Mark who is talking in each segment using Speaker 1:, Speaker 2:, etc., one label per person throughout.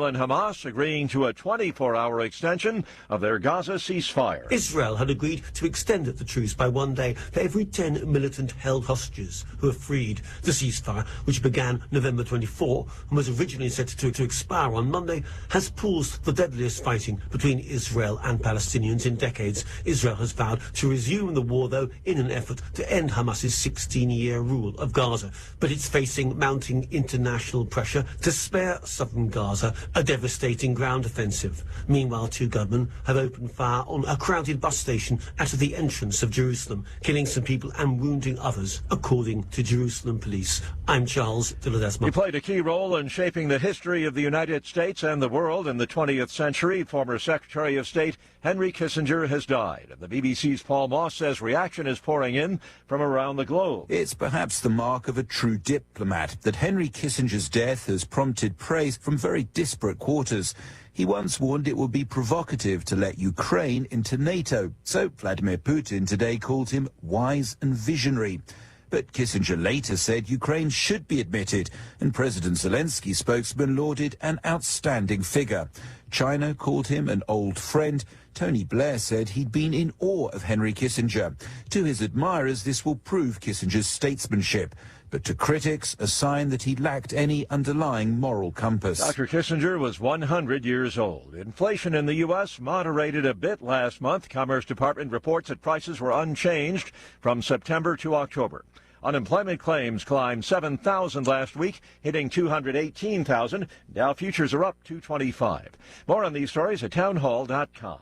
Speaker 1: Israel and Hamas agreeing to a 24-hour extension of their Gaza ceasefire.
Speaker 2: Israel had agreed to extend the truce by 1 day for every 10 militant held hostages who are freed. The ceasefire, which began November 24 and was originally set to expire on Monday, has paused the deadliest fighting between Israel and Palestinians in decades. Israel has vowed to resume the war, though, in an effort to end Hamas's 16-year rule of Gaza. But it's facing mounting international pressure to spare southern Gaza a devastating ground offensive. Meanwhile, two gunmen have opened fire on a crowded bus station at the entrance of Jerusalem, killing some people and wounding others, according to Jerusalem police. I'm Charles de Ledesma.
Speaker 1: He played a key role in shaping the history of the United States and the world in the 20th century. Former Secretary of State Henry Kissinger has died. The BBC's Paul Moss says reaction is pouring in from around the globe.
Speaker 3: It's perhaps the mark of a true diplomat that Henry Kissinger's death has prompted praise from very disparate quarters. He once warned it would be provocative to let Ukraine into NATO, so Vladimir Putin today called him wise and visionary. But Kissinger later said Ukraine should be admitted, and President Zelensky's spokesman lauded an outstanding figure. China called him an old friend. Tony Blair said he'd been in awe of Henry Kissinger. To his admirers, this will prove Kissinger's statesmanship, but to critics, a sign that he lacked any underlying moral compass.
Speaker 1: Dr. Kissinger was 100 years old. Inflation in the U.S. moderated a bit last month. Commerce Department reports that prices were unchanged from September to October. Unemployment claims climbed 7,000 last week, hitting 218,000. Dow futures are up 225. More on these stories at townhall.com.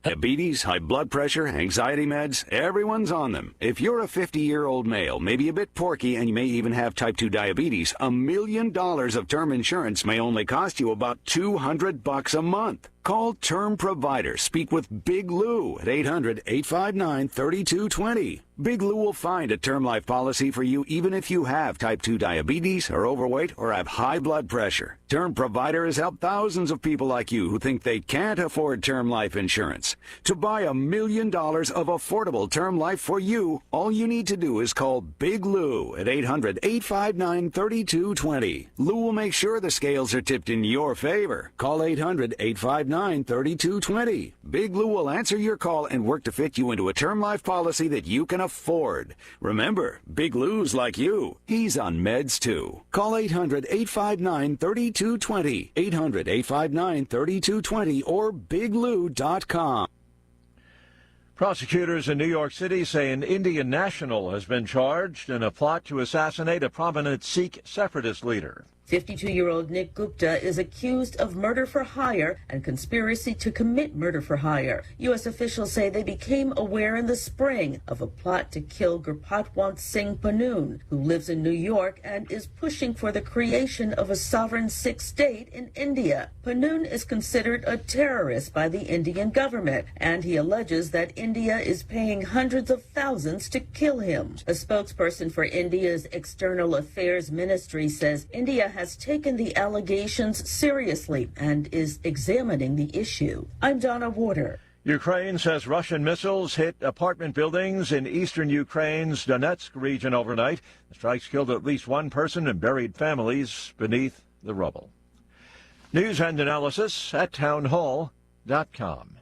Speaker 4: Diabetes, high blood pressure, anxiety meds, everyone's on them. If you're a 50-year-old male, maybe a bit porky, and you may even have type 2 diabetes, $1 million of term insurance may only cost you about $200 a month. Call Term Provider. Speak with Big Lou at 800-859-3220. Big Lou will find a term life policy for you even if you have type 2 diabetes, are overweight, or have high blood pressure. Term Provider has helped thousands of people like you who think they can't afford term life insurance. To buy $1 million of affordable term life for you, all you need to do is call Big Lou at 800-859-3220. Lou will make sure the scales are tipped in your favor. Call 800-859-3220. Big Lou will answer your call and work to fit you into a term life policy that you can afford. Remember, Big Lou's like you. He's on meds too. Call 800-859-3220. 800-859-3220 or biglou.com.
Speaker 1: Prosecutors in New York City say an Indian national has been charged in a plot to assassinate a prominent Sikh separatist leader.
Speaker 5: 52-year-old Nick Gupta is accused of murder for hire and conspiracy to commit murder for hire. U.S. officials say they became aware in the spring of a plot to kill Gurpatwant Singh Panoon, who lives in New York and is pushing for the creation of a sovereign Sikh state in India. Panoon is considered a terrorist by the Indian government, and he alleges that India is paying hundreds of thousands to kill him. A spokesperson for India's External Affairs Ministry says India has taken the allegations seriously and is examining the issue. I'm Donna Warder.
Speaker 1: Ukraine says Russian missiles hit apartment buildings in eastern Ukraine's Donetsk region overnight. The strikes killed at least one person and buried families beneath the rubble. News and analysis at townhall.com.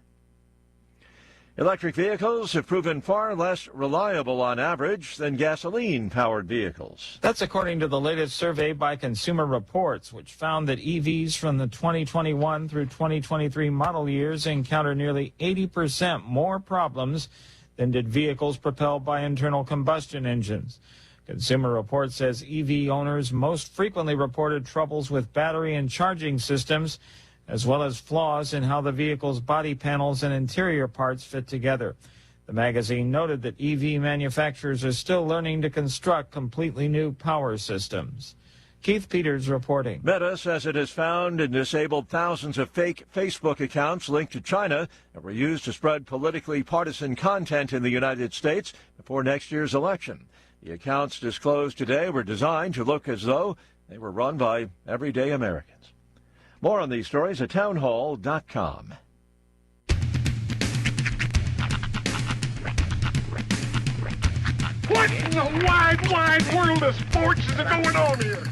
Speaker 1: Electric vehicles have proven far less reliable on average than gasoline-powered vehicles.
Speaker 6: That's according to the latest survey by Consumer Reports, which found that EVs from the 2021 through 2023 model years encounter nearly 80% more problems than did vehicles propelled by internal combustion engines. Consumer Reports says EV owners most frequently reported troubles with battery and charging systems, as well as flaws in how the vehicle's body panels and interior parts fit together. The magazine noted that EV manufacturers are still learning to construct completely new power systems. Keith Peters reporting.
Speaker 1: Meta says it has found and disabled thousands of fake Facebook accounts linked to China that were used to spread politically partisan content in the United States before next year's election. The accounts disclosed today were designed to look as though they were run by everyday Americans. More on these stories at townhall.com.
Speaker 7: What in the wide, wide world of sports is going on here?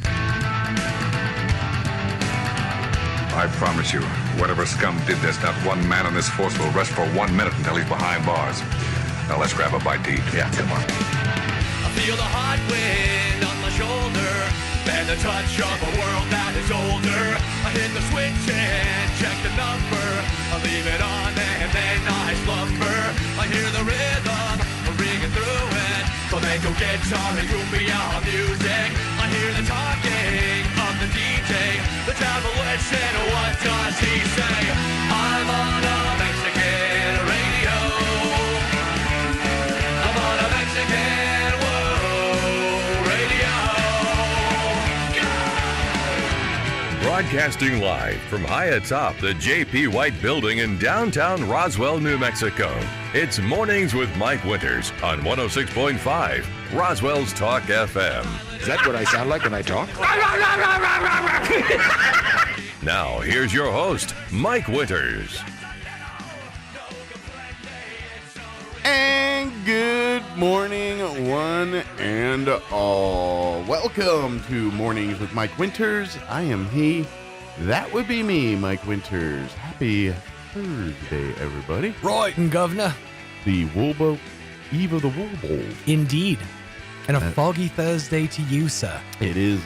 Speaker 7: I promise you, whatever scum did this, not one man in this force will rest for 1 minute until he's behind bars. Now let's grab a bite to eat. Yeah, come on.
Speaker 8: I feel the hot wind on my shoulder and the touch of a world that is older. I hit the switch and check the number. I leave it on and then I slumber. I hear the rhythm ringing through it. Flamenco guitar and cumbia music. I hear the talking of the DJ. The travel and what does he say? I'm on a Mexican radio. I'm on a Mexican radio.
Speaker 9: Broadcasting live from high atop the J.P. White Building in downtown Roswell, New Mexico. It's Mornings with Mike Winters on 106.5 Roswell's Talk FM.
Speaker 7: Is that what I sound like when I talk?
Speaker 9: Now, here's your host, Mike Winters.
Speaker 10: And good morning, one and all. Welcome to Mornings with Mike Winters. I am he. That would be me, Mike Winters. Happy Thursday, everybody.
Speaker 11: Right, and Governor.
Speaker 10: The Woolbo Eve of the Wool Bowl.
Speaker 11: Indeed. And a foggy Thursday to you, sir.
Speaker 10: It is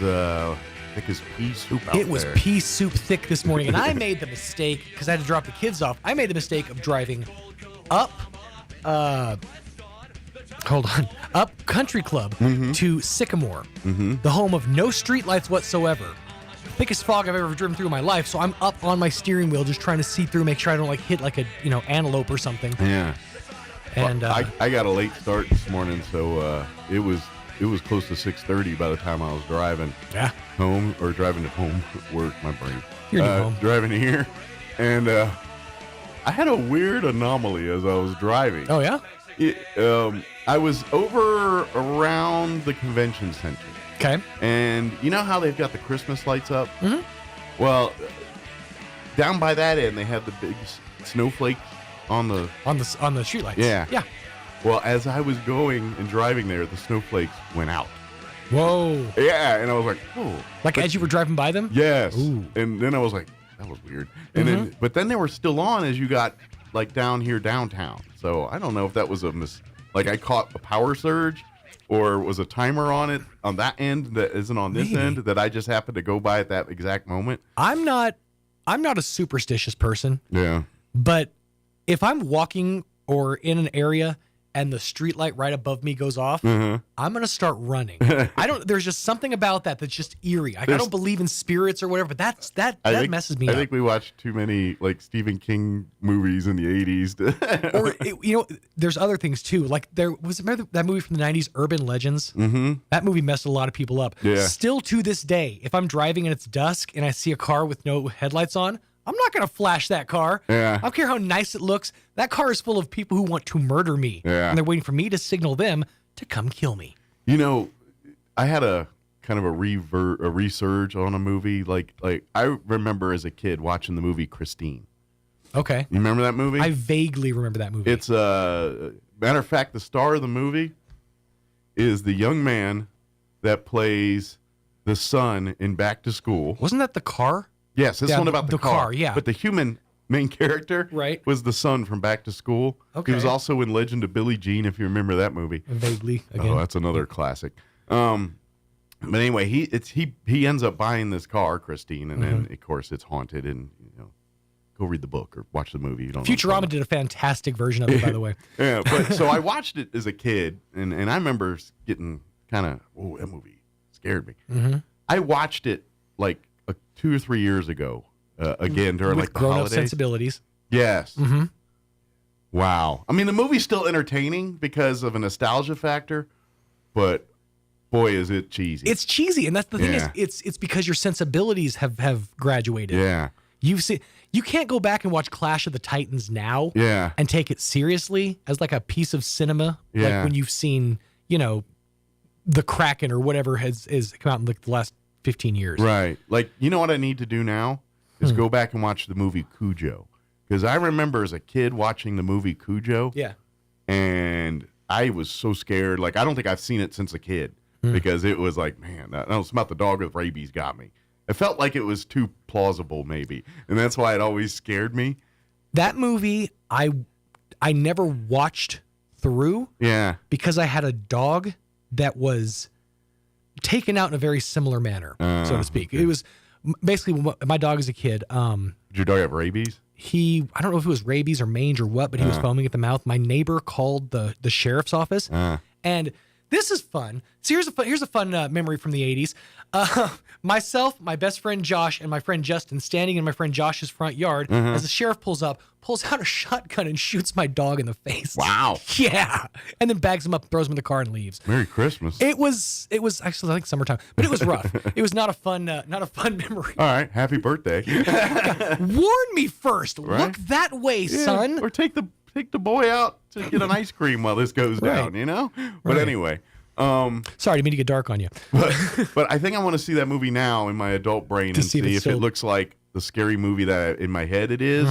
Speaker 10: thick as pea soup out there.
Speaker 11: It was pea soup thick this morning, and I made the mistake, because I had to drop the kids off, I made the mistake of driving up Country Club to Sycamore, the home of no streetlights whatsoever. Thickest fog I've ever driven through in my life, so I'm up on my steering wheel just trying to see through, make sure I don't hit like a antelope or something.
Speaker 10: Yeah.
Speaker 11: And
Speaker 10: I got a late start this morning, so it was close to 6:30 by the time I was driving home, or driving to home, work, my brain.
Speaker 11: You're home.
Speaker 10: Driving here, and I had a weird anomaly as I was driving.
Speaker 11: Oh, yeah?
Speaker 10: I was over around the convention center.
Speaker 11: Okay.
Speaker 10: And you know how they've got the Christmas lights up?
Speaker 11: Mm-hmm.
Speaker 10: Well, down by that end, they have the big snowflakes on the
Speaker 11: streetlights.
Speaker 10: Yeah.
Speaker 11: Yeah.
Speaker 10: Well, as I was going and driving there, the snowflakes went out.
Speaker 11: Whoa.
Speaker 10: Yeah, and I was like, oh.
Speaker 11: Like as you were driving by them?
Speaker 10: Yes.
Speaker 11: Ooh.
Speaker 10: And then I was like, that was weird. And but then they were still on as you got like down here downtown. So I don't know if that was like I caught a power surge, or was a timer on it on that end that isn't on this end that I just happened to go by at that exact moment.
Speaker 11: I'm not a superstitious person.
Speaker 10: Yeah.
Speaker 11: But if I'm walking or in an area and the street light right above me goes off, I'm going to start running. There's just something about that's just eerie. I don't believe in spirits or whatever, but that messes me up.
Speaker 10: I think we watched too many like Stephen King movies in the 80s.
Speaker 11: Or, there's other things too. Like remember that movie from the 90s, Urban Legends? Mm-hmm. That movie messed a lot of people up.
Speaker 10: Yeah.
Speaker 11: Still to this day, if I'm driving and it's dusk and I see a car with no headlights on, I'm not going to flash that car.
Speaker 10: Yeah.
Speaker 11: I don't care how nice it looks. That car is full of people who want to murder me.
Speaker 10: Yeah.
Speaker 11: And they're waiting for me to signal them to come kill me.
Speaker 10: I had a kind of a resurge on a movie. Like I remember as a kid watching the movie Christine.
Speaker 11: Okay.
Speaker 10: You remember that movie?
Speaker 11: I vaguely remember that movie.
Speaker 10: It's matter of fact, the star of the movie is the young man that plays the son in Back to School.
Speaker 11: Wasn't that the car?
Speaker 10: Yes, this one about the car.
Speaker 11: Yeah.
Speaker 10: But the human main character was the son from Back to School.
Speaker 11: Okay.
Speaker 10: He was also in Legend of Billie Jean, if you remember that movie.
Speaker 11: Vaguely, again.
Speaker 10: Oh, that's another classic. But anyway, he ends up buying this car, Christine, and then of course it's haunted. And go read the book or watch the movie. You don't.
Speaker 11: Futurama did a fantastic version of it, by the way.
Speaker 10: Yeah, but so I watched it as a kid, and I remember getting kind of, that movie scared me.
Speaker 11: Mm-hmm.
Speaker 10: I watched it like 2 or 3 years ago, again during
Speaker 11: with
Speaker 10: like the
Speaker 11: grown-up
Speaker 10: holidays.
Speaker 11: sensibilities.
Speaker 10: Yes.
Speaker 11: Mm-hmm.
Speaker 10: Wow. I mean, the movie's still entertaining because of a nostalgia factor, but boy, is it cheesy.
Speaker 11: It's cheesy, and that's the thing is, it's because your sensibilities have graduated.
Speaker 10: Yeah.
Speaker 11: You can't go back and watch Clash of the Titans now and take it seriously as like a piece of cinema, like when you've seen, The Kraken or whatever has come out in like the last 15 years.
Speaker 10: Right. Like, you know what I need to do now is go back and watch the movie Cujo. Because I remember as a kid watching the movie Cujo.
Speaker 11: Yeah.
Speaker 10: And I was so scared. Like, I don't think I've seen it since a kid. Because it was like, man, that was about the dog with rabies got me. I felt like it was too plausible, maybe, and that's why it always scared me.
Speaker 11: That movie, I never watched through.
Speaker 10: Yeah,
Speaker 11: because I had a dog that was taken out in a very similar manner, so to speak.
Speaker 10: Okay.
Speaker 11: It was basically my dog as a kid.
Speaker 10: Did your dog have rabies?
Speaker 11: I don't know if it was rabies or mange or what, but he was foaming at the mouth. My neighbor called the sheriff's office, and this is fun. So here's a fun memory from the 80s. Myself, my best friend Josh, and my friend Justin standing in my friend Josh's front yard as the sheriff pulls out a shotgun and shoots my dog in the face.
Speaker 10: Wow.
Speaker 11: Yeah. And then bags him up, throws him in the car, and leaves.
Speaker 10: Merry Christmas.
Speaker 11: It was actually like summertime, but it was rough. It was not a fun memory.
Speaker 10: All right, happy birthday.
Speaker 11: Warn me first.
Speaker 10: Right?
Speaker 11: Look that way, son.
Speaker 10: Or take the boy out to get an ice cream while this goes down, you know? But anyway.
Speaker 11: Sorry, I didn't mean to get dark on you.
Speaker 10: But I think I want to see that movie now in my adult brain and see if it looks like the scary movie that in my head it is,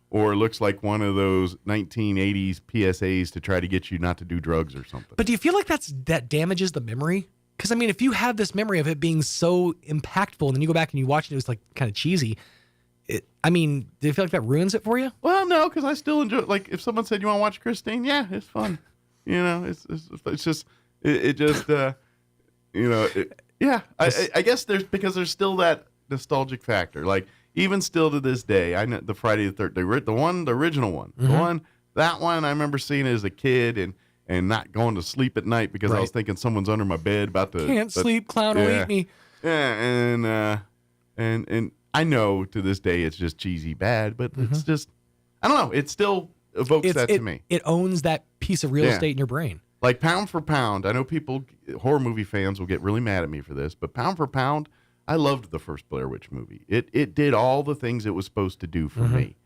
Speaker 10: or it looks like one of those 1980s PSAs to try to get you not to do drugs or something.
Speaker 11: But do you feel like that damages the memory? Because, I mean, if you have this memory of it being so impactful and then you go back and you watch it, it was like kind of cheesy. Do you feel like that ruins it for you?
Speaker 10: Well, no, because I still enjoy it. Like, if someone said, you want to watch Christine? Yeah, it's fun. You know, it's just... I guess there's still that nostalgic factor. Like, even still to this day, I know the Friday the 13th, the original one, that one I remember seeing it as a kid and not going to sleep at night because I was thinking someone's under my bed about to
Speaker 11: can't sleep, clown will eat me.
Speaker 10: Yeah, and I know to this day it's just cheesy bad, but it's just, I don't know, it still evokes that to me.
Speaker 11: It owns that piece of real estate in your brain.
Speaker 10: Like, pound for pound, I know horror movie fans will get really mad at me for this, but pound for pound, I loved the first Blair Witch movie. It did all the things it was supposed to do for me.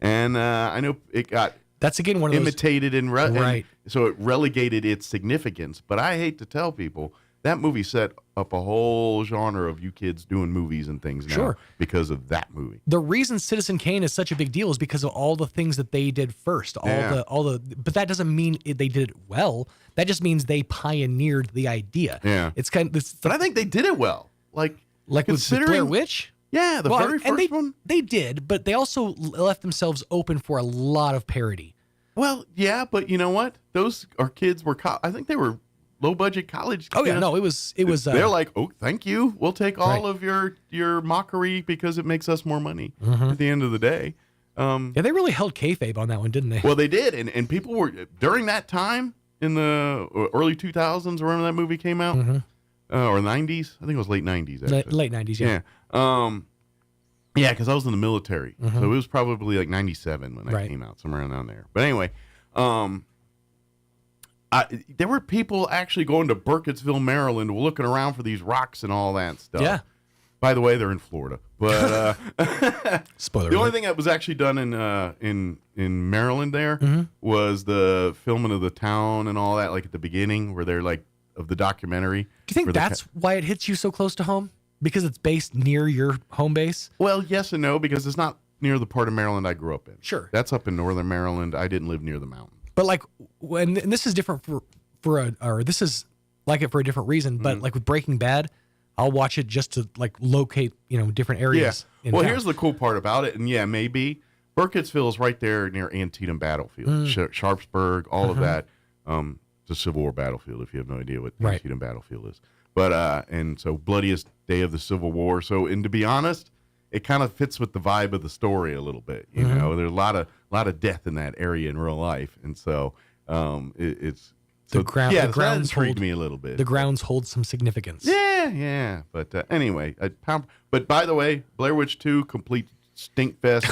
Speaker 10: And I know it got
Speaker 11: that's again one of
Speaker 10: imitated
Speaker 11: those,
Speaker 10: and so it relegated its significance. But I hate to tell people, that movie set up a whole genre of you kids doing movies and things now because of that movie.
Speaker 11: The reason Citizen Kane is such a big deal is because of all the things that they did first. But that doesn't mean they did it well. That just means they pioneered the idea.
Speaker 10: Yeah.
Speaker 11: It's kind of
Speaker 10: but I think they did it well. Like
Speaker 11: with Blair Witch?
Speaker 10: Yeah, the very first one.
Speaker 11: They did, but they also left themselves open for a lot of parody.
Speaker 10: Well, yeah, but you know what? Those kids were I think they were low budget college.
Speaker 11: Oh yeah, no, it was.
Speaker 10: They're like, oh, thank you. We'll take all of your mockery because it makes us more money at the end of the day.
Speaker 11: Yeah, they really held kayfabe on that one, didn't they?
Speaker 10: Well, they did, and people were during that time in the early 2000s. Remember that movie came out, or 90s? I think it was late 90s. Actually.
Speaker 11: Late 90s, yeah.
Speaker 10: Yeah, because I was in the military, so it was probably like 97 when that came out, somewhere around there. But anyway, there were people actually going to Burkittsville, Maryland, looking around for these rocks and all that stuff.
Speaker 11: Yeah.
Speaker 10: By the way, they're in Florida. But
Speaker 11: spoiler.
Speaker 10: The only thing that was actually done in Maryland there was the filming of the town and all that, like at the beginning, where they're like of the documentary.
Speaker 11: Do you think that's why it hits you so close to home? Because it's based near your home base?
Speaker 10: Well, yes and no, because it's not near the part of Maryland I grew up in.
Speaker 11: Sure.
Speaker 10: That's up in northern Maryland. I didn't live near the mountain.
Speaker 11: But like, and this is different or this is like it for a different reason. But like with Breaking Bad, I'll watch it just to like locate, different areas.
Speaker 10: Yeah. Well, here's the cool part about it, and yeah, maybe Burkittsville is right there near Antietam Battlefield, Sharpsburg, all of that. It's a Civil War battlefield. If you have no idea what Antietam Battlefield is, but and so bloodiest day of the Civil War. So, and to be honest, it kind of fits with the vibe of the story a little bit. You know, there's a lot of death in that area in real life, and so it's
Speaker 11: the ground.
Speaker 10: Yeah,
Speaker 11: the grounds
Speaker 10: intrigued me a little bit.
Speaker 11: The grounds hold some significance.
Speaker 10: Yeah. But anyway, but by the way, Blair Witch 2, complete stink fest.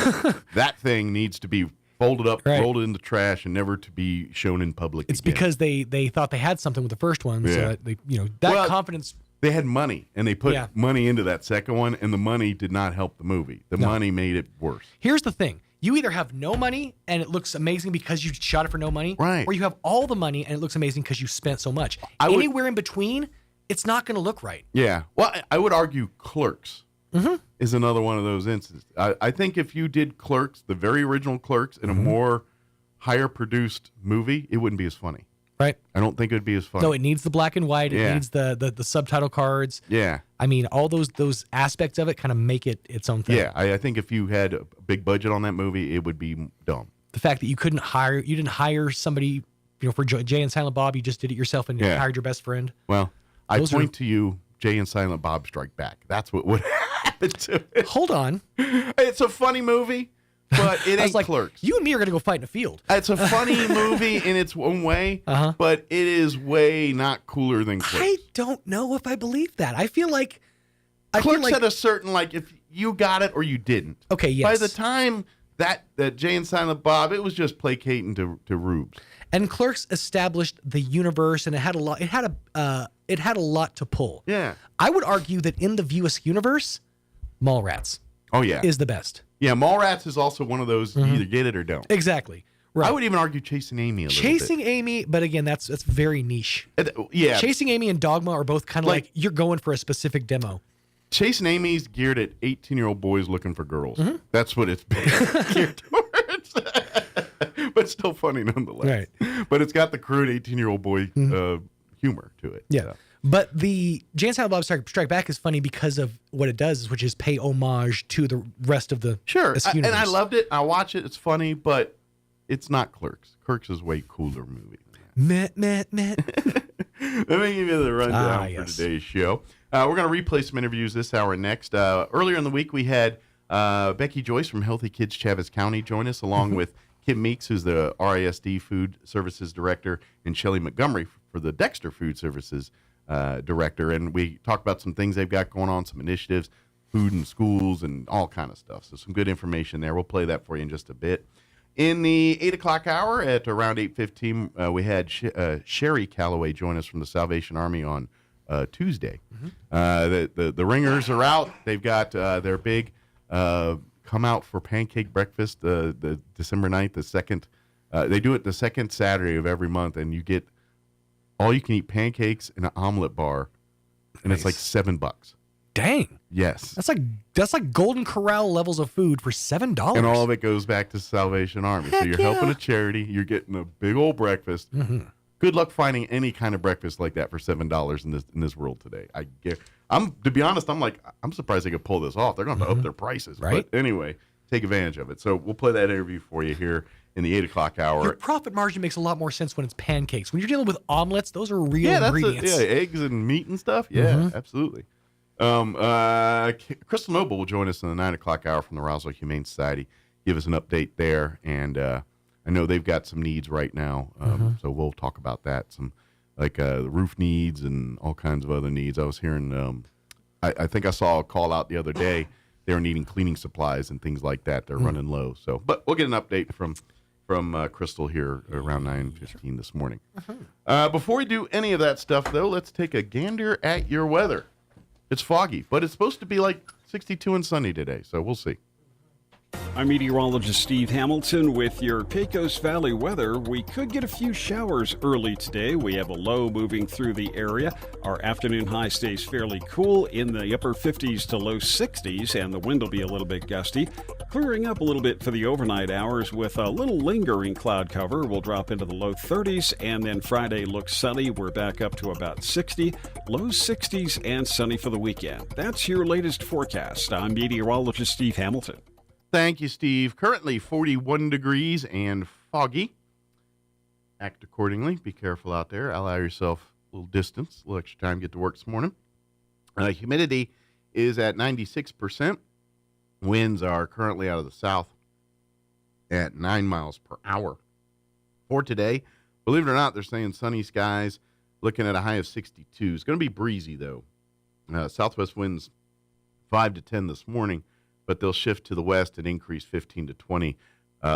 Speaker 10: That thing needs to be folded up, rolled into trash, and never to be shown in public.
Speaker 11: It's
Speaker 10: again.
Speaker 11: because they thought they had something with the first one. So that confidence.
Speaker 10: They had money, and they put money into that second one, and the money did not help the movie. The money made it worse.
Speaker 11: Here's the thing. You either have no money, and it looks amazing because you shot it for no money, or you have all the money, and it looks amazing because you spent so much. Anywhere in between, it's not going to look right.
Speaker 10: Yeah. Well, I would argue Clerks is another one of those instances. I think if you did Clerks, the very original Clerks, in a more higher produced movie, it wouldn't be as funny.
Speaker 11: Right.
Speaker 10: I don't think it would be as funny.
Speaker 11: No, it needs the black and white. It needs the subtitle cards.
Speaker 10: Yeah.
Speaker 11: I mean, all those aspects of it kind of make it its own thing.
Speaker 10: Yeah, I think if you had a big budget on that movie, it would be dumb.
Speaker 11: The fact that you didn't hire somebody, for Jay and Silent Bob, you just did it yourself and you hired your best friend.
Speaker 10: Well, I point to you, Jay and Silent Bob Strike Back. That's what would happen to it.
Speaker 11: Hold on.
Speaker 10: It's a funny movie, but it ain't Clerks.
Speaker 11: You and me are going to go fight in a field.
Speaker 10: It's a funny movie in its own way, but it is way not cooler than Clerks.
Speaker 11: I don't know if I believe that. I feel like
Speaker 10: Clerks had a certain, if you got it or you didn't.
Speaker 11: Okay, yes.
Speaker 10: By the time that Jay and Silent Bob, it was just placating to rubes.
Speaker 11: And Clerks established the universe, and it had a lot. It had a lot to pull.
Speaker 10: Yeah.
Speaker 11: I would argue that in the Viewers universe, Mallrats.
Speaker 10: Oh yeah,
Speaker 11: is the best.
Speaker 10: Yeah, Mallrats is also one of those you either get it or don't.
Speaker 11: Exactly. Right.
Speaker 10: I would even argue Chasing Amy a little bit.
Speaker 11: Chasing Amy, but again, that's very niche.
Speaker 10: Yeah.
Speaker 11: Chasing Amy and Dogma are both kind of like you're going for a specific demo.
Speaker 10: Chasing Amy's geared at 18-year-old boys looking for girls. That's what it's geared towards. But still funny nonetheless.
Speaker 11: Right.
Speaker 10: But it's got the crude 18-year-old boy humor to it.
Speaker 11: Yeah. But the Jay and Silent Bob Strike Back is funny because of what it does, which is pay homage to the rest of the
Speaker 10: and I loved it. I watch it. It's funny, but it's not Clerks. Clerks is a way cooler movie.
Speaker 11: Met.
Speaker 10: Let me give you the rundown for today's show. We're going to replay some interviews this hour next. Earlier in the week, we had Becky Joyce from Healthy Kids Chaves County join us, along with Kim Meeks, who's the RISD Food Services Director, and Shelley Montgomery for the Dexter Food Services Director. And we talked about some things they've got going on, some initiatives, food in schools, and all kind of stuff. So some good information there. We'll play that for you in just a bit. In the 8 o'clock hour at around 8:15, we had Sherry Calloway join us from the Salvation Army on Tuesday. The ringers are out. They've got their big come out for pancake breakfast the December 9th, the second. They do it the second Saturday of every month, and you get all you can eat pancakes and an omelet bar, and it's like $7.
Speaker 11: Dang.
Speaker 10: Yes.
Speaker 11: That's like Golden Corral levels of food for $7.
Speaker 10: And all of it goes back to Salvation Army. So you're helping a charity. You're getting a big old breakfast. Good luck finding any kind of breakfast like that for $7 in this world today. To be honest, I'm surprised they could pull this off. They're going to have to up their prices.
Speaker 11: Right.
Speaker 10: But anyway, take advantage of it. So we'll play that interview for you here in the 8 o'clock hour.
Speaker 11: Your profit margin makes a lot more sense when it's pancakes. When you're dealing with omelets, those are real ingredients.
Speaker 10: Eggs and meat and stuff. Yeah, absolutely. Crystal Noble will join us in the 9 o'clock hour from the Roswell Humane Society. Give us an update there, and I know they've got some needs right now, so we'll talk about that. Some the roof needs and all kinds of other needs. I was hearing, I think I saw a call out the other day. They were needing cleaning supplies and things like that. They're running low, so but we'll get an update from Crystal here around 9:15 this morning. Before we do any of that stuff, though, let's take a gander at your weather. It's foggy, but it's supposed to be like 62 and sunny today, so we'll see.
Speaker 12: I'm meteorologist Steve Hamilton with your Pecos Valley weather. We could get a few showers early today. We have a low moving through the area. Our afternoon high stays fairly cool in the upper 50s to low 60s, and the wind will be a little bit gusty. Clearing up a little bit for the overnight hours with a little lingering cloud cover. We'll drop into the low 30s, and then Friday looks sunny. We're back up to about 60, low 60s, and sunny for the weekend. That's your latest forecast. I'm meteorologist Steve Hamilton.
Speaker 10: Thank you, Steve. Currently 41 degrees and foggy. Act accordingly. Be careful out there. Allow yourself a little distance, a little extra time to get to work this morning. Humidity is at 96%. Winds are currently out of the south at 9 miles per hour. For today, believe it or not, they're saying sunny skies, looking at a high of 62. It's going to be breezy, though. Southwest winds 5 to 10 this morning, but they'll shift to the west and increase 15 to 20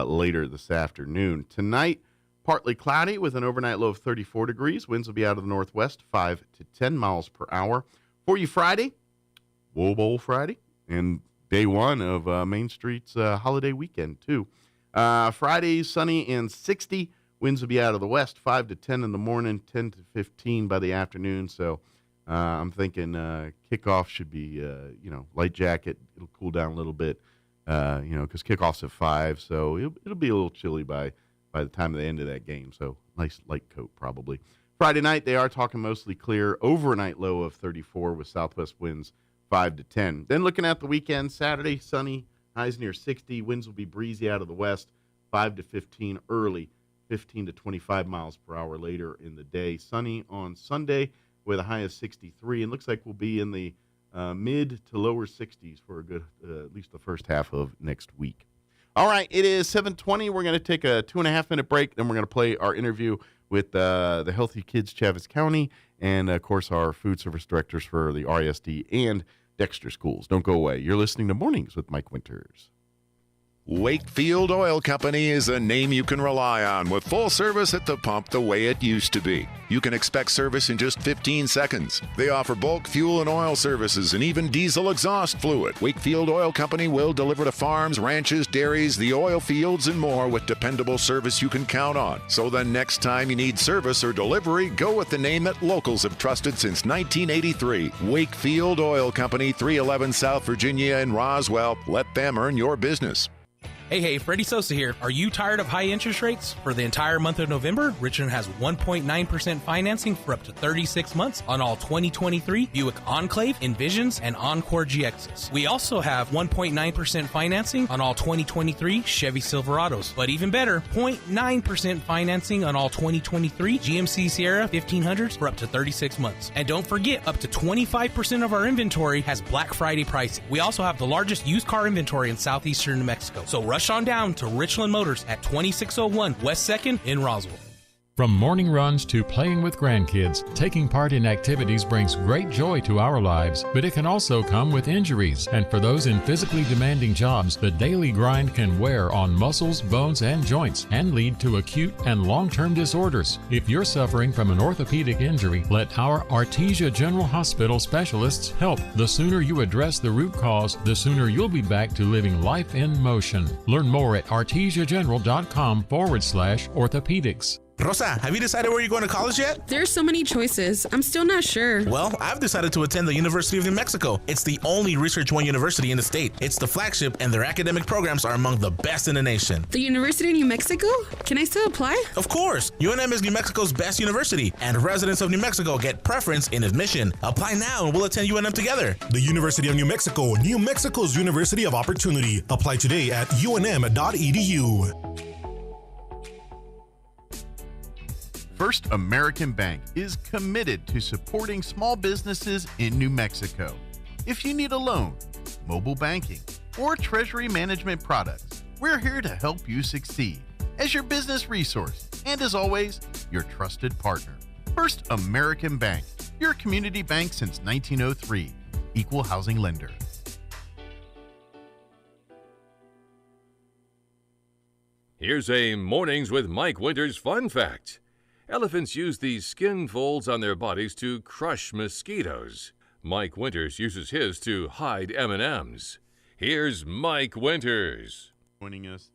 Speaker 10: later this afternoon. Tonight, partly cloudy with an overnight low of 34 degrees. Winds will be out of the northwest, 5 to 10 miles per hour. For you Friday, Woe Bowl Friday, and day one of Main Street's holiday weekend, too. Friday, sunny and 60. Winds will be out of the west, 5 to 10 in the morning, 10 to 15 by the afternoon. So I'm thinking kickoff should be, light jacket. It'll cool down a little bit, because kickoff's at 5. So it'll be a little chilly by by the time of the end of that game. So nice light coat probably. Friday night, they are talking mostly clear. Overnight low of 34 with southwest winds 5 to 10. Then looking at the weekend, Saturday, sunny, highs near 60. Winds will be breezy out of the west, 5 to 15 early, 15 to 25 miles per hour later in the day. Sunny on Sunday with a high of 63. And looks like we'll be in the mid to lower 60s for a good, at least the first half of next week. All right, it is 7:20. We're going to take a 2.5-minute break. Then we're going to play our interview with the Healthy Kids Chaves County and, of course, our food service directors for the RISD and Dexter schools. Don't go away. You're listening to Mornings with Mike Winters.
Speaker 13: Wakefield Oil Company is a name you can rely on with full service at the pump the way it used to be. You can expect service in just 15 seconds. They offer bulk fuel and oil services and even diesel exhaust fluid. Wakefield Oil Company will deliver to farms, ranches, dairies, the oil fields, and more with dependable service you can count on. So the next time you need service or delivery, go with the name that locals have trusted since 1983. Wakefield Oil Company, 311 South Virginia in Roswell. Let them earn your business.
Speaker 14: Hey, Freddie Sosa here. Are you tired of high interest rates? For the entire month of November, Richland has 1.9% financing for up to 36 months on all 2023 Buick Enclave, Envisions, and Encore GXs. We also have 1.9% financing on all 2023 Chevy Silverados. But even better, 0.9% financing on all 2023 GMC Sierra 1500s for up to 36 months. And don't forget, up to 25% of our inventory has Black Friday pricing. We also have the largest used car inventory in southeastern New Mexico. So rush on down to Richland Motors at 2601 West 2nd in Roswell.
Speaker 15: From morning runs to playing with grandkids, taking part in activities brings great joy to our lives, but it can also come with injuries. And for those in physically demanding jobs, the daily grind can wear on muscles, bones, and joints and lead to acute and long-term disorders. If you're suffering from an orthopedic injury, let our Artesia General Hospital specialists help. The sooner you address the root cause, the sooner you'll be back to living life in motion. Learn more at artesiageneral.com/orthopedics.
Speaker 16: Rosa, have you decided where you're going to college yet?
Speaker 17: There's so many choices. I'm still not sure.
Speaker 16: Well, I've decided to attend the University of New Mexico. It's the only Research One university in the state. It's the flagship, and their academic programs are among the best in the nation.
Speaker 17: The University of New Mexico? Can I still apply?
Speaker 16: Of course. UNM is New Mexico's best university, and residents of New Mexico get preference in admission. Apply now, and we'll attend UNM together.
Speaker 18: The University of New Mexico, New Mexico's University of Opportunity. Apply today at unm.edu.
Speaker 10: First American Bank is committed to supporting small businesses in New Mexico. If you need a loan, mobile banking, or treasury management products, we're here to help you succeed as your business resource and, as always, your trusted partner. First American Bank, your community bank since 1903. Equal housing lender.
Speaker 9: Here's a Mornings with Mike Winters fun fact. Elephants use these skin folds on their bodies to crush mosquitoes. Mike Winters uses his to hide M&Ms. Here's Mike Winters.
Speaker 10: Joining us.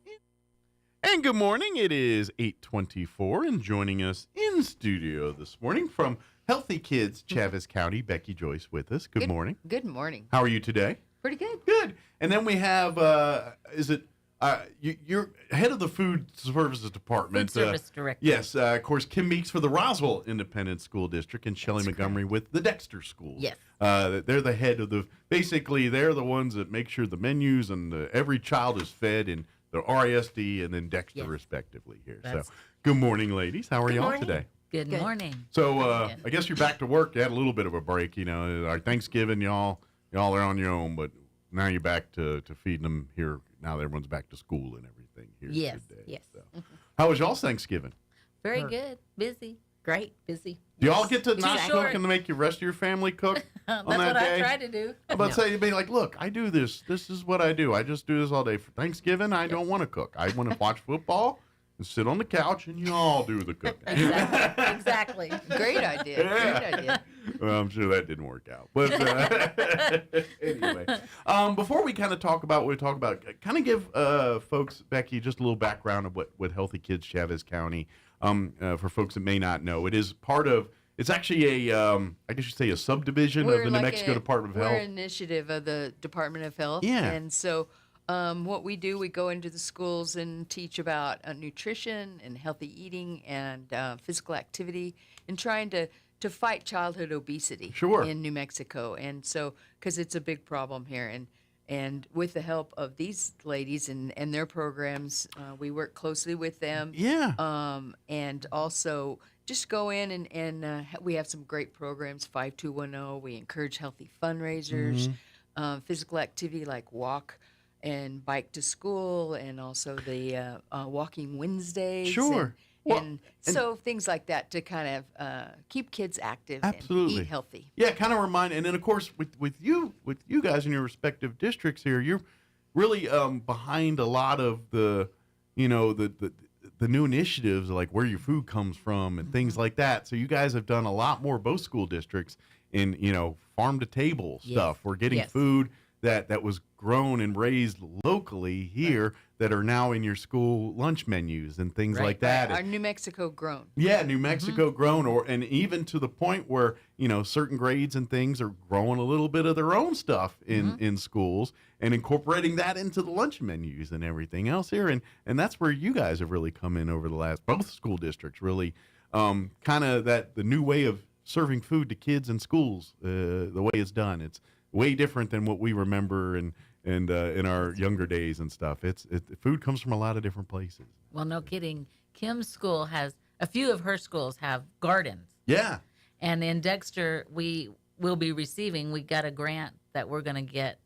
Speaker 10: And good morning. It is 8:24, and joining us in studio this morning from Healthy Kids Chaves County, Becky Joyce with us. Good morning.
Speaker 19: Good morning.
Speaker 10: How are you today?
Speaker 19: Pretty good.
Speaker 10: Good. And then we have, you're head of the Food Services Department.
Speaker 19: Food Service Director.
Speaker 10: Yes, of course, Kim Meeks for the Roswell Independent School District and Shelley Montgomery with the Dexter Schools.
Speaker 19: Yes.
Speaker 10: They're the head of basically they're the ones that make sure the menus and every child is fed in the RISD and then Dexter respectively here. So good morning, ladies. How are y'all today?
Speaker 19: Good morning.
Speaker 10: So I guess you're back to work. You had a little bit of a break, Our Thanksgiving, y'all are on your own, but now you're back to feeding them here. Now everyone's back to school and everything here today.
Speaker 19: Yes.
Speaker 10: So. How was y'all's Thanksgiving?
Speaker 19: Very good. Busy. Great. Busy.
Speaker 10: Do y'all get to not cook and make the rest of your family cook on
Speaker 19: That's
Speaker 10: that
Speaker 19: what
Speaker 10: day?
Speaker 19: I try to do.
Speaker 10: I'm about to say, you'd be like, look, I do this. This is what I do. I just do this all day. For Thanksgiving, I don't want to cook. I want to watch football and sit on the couch, and you all do the cooking.
Speaker 19: Exactly. Great idea. Great idea.
Speaker 10: Well, I'm sure that didn't work out. But anyway, before we kind of talk about what we talk about, kind of give folks, Becky, just a little background of what Healthy Kids Chaves County, for folks that may not know. It is part of, it's actually I guess you'd say a subdivision of the New Mexico Department of Health.
Speaker 19: We're an initiative of the Department of Health.
Speaker 10: Yeah.
Speaker 19: And so What we do, we go into the schools and teach about nutrition and healthy eating and physical activity and trying to fight childhood obesity in New Mexico. And so, because it's a big problem here. And with the help of these ladies and their programs, we work closely with them.
Speaker 10: Yeah.
Speaker 19: And also just go in and we have some great programs, 5210. We encourage healthy fundraisers, physical activity like walk and bike to school, and also the Walking Wednesdays.
Speaker 10: Sure.
Speaker 19: And so things like that to kind of keep kids active and eat healthy.
Speaker 10: Yeah, kind of remind, and then of course with you guys in your respective districts here, you're really behind a lot of the new initiatives like where your food comes from and things like that. So you guys have done a lot more, both school districts, in farm to table stuff. We're getting food that was grown and raised locally here that are now in your school lunch menus and things like that.
Speaker 19: Our New Mexico grown.
Speaker 10: Yeah, New Mexico grown, and even to the point where certain grades and things are growing a little bit of their own stuff in schools and incorporating that into the lunch menus and everything else here, and that's where you guys have really come in over the last, both school districts really, kind of the new way of serving food to kids in schools, the way it's done. It's way different than what we remember and in our younger days and stuff. Food comes from a lot of different places.
Speaker 20: Well, no kidding. Kim's school has a few of her schools have gardens.
Speaker 10: Yeah.
Speaker 20: And in Dexter, we will be receiving. We got a grant that we're going to get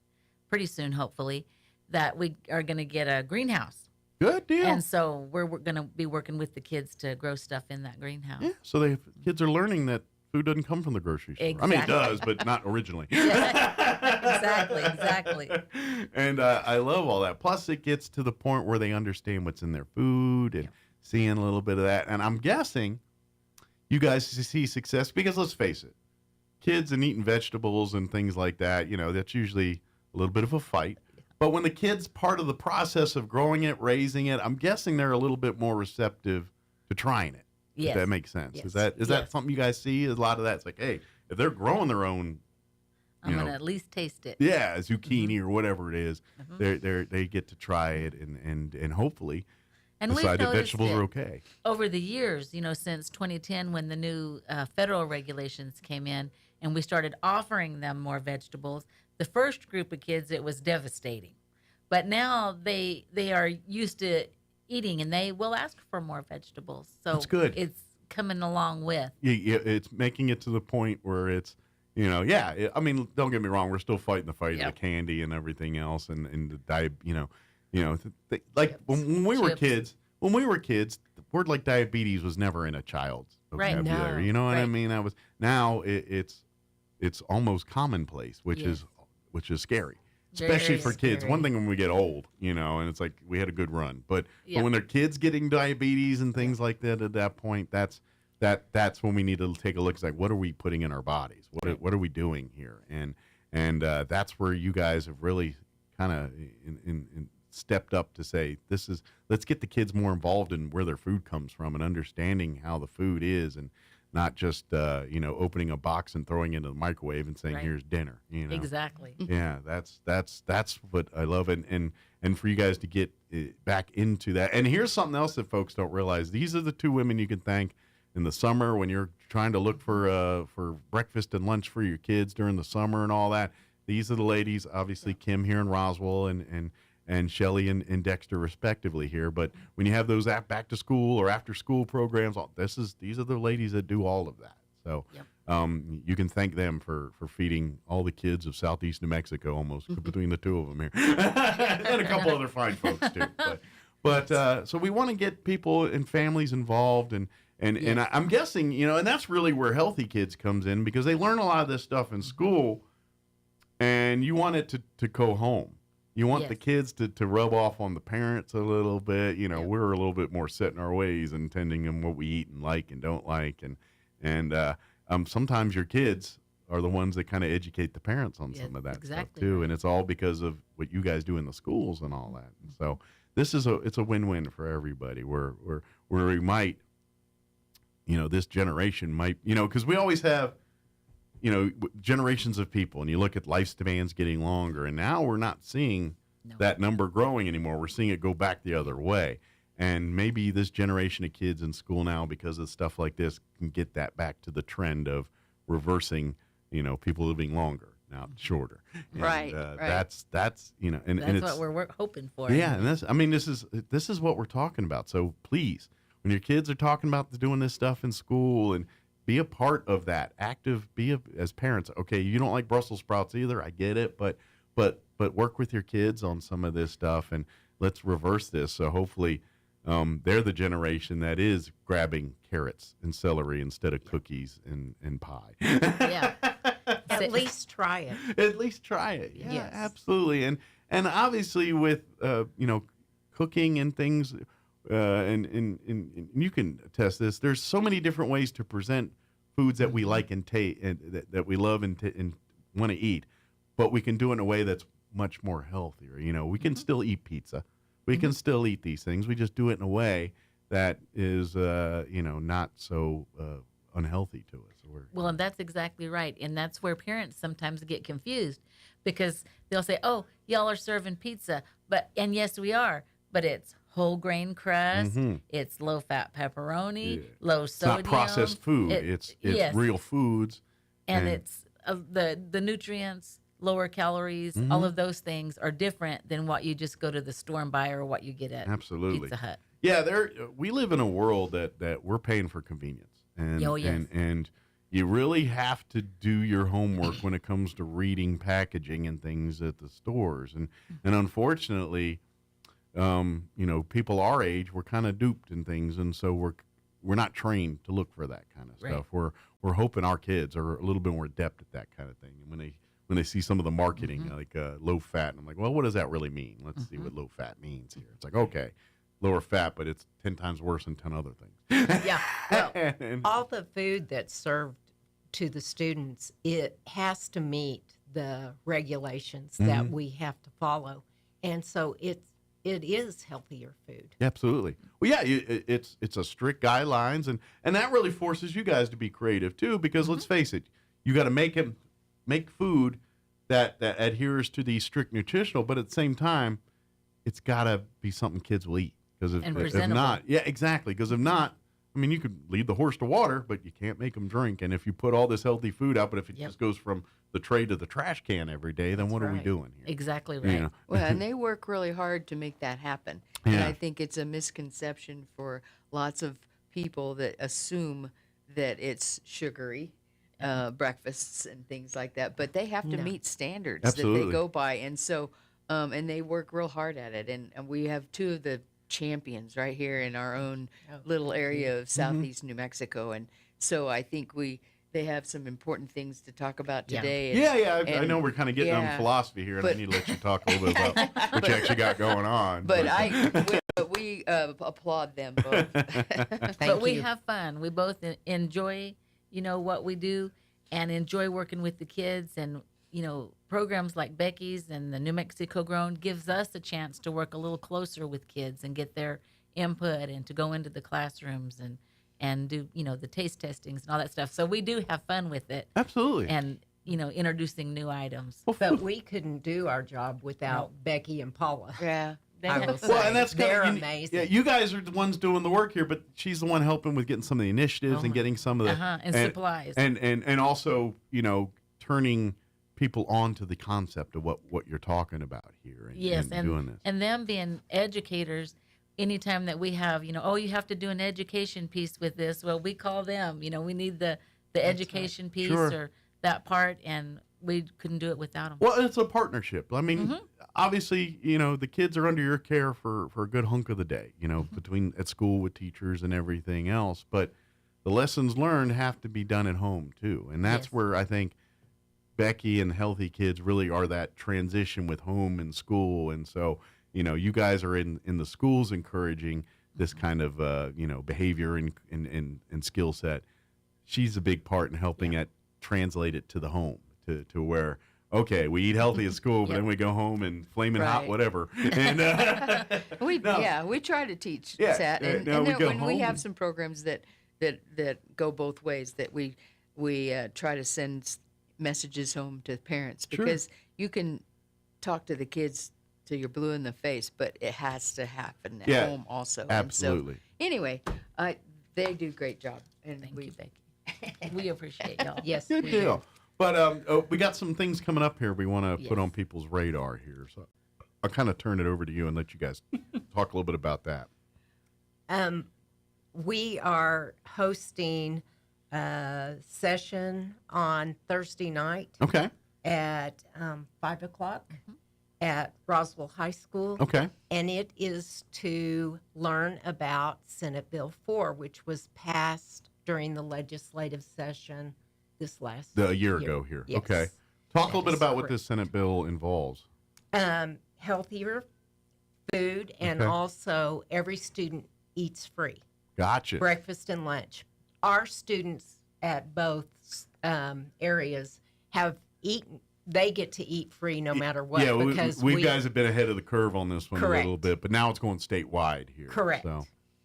Speaker 20: pretty soon, hopefully, that we are going to get a greenhouse.
Speaker 10: Good deal.
Speaker 20: And so we're going to be working with the kids to grow stuff in that greenhouse.
Speaker 10: Yeah. So kids are learning that food doesn't come from the grocery store.
Speaker 20: Exactly.
Speaker 10: I mean, it does, but not originally.
Speaker 20: Exactly.
Speaker 10: And I love all that. Plus, it gets to the point where they understand what's in their food and seeing a little bit of that. And I'm guessing you guys see success because, let's face it, kids and eating vegetables and things like that, that's usually a little bit of a fight. But when the kid's part of the process of growing it, raising it, I'm guessing they're a little bit more receptive to trying it.
Speaker 20: Yes.
Speaker 10: If that makes sense.
Speaker 20: Yes.
Speaker 10: Is that something you guys see? A lot of that. It's like, hey, if they're growing their own,
Speaker 20: I'm going to at least taste it.
Speaker 10: Yeah, zucchini or whatever it is, they get to try it and hopefully decide that vegetables are okay.
Speaker 20: Over the years, since 2010 when the new federal regulations came in and we started offering them more vegetables, the first group of kids, it was devastating. But now they are used to eating, and they will ask for more vegetables. So
Speaker 10: that's good.
Speaker 20: It's coming along with.
Speaker 10: Yeah, it's making it to the point where it's, I mean, don't get me wrong, we're still fighting the fight of the candy and everything else, and the diet, when we were kids, the word like diabetes was never in a child's vocabulary.
Speaker 20: No.
Speaker 10: You know what I mean? It's almost commonplace, which is scary. Especially for kids. One thing when we get old, and it's like we had a good run. But when they're kids getting diabetes and things like that at that point, that's when we need to take a look. It's like, what are we putting in our bodies? What are we doing here? And that's where you guys have really kind of stepped up to say, let's get the kids more involved in where their food comes from and understanding how the food is, and not just opening a box and throwing it into the microwave and saying, here's dinner.
Speaker 20: Exactly.
Speaker 10: Yeah, that's what I love, and for you guys to get back into that. And here's something else that folks don't realize: these are the two women you can thank in the summer when you're trying to look for breakfast and lunch for your kids during the summer and all that. These are the ladies, obviously Kim here in Roswell and Shelley and Dexter respectively here. But when you have those back to school or after school programs, these are the ladies that do all of that. So you can thank them for feeding all the kids of Southeast New Mexico almost between the two of them here. And a couple other fine folks too. But so we want to get people and families involved, and I'm guessing, and that's really where Healthy Kids comes in, because they learn a lot of this stuff in school, and you want it to go home. You want the kids to rub off on the parents a little bit. We're a little bit more set in our ways and tending on what we eat and like and don't like. And sometimes your kids are the ones that kind of educate the parents on some of that stuff too. Right. And it's all because of what you guys do in the schools and all that. And so this is it's a win-win for everybody, where we might, this generation might, because we always have, generations of people, and you look at lifespans getting longer, and now we're not seeing that number growing anymore. We're seeing it go back the other way. And maybe this generation of kids in school now, because of stuff like this, can get that back to the trend of reversing, people living longer, not shorter. And,
Speaker 20: right.
Speaker 10: That's
Speaker 20: that's
Speaker 10: it's
Speaker 20: what we're hoping for.
Speaker 10: Yeah, and this is what we're talking about. So please, when your kids are talking about doing this stuff in school, and be a part of that, as parents. Okay, you don't like Brussels sprouts either. I get it, but work with your kids on some of this stuff, and let's reverse this. So hopefully, they're the generation that is grabbing carrots and celery instead of cookies and pie.
Speaker 20: Yeah.
Speaker 21: At least try it.
Speaker 10: At least try it. Yeah,
Speaker 21: Yes.
Speaker 10: absolutely. And obviously with cooking and things, and you can attest this. There's so many different ways to present foods that we like and that we love and want to eat, but we can do it in a way that's much more healthier. We can still eat pizza. We can still eat these things. We just do it in a way that is, not so unhealthy to us.
Speaker 20: Well, and that's exactly right. And that's where parents sometimes get confused, because they'll say, oh, y'all are serving pizza. And yes, we are. But it's whole grain crust.
Speaker 10: Mm-hmm.
Speaker 20: It's low-fat pepperoni, low
Speaker 10: It's
Speaker 20: sodium.
Speaker 10: not processed food. It's
Speaker 20: yes.
Speaker 10: real foods.
Speaker 20: And it's the nutrients, lower calories,
Speaker 10: Mhm.
Speaker 20: all of those things are different than what you just go to the store and buy or what you get at
Speaker 10: Absolutely.
Speaker 20: Pizza Hut.
Speaker 10: Yeah, we live in a world that we're paying for convenience. And,
Speaker 20: Oh, yes.
Speaker 10: and you really have to do your homework when it comes to reading packaging and things at the stores. And unfortunately, people our age, we're kind of duped in things, and so we're not trained to look for that kind of stuff.
Speaker 20: Right.
Speaker 10: We're hoping our kids are a little bit more adept at that kind of thing. And when they see some of the marketing,
Speaker 20: Mm-hmm.
Speaker 10: like low fat, and I'm like, well, what does that really mean? Let's see what low fat means here. It's like, okay, lower fat, but it's 10 times worse than 10 other things.
Speaker 21: Yeah. Well, all the food that's served to the students, it has to meet the regulations that we have to follow. And so it is healthier food.
Speaker 10: Absolutely. Well, yeah, it's a strict guidelines, and that really forces you guys to be creative too, because let's face it, you got to make food that adheres to the strict nutritional, but at the same time, it's got to be something kids will eat. Because if not, yeah, exactly. Because if not, you could lead the horse to water, but you can't make them drink. And if you put all this healthy food out, but if it just goes from the tray to the trash can every day, then what are we doing here?
Speaker 20: Exactly right.
Speaker 19: Well, and they work really hard to make that happen. And I think it's a misconception for lots of people that assume that it's sugary breakfasts and things like that. But they have to meet standards that they go by. And so, and they work real hard at it. And we have two of the champions right here in our own little area of southeast New Mexico. And so I think they have some important things to talk about today.
Speaker 10: I know we're kind of getting on philosophy here, and I need to let you talk a little bit about what you actually got going on.
Speaker 19: But we applaud them both.
Speaker 20: But we have fun. We both enjoy, what we do, and enjoy working with the kids. And, programs like Becky's and the New Mexico Grown gives us a chance to work a little closer with kids and get their input, and to go into the classrooms and do, the taste testings and all that stuff. So we do have fun with it.
Speaker 10: Absolutely.
Speaker 20: And, introducing new items.
Speaker 21: But we couldn't do our job without Becky and Paula.
Speaker 19: Yeah.
Speaker 10: And that's
Speaker 21: they're amazing.
Speaker 10: Yeah, you guys are the ones doing the work here, but she's the one helping with getting some of the initiatives and getting some of the
Speaker 20: and supplies.
Speaker 10: And also, turning people on to the concept of what you're talking about here and doing this.
Speaker 20: And them being educators, anytime that we have, you have to do an education piece with this, well, we call them, we need the education piece or that part, and we couldn't do it without them.
Speaker 10: Well, it's a partnership. Obviously, the kids are under your care for a good hunk of the day, between at school with teachers and everything else, but the lessons learned have to be done at home too. And that's where I think Becky and Healthy Kids really are that transition with home and school. And so, you guys are in the schools encouraging this kind of, behavior and skill set. She's a big part in helping it translate it to the home to where, okay, we eat healthy at school, but then we go home and flaming hot whatever. And
Speaker 19: we try to teach that. And then when we have some programs that go both ways, that we try to send messages home to parents, because you can talk to the kids till you're blue in the face, but it has to happen at
Speaker 10: Yeah,
Speaker 19: home also.
Speaker 10: absolutely.
Speaker 19: And so, anyway, they do a great job, and
Speaker 20: Thank you. We appreciate y'all.
Speaker 19: Yes,
Speaker 10: Good
Speaker 19: we
Speaker 10: deal.
Speaker 19: do.
Speaker 10: But we got some things coming up here we want to put
Speaker 20: Yes.
Speaker 10: on people's radar here. So I'll kind of turn it over to you and let you guys talk a little bit about that.
Speaker 21: We are hosting a session on Thursday night.
Speaker 10: Okay.
Speaker 21: At 5 o'clock at Roswell High School.
Speaker 10: Okay.
Speaker 21: And it is to learn about Senate Bill 4, which was passed during the legislative session this last
Speaker 10: A year ago here.
Speaker 21: Yes.
Speaker 10: Okay. Talk a little bit
Speaker 21: That is
Speaker 10: about what
Speaker 21: correct.
Speaker 10: this Senate bill involves.
Speaker 21: Healthier food, and
Speaker 10: Okay.
Speaker 21: also every student eats free.
Speaker 10: Gotcha.
Speaker 21: Breakfast and lunch. Our students at both areas have eaten. They get to eat free no matter what.
Speaker 10: Yeah,
Speaker 21: because
Speaker 10: we guys have been ahead of the curve on this one
Speaker 21: Correct.
Speaker 10: a little bit, but now it's going statewide here.
Speaker 21: Correct.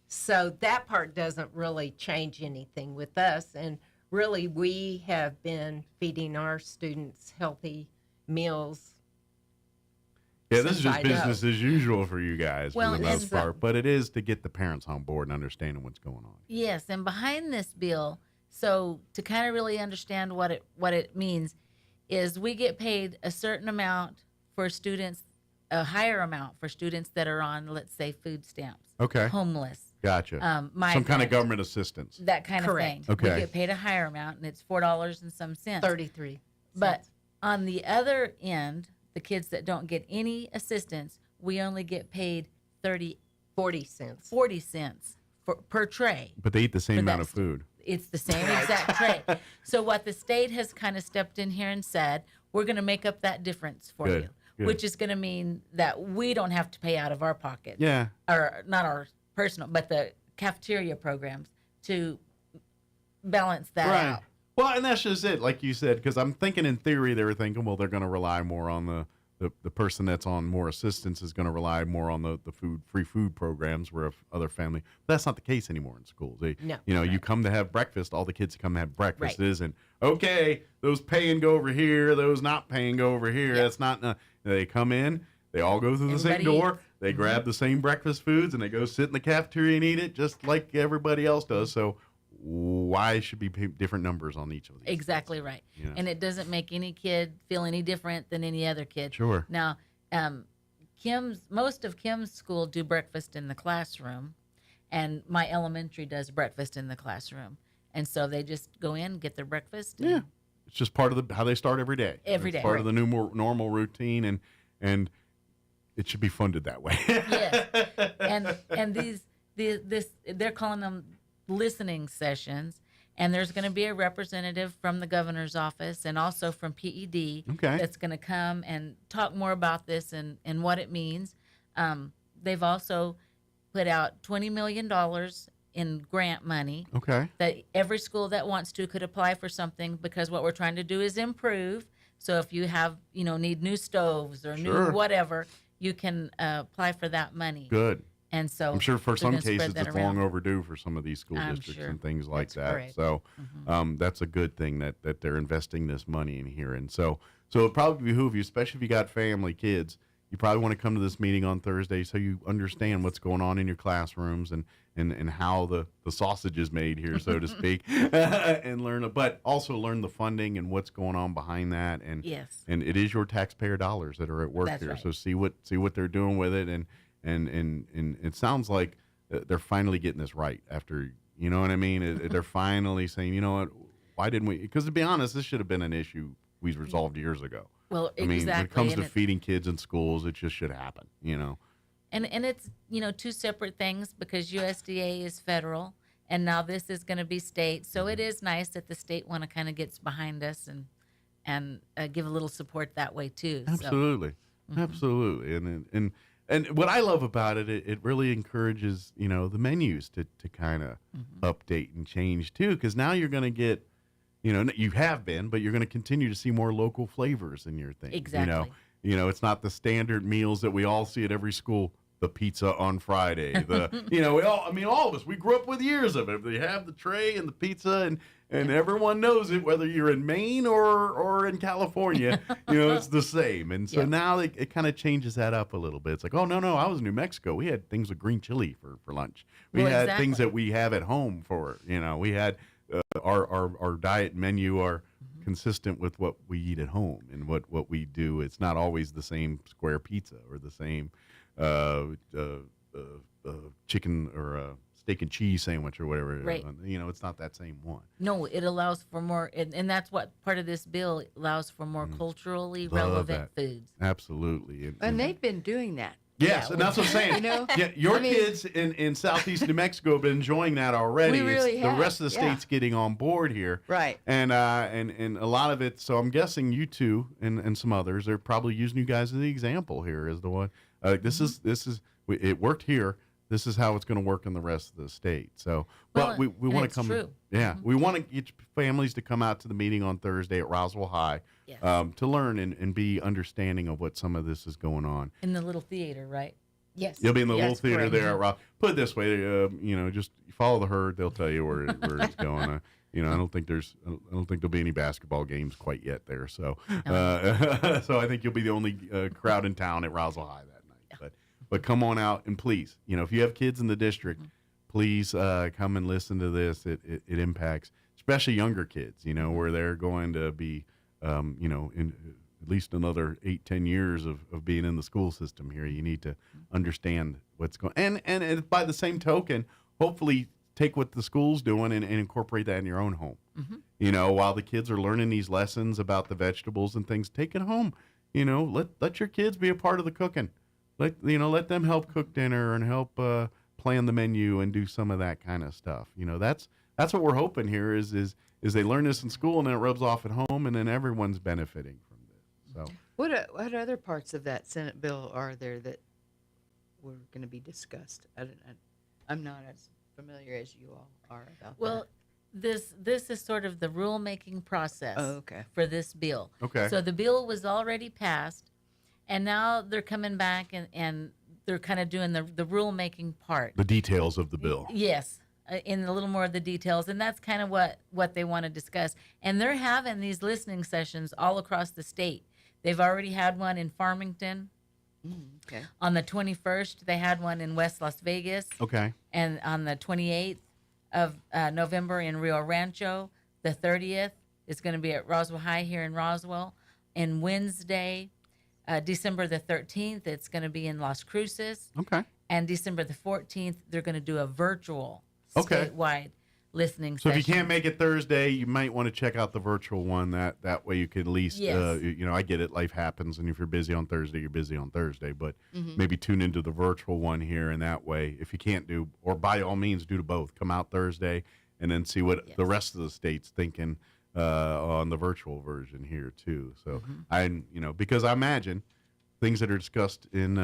Speaker 21: So that part doesn't really change anything with us. And really, we have been feeding our students healthy meals.
Speaker 10: Yeah, this is
Speaker 21: since
Speaker 10: just
Speaker 21: I know.
Speaker 10: business as usual for you guys
Speaker 20: Well,
Speaker 10: for the
Speaker 20: and
Speaker 10: most part, but it is to get the parents on board and understanding what's going on.
Speaker 20: Yes, and behind this bill, so to kind of really understand what it means, is we get paid a certain amount for students, a higher amount for students that are on, let's say, food stamps.
Speaker 10: Okay.
Speaker 20: Homeless.
Speaker 10: Gotcha. Some kind
Speaker 20: migrant,
Speaker 10: of government assistance.
Speaker 20: that kind
Speaker 21: Correct.
Speaker 20: of thing.
Speaker 10: Okay.
Speaker 20: We get paid a higher amount, and it's $4 and some cents.
Speaker 21: 33.
Speaker 20: But on the other end, the kids that don't get any assistance, we only get paid
Speaker 21: 40 cents.
Speaker 20: 40 cents per tray.
Speaker 10: But they eat the same
Speaker 20: for
Speaker 10: amount
Speaker 20: that
Speaker 10: of food.
Speaker 20: It's the same exact tray. So what the state has kind of stepped in here and said, we're going to make up that difference for
Speaker 10: Good,
Speaker 20: you,
Speaker 10: good.
Speaker 20: which is going to mean that we don't have to pay out of our pocket.
Speaker 10: Yeah.
Speaker 20: Or not our personal, but the cafeteria programs to balance that out.
Speaker 10: Well, and that's just it, like you said, because I'm thinking in theory they were thinking, well, they're going to rely more on the person that's on more assistance is going to rely more on the free food programs where other family. But that's not the case anymore in schools.
Speaker 21: No.
Speaker 10: You come to have breakfast, all the kids come to have breakfast.
Speaker 20: Right.
Speaker 10: It isn't, okay, those paying go over here, those not paying go over here. That's not, they come in, they all go through the same
Speaker 20: Everybody
Speaker 10: door,
Speaker 20: eats.
Speaker 10: they grab the same breakfast foods, and they go sit in the cafeteria and eat it just like everybody else does. So why should be different numbers on each of these?
Speaker 20: Exactly right.
Speaker 10: You know?
Speaker 20: And it doesn't make any kid feel any different than any other kid.
Speaker 10: Sure.
Speaker 20: Now, most of Kim's school do breakfast in the classroom, and my elementary does breakfast in the classroom. And so they just go in, get their breakfast. And
Speaker 10: Yeah, it's just part of how they start every day.
Speaker 20: Every
Speaker 10: It's
Speaker 20: day.
Speaker 10: part of the normal routine, and it should be funded that way.
Speaker 20: Yes. And they're calling them listening sessions, and there's going to be a representative from the governor's office and also from PED
Speaker 10: Okay.
Speaker 20: that's going to come and talk more about this and what it means. They've also put out $20 million in grant money
Speaker 10: Okay.
Speaker 20: that every school that wants to could apply for something, because what we're trying to do is improve. So if you have, need new stoves or
Speaker 10: Sure.
Speaker 20: new whatever, you can apply for that money.
Speaker 10: Good.
Speaker 20: And so
Speaker 10: I'm sure for
Speaker 20: they're
Speaker 10: some
Speaker 20: gonna spread
Speaker 10: cases
Speaker 20: that
Speaker 10: it's
Speaker 20: around.
Speaker 10: long overdue for some of these school
Speaker 20: I'm
Speaker 10: districts
Speaker 20: sure.
Speaker 10: and things like
Speaker 20: That's
Speaker 10: that.
Speaker 20: correct.
Speaker 10: So that's a good thing that they're investing this money in here. And so it probably behoove you, especially if you got family, kids, you probably want to come to this meeting on Thursday so you understand what's going on in your classrooms and how the sausage is made here, so to speak, and but also learn the funding and what's going on behind that. And
Speaker 20: Yes.
Speaker 10: and it is your taxpayer dollars that are at work
Speaker 20: That's
Speaker 10: here.
Speaker 20: right.
Speaker 10: So see what they're doing with it, and it sounds like they're finally getting this right after, you know what I mean? They're finally saying, you know what, why didn't we? Because to be honest, this should have been an issue we resolved years ago.
Speaker 20: Well,
Speaker 10: I mean, when it
Speaker 20: exactly,
Speaker 10: comes
Speaker 20: and
Speaker 10: to feeding kids in schools, it just should happen,
Speaker 20: And it's, two separate things, because USDA is federal and now this is going to be state. So it is nice that the state want to kind of gets behind us and give a little support that way too.
Speaker 10: Absolutely. Absolutely. And what I love about it, it really encourages, the menus to kind of update and change too, because now you're going to get, you have been, but you're going to continue to see more local flavors in your thing.
Speaker 20: Exactly.
Speaker 10: It's not the standard meals that we all see at every school the pizza on Friday. All of us, we grew up with years of it. They have the tray and the pizza, and everyone knows it, whether you're in Maine or in California, it's the same. And so now it kind of changes that up a little bit. It's like, oh, no, I was in New Mexico. We had things with green chili for lunch. We had things that we have at home for, we had our diet menu are consistent with what we eat at home and what we do. It's not always the same square pizza or the same chicken or steak and cheese sandwich or whatever.
Speaker 20: Right.
Speaker 10: It's not that same one.
Speaker 20: No, it allows for more, and that's what part of this bill allows for more culturally relevant foods.
Speaker 10: Absolutely.
Speaker 19: And they've been doing that.
Speaker 10: Yes, and that's what I'm saying. Kids in southeast New Mexico have been enjoying that already.
Speaker 19: We really have.
Speaker 10: The rest of the state's getting on board here.
Speaker 19: Right.
Speaker 10: And a lot of it, so I'm guessing you two and some others are probably using you guys as the example here as the one. This is it worked here. This is how it's going to work in the rest of the state. So, but we want to come.
Speaker 20: True.
Speaker 10: Yeah, we want to get families to come out to the meeting on Thursday at Roswell High to learn and be understanding of what some of this is going on.
Speaker 20: In the little theater, right? Yes.
Speaker 10: You'll be in the little theater there at Roswell. Put it this way, just follow the herd. They'll tell you where it's going. I don't think there'll be any basketball games quite yet there. So, so I think you'll be the only crowd in town at Roswell High that night. But come on out and please, if you have kids in the district, please come and listen to this. It impacts especially younger kids, where they're going to be, in at least another 8-10 years of being in the school system here. You need to understand what's going and by the same token, hopefully take what the school's doing and incorporate that in your own home. While the kids are learning these lessons about the vegetables and things, take it home. Let your kids be a part of the cooking. Let them help cook dinner and help plan the menu and do some of that kind of stuff. That's what we're hoping here is they learn this in school and then it rubs off at home and then everyone's benefiting from this. So
Speaker 19: what other parts of that Senate bill are there that were going to be discussed? I'm not as familiar as you all are about that.
Speaker 20: Well, this is sort of the rulemaking process for this bill.
Speaker 10: Okay.
Speaker 20: So the bill was already passed. And now they're coming back and they're kind of doing the rulemaking part.
Speaker 10: The details of the bill.
Speaker 20: Yes, in a little more of the details. And that's kind of what they want to discuss. And they're having these listening sessions all across the state. They've already had one in Farmington.
Speaker 19: Okay.
Speaker 20: On the 21st, they had one in West Las Vegas.
Speaker 10: Okay.
Speaker 20: And on the 28th of November in Rio Rancho. The 30th is going to be at Roswell High here in Roswell. And Wednesday, December the 13th, it's going to be in Las Cruces.
Speaker 10: Okay.
Speaker 20: And December the 14th, they're going to do a virtual statewide listening
Speaker 10: So
Speaker 20: session.
Speaker 10: if you can't make it Thursday, you might want to check out the virtual one. That way you can at least, I get it, life happens, and if you're busy on Thursday, you're busy on Thursday. But maybe tune into the virtual one here, and that way, if you can't do, or by all means, do to both. Come out Thursday and then see what the rest of the state's thinking on the virtual version here too. So because I imagine things that are discussed in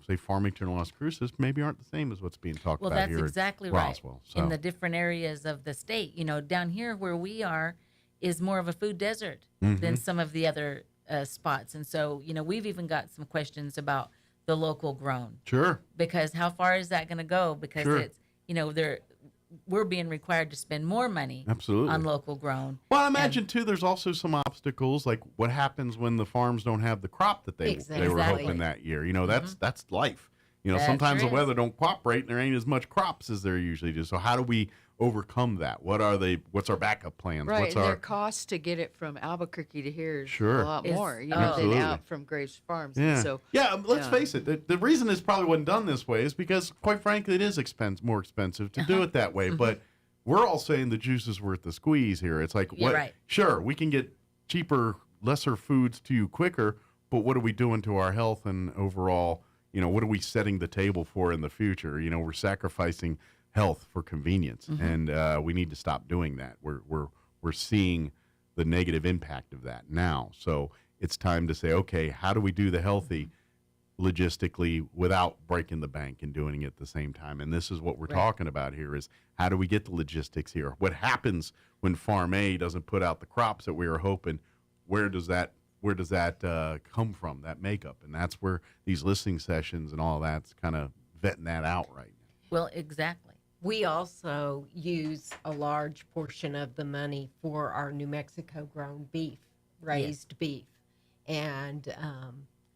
Speaker 10: say Farmington or Las Cruces maybe aren't the same as what's being talked about here.
Speaker 20: Well, that's exactly
Speaker 10: at Roswell.
Speaker 20: right.
Speaker 10: So.
Speaker 20: In the different areas of the state, down here where we are is more of a food desert than some of the other spots, and so we've even got some questions about the local grown.
Speaker 10: Sure.
Speaker 20: Because how far is that going to go? Because it's we're being required to spend more money on local grown.
Speaker 10: Well, I imagine, too, there's also some obstacles, like what happens when the farms don't have the crop that they were hoping that year. That's life. Sometimes the weather don't cooperate and there ain't as much crops as there usually do. So how do we overcome that? What's our backup plans?
Speaker 19: Right,
Speaker 10: What's
Speaker 19: and their cost to get it from Albuquerque to here is a lot more, than out from Graves Farms.
Speaker 10: Yeah,
Speaker 19: so,
Speaker 10: let's face it. The reason this probably wasn't done this way is because, quite frankly, it is more expensive to do it that way. But we're all saying the juice is worth the squeeze here. It's like, sure, we can get cheaper, lesser foods to you quicker, but what are we doing to our health and overall, what are we setting the table for in the future? We're sacrificing health for convenience, and we need to stop doing that. We're seeing the negative impact of that now. So it's time to say, okay, how do we do the healthy logistically without breaking the bank and doing it at the same time? And this is what we're talking about here is how do we get the logistics here? What happens when Farm A doesn't put out the crops that we were hoping? Where does that come from, that makeup? And that's where these listening sessions and all that's kind of vetting that out right now.
Speaker 20: Well, exactly.
Speaker 21: We also use a large portion of the money for our New Mexico grown beef, raised beef. And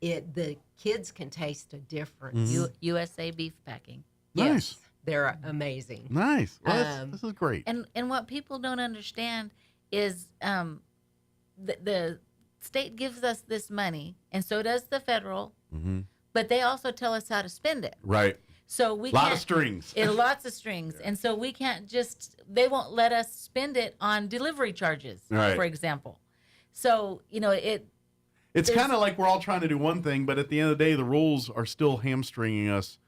Speaker 21: the kids can taste a difference.
Speaker 20: USA beef packing.
Speaker 10: Nice.
Speaker 21: Yes, they're amazing.
Speaker 10: Nice. Well, this is great.
Speaker 20: And what people don't understand is the state gives us this money, and so does the federal, but they also tell us how to spend it.
Speaker 10: Right.
Speaker 20: So we
Speaker 10: Lot of strings.
Speaker 20: Lots of strings. And so we can't they won't let us spend it on delivery charges, for example. So,
Speaker 10: it's kind of like we're all trying to do one thing, but at the end of the day, the rules are still hamstringing us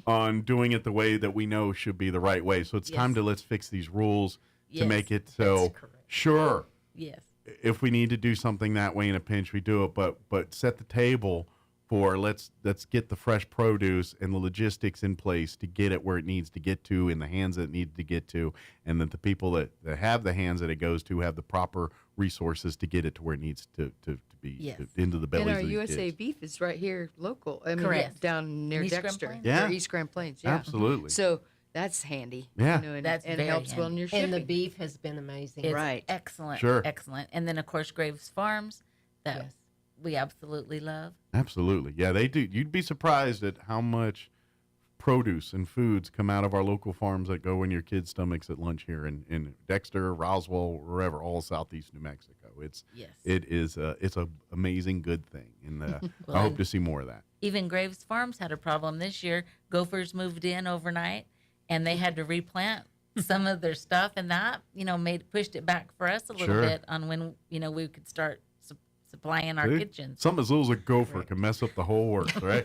Speaker 10: on doing it the way that we know should be the right way. So it's time to let's fix these rules to make it so. Sure.
Speaker 20: Yes.
Speaker 10: If we need to do something that way in a pinch, we do it. But set the table for let's get the fresh produce and the logistics in place to get it where it needs to get to in the hands that it needs to get to, and that the people that have the hands that it goes to have the proper resources to get it to where it needs to be into the bellies
Speaker 19: and our
Speaker 10: of these
Speaker 19: USA
Speaker 10: kids.
Speaker 19: beef is right here local. I mean,
Speaker 20: Correct.
Speaker 19: down near
Speaker 20: East Grand
Speaker 19: Dexter.
Speaker 20: Plains?
Speaker 10: Yeah.
Speaker 19: Or East Grand Plains. Yeah.
Speaker 10: Absolutely.
Speaker 19: So that's handy.
Speaker 10: Yeah.
Speaker 19: And
Speaker 20: That's
Speaker 19: and
Speaker 20: very
Speaker 19: helps well in
Speaker 20: handy.
Speaker 19: your shipping.
Speaker 21: And the beef has been amazing.
Speaker 20: It's excellent.
Speaker 10: Sure.
Speaker 20: Excellent. And then, of course, Graves Farms that we absolutely love.
Speaker 10: Absolutely. Yeah, they do. You'd be surprised at how much produce and foods come out of our local farms that go in your kids' stomachs at lunch here in Dexter, Roswell, wherever, all southeast New Mexico. It's an amazing good thing, and I hope to see more of that.
Speaker 20: Even Graves Farms had a problem this year. Gophers moved in overnight, and they had to replant some of their stuff, and that pushed it back for us a little bit on when we could start supplying our kitchens.
Speaker 10: Something as little as a gopher can mess up the whole works, right?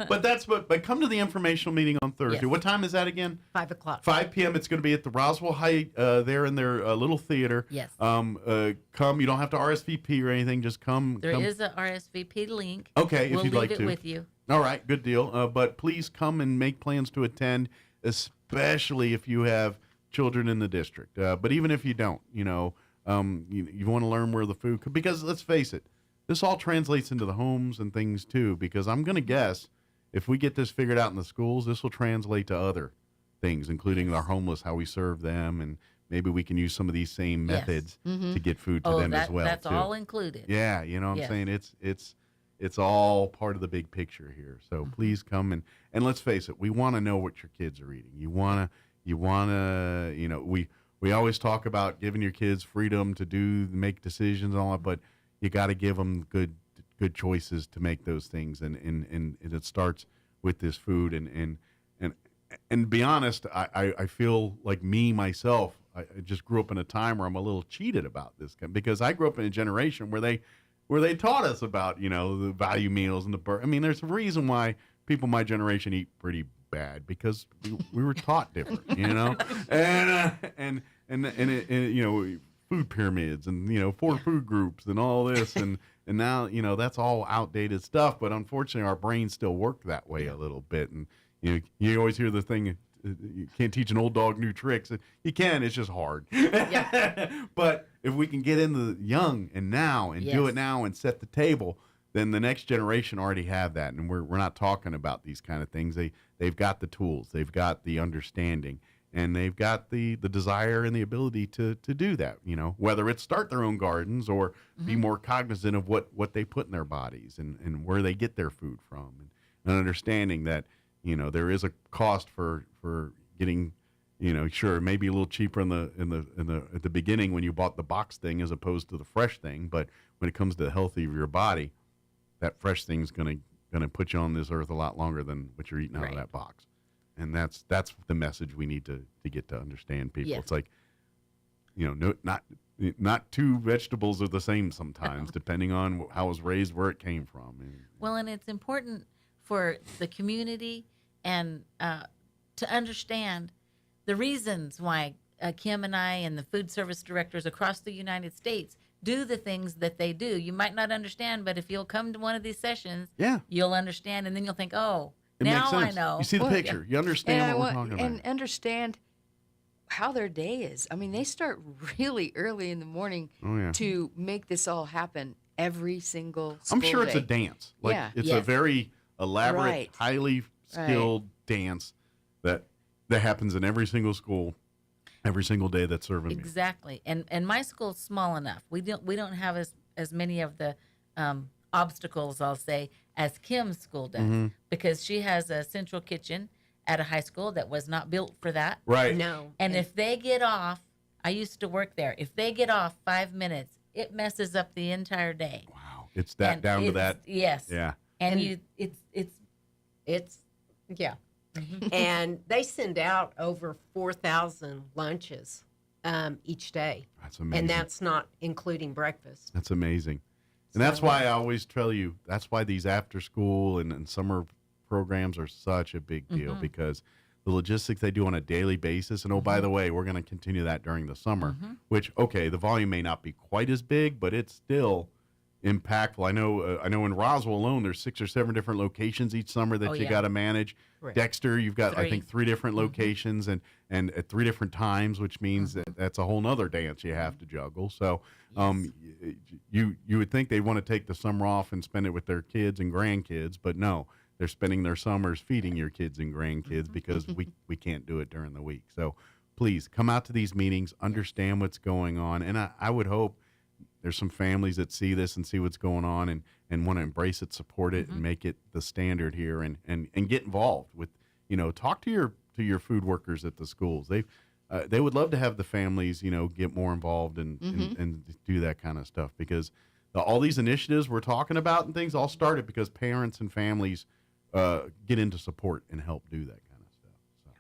Speaker 10: But come to the informational meeting on Thursday.
Speaker 21: Yes.
Speaker 10: What time is that again?
Speaker 21: 5 o'clock.
Speaker 10: 5 p.m. It's going to be at the Roswell High there in their little theater.
Speaker 20: Yes.
Speaker 10: Come. You don't have to RSVP or anything. Just come.
Speaker 20: There is a RSVP link.
Speaker 10: Okay,
Speaker 20: we'll
Speaker 10: if you'd
Speaker 20: leave
Speaker 10: like
Speaker 20: it
Speaker 10: to.
Speaker 20: with you.
Speaker 10: All right, good deal. But please come and make plans to attend, especially if you have children in the district. But even if you don't, you want to learn where the food, because let's face it, this all translates into the homes and things too, because I'm going to guess if we get this figured out in the schools, this will translate to other things, including our homeless, how we serve them, and maybe we can use some of these same methods to get food to them as well.
Speaker 20: That's
Speaker 10: too.
Speaker 20: all included.
Speaker 10: Yeah, you know what I'm saying? It's all part of the big picture here. So please come and let's face it, we want to know what your kids are eating. You want to, we always talk about giving your kids freedom to make decisions and all that, but you got to give them good choices to make those things. And it starts with this food. And to be honest, I feel like myself, I just grew up in a time where I'm a little cheated about this, because I grew up in a generation where they taught us about, the value meals and there's a reason why people my generation eat pretty bad, because we were taught different, and food pyramids and, 4 food groups and all this. And now, that's all outdated stuff. But unfortunately, our brains still work that way a little bit. And, you always hear the thing, you can't teach an old dog new tricks. You can, it's just hard. But if we can get in the young and now and do it now and set the table, then the next generation already have that. And we're not talking about these kind of things. They've got the tools, they've got the understanding, and they've got the desire and the ability to do that, whether it's start their own gardens or be more cognizant of what they put in their bodies and where they get their food from, and understanding that, there is a cost for getting, sure, maybe a little cheaper at the beginning when you bought the box thing as opposed to the fresh thing. But when it comes to the health of your body, that fresh thing's going to put you on this earth a lot longer than what you're eating out of that box. And that's the message we need to get to understand people. It's like, not 2 vegetables are the same sometimes, depending on how it was raised, where it came from.
Speaker 20: Well, and it's important for the community and to understand the reasons why Kim and I and the food service directors across the United States do the things that they do. You might not understand, but if you'll come to one of these sessions, you'll understand, and then you'll think, oh, now I know.
Speaker 10: You see the picture. You understand what we're talking about.
Speaker 19: And understand how their day is. I mean, they start really early in the morning to make this all happen. every single
Speaker 10: I'm
Speaker 19: school
Speaker 10: sure it's a
Speaker 19: day.
Speaker 10: dance. Like
Speaker 19: Yeah.
Speaker 10: it's
Speaker 19: Yes.
Speaker 10: a very elaborate,
Speaker 19: Right.
Speaker 10: highly skilled dance that happens in every single school, every single day that's serving meals.
Speaker 20: Exactly. And my school's small enough. We don't have as many of the obstacles, I'll say, as Kim's school does,
Speaker 10: Mhm.
Speaker 20: because she has a central kitchen at a high school that was not built for that.
Speaker 10: Right.
Speaker 21: No.
Speaker 20: And if they get off, I used to work there. If they get off 5 minutes, it messes up the entire day.
Speaker 10: Wow. It's that
Speaker 20: And
Speaker 10: down to
Speaker 20: it's-
Speaker 10: that.
Speaker 20: Yes.
Speaker 10: Yeah.
Speaker 20: And
Speaker 21: And-
Speaker 20: it's
Speaker 21: yeah. And they send out over 4,000 lunches each day.
Speaker 10: That's amazing.
Speaker 21: And that's not including breakfast.
Speaker 10: That's amazing. And that's why I always tell you, that's why these after school and summer programs are such a big deal,
Speaker 21: Mhm.
Speaker 10: because the logistics they do on a daily basis. And, oh, by the way, we're going to continue that during the summer, which, okay, the volume may not be quite as big, but it's still impactful. I know in Roswell alone, there's 6 or 7 different locations each summer that
Speaker 20: Oh,
Speaker 10: you
Speaker 20: yeah.
Speaker 10: got to manage.
Speaker 21: Right.
Speaker 10: Dexter, you've got, I
Speaker 20: 3.
Speaker 10: think, 3 different locations and at 3 different times, which means that's a whole nother dance you have to juggle. So you would think they'd want to take the summer off and spend it with their kids and grandkids, but no, they're spending their summers feeding your kids and grandkids because we can't do it during the week. So please come out to these meetings, understand what's going on, and I would hope there's some families that see this and see what's going on and want to embrace it, support it, and make it the standard here, and get involved with, talk to your food workers at the schools. They would love to have the families, get more involved and do that kind of stuff, because all these initiatives we're talking about and things all started because parents and families get into support and help do that kind of stuff. So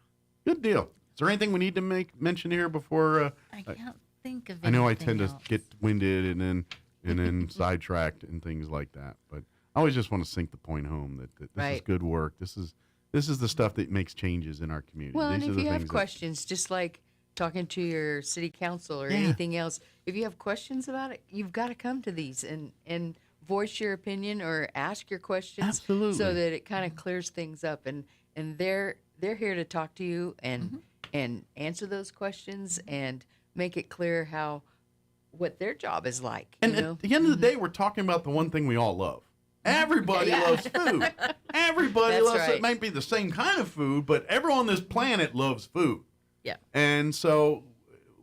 Speaker 10: good deal. Is there anything we need to mention here before?
Speaker 20: I can't think of.
Speaker 10: I know I
Speaker 20: anything
Speaker 10: tend
Speaker 20: else.
Speaker 10: to get winded and then sidetracked and things like that, but I always just want to sink the point home that this is
Speaker 19: Right.
Speaker 10: good work. This is the stuff that makes changes in our community.
Speaker 19: Well, and
Speaker 10: These are
Speaker 19: if
Speaker 10: the
Speaker 19: you have
Speaker 10: things that-
Speaker 19: questions, just like talking to your city council or
Speaker 10: Yeah.
Speaker 19: anything else, if you have questions about it, you've got to come to these and voice your opinion or ask your questions.
Speaker 10: Absolutely.
Speaker 19: So that it kind of clears things up. And they're here to talk to you and answer those questions and make it clear what their job is like.
Speaker 10: And
Speaker 19: you know?
Speaker 10: at the end of the day, we're talking about the one thing we all love. Everybody loves food. Everybody
Speaker 19: That's
Speaker 10: loves it.
Speaker 19: right.
Speaker 10: It might be the same kind of food, but everyone on this planet loves food.
Speaker 20: Yeah.
Speaker 10: And so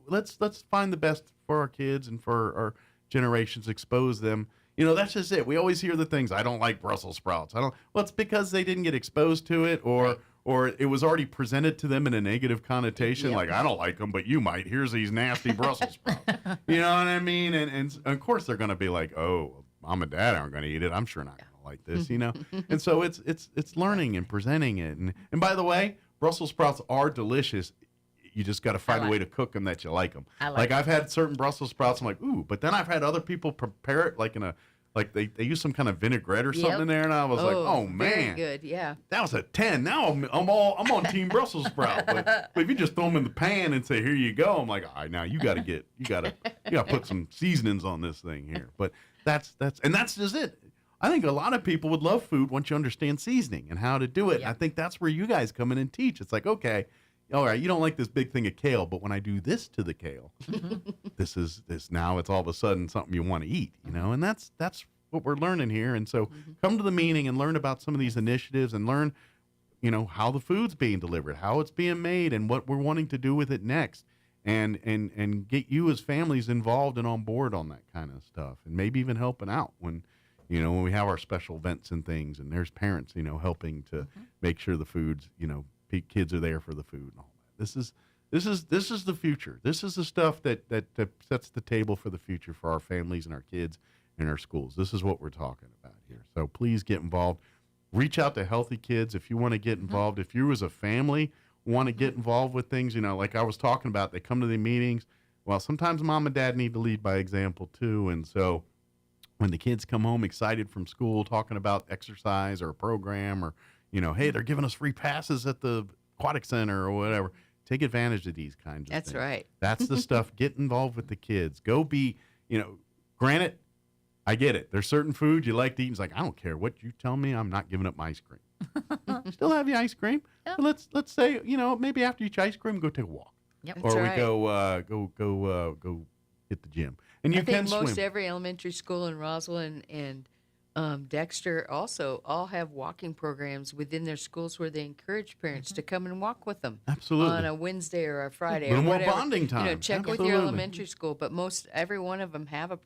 Speaker 10: let's find the best for our kids and for our generations, expose them. That's just it. We always hear the things, I don't like Brussels sprouts. Well, it's because they didn't get exposed to it, or it was already presented to them in a negative connotation.
Speaker 20: Yep.
Speaker 10: Like, I don't like them, but you might. Here's these nasty Brussels sprouts. You know what I mean? And of course they're going to be like, oh, mom and dad aren't going to eat it. I'm sure not going to like this, And so it's learning and presenting it. And by the way, Brussels sprouts are delicious. You just got to find a way to cook them that you like them. Like I've had certain Brussels sprouts, I'm like, ooh, but then I've had other people prepare it like they use some kind of vinaigrette or something in there, and I was like, oh man,
Speaker 19: very good, yeah.
Speaker 10: that was a 10. Now I'm on team Brussels sprout. But if you just throw them in the pan and say, here you go, I'm like, all right, now you got to put some seasonings on this thing here. But that's just it. I think a lot of people would love food once you understand seasoning and how to do it. And I think that's where you guys come in and teach. It's like, okay, all right, you don't like this big thing of kale, but when I do this to the kale, this now it's all of a sudden something you want to eat, and that's what we're learning here. And so come to the meeting and learn about some of these initiatives and learn, how the food's being delivered, how it's being made, and what we're wanting to do with it next. And get you as families involved and on board on that kind of stuff, and maybe even helping out when we have our special events and things, and there's parents, helping to make sure the food's, kids are there for the food and all that. This is the future. This is the stuff that sets the table for the future for our families and our kids and our schools. This is what we're talking about here. So please get involved. Reach out to Healthy Kids if you want to get involved. If you as a family want to get involved with things, like I was talking about, they come to the meetings. Well, sometimes mom and dad need to lead by example too. And so when the kids come home excited from school talking about exercise or a program or, hey, they're giving us free passes at the aquatic center or whatever, take advantage of these kinds of things.
Speaker 19: That's right.
Speaker 10: That's the stuff. Get involved with the kids. Go be, granted, I get it. There's certain food you like to eat. It's like, I don't care what you tell me. I'm not giving up my ice cream. Still have your ice cream.
Speaker 20: Yeah.
Speaker 10: But let's say, maybe after each ice cream, go take a walk.
Speaker 20: Yep.
Speaker 10: Or
Speaker 19: That's
Speaker 10: we
Speaker 19: right.
Speaker 10: go hit the gym. And you
Speaker 19: I think
Speaker 10: can
Speaker 19: most
Speaker 10: swim.
Speaker 19: every elementary school in Roswell and Dexter also all have walking programs within their schools where they encourage parents to come and walk with them.
Speaker 10: Absolutely.
Speaker 19: On a Wednesday or a Friday.
Speaker 10: A little
Speaker 19: or
Speaker 10: more
Speaker 19: whatever.
Speaker 10: bonding time.
Speaker 19: You know, check with
Speaker 10: Absolutely.
Speaker 19: your elementary school, but every one of them have a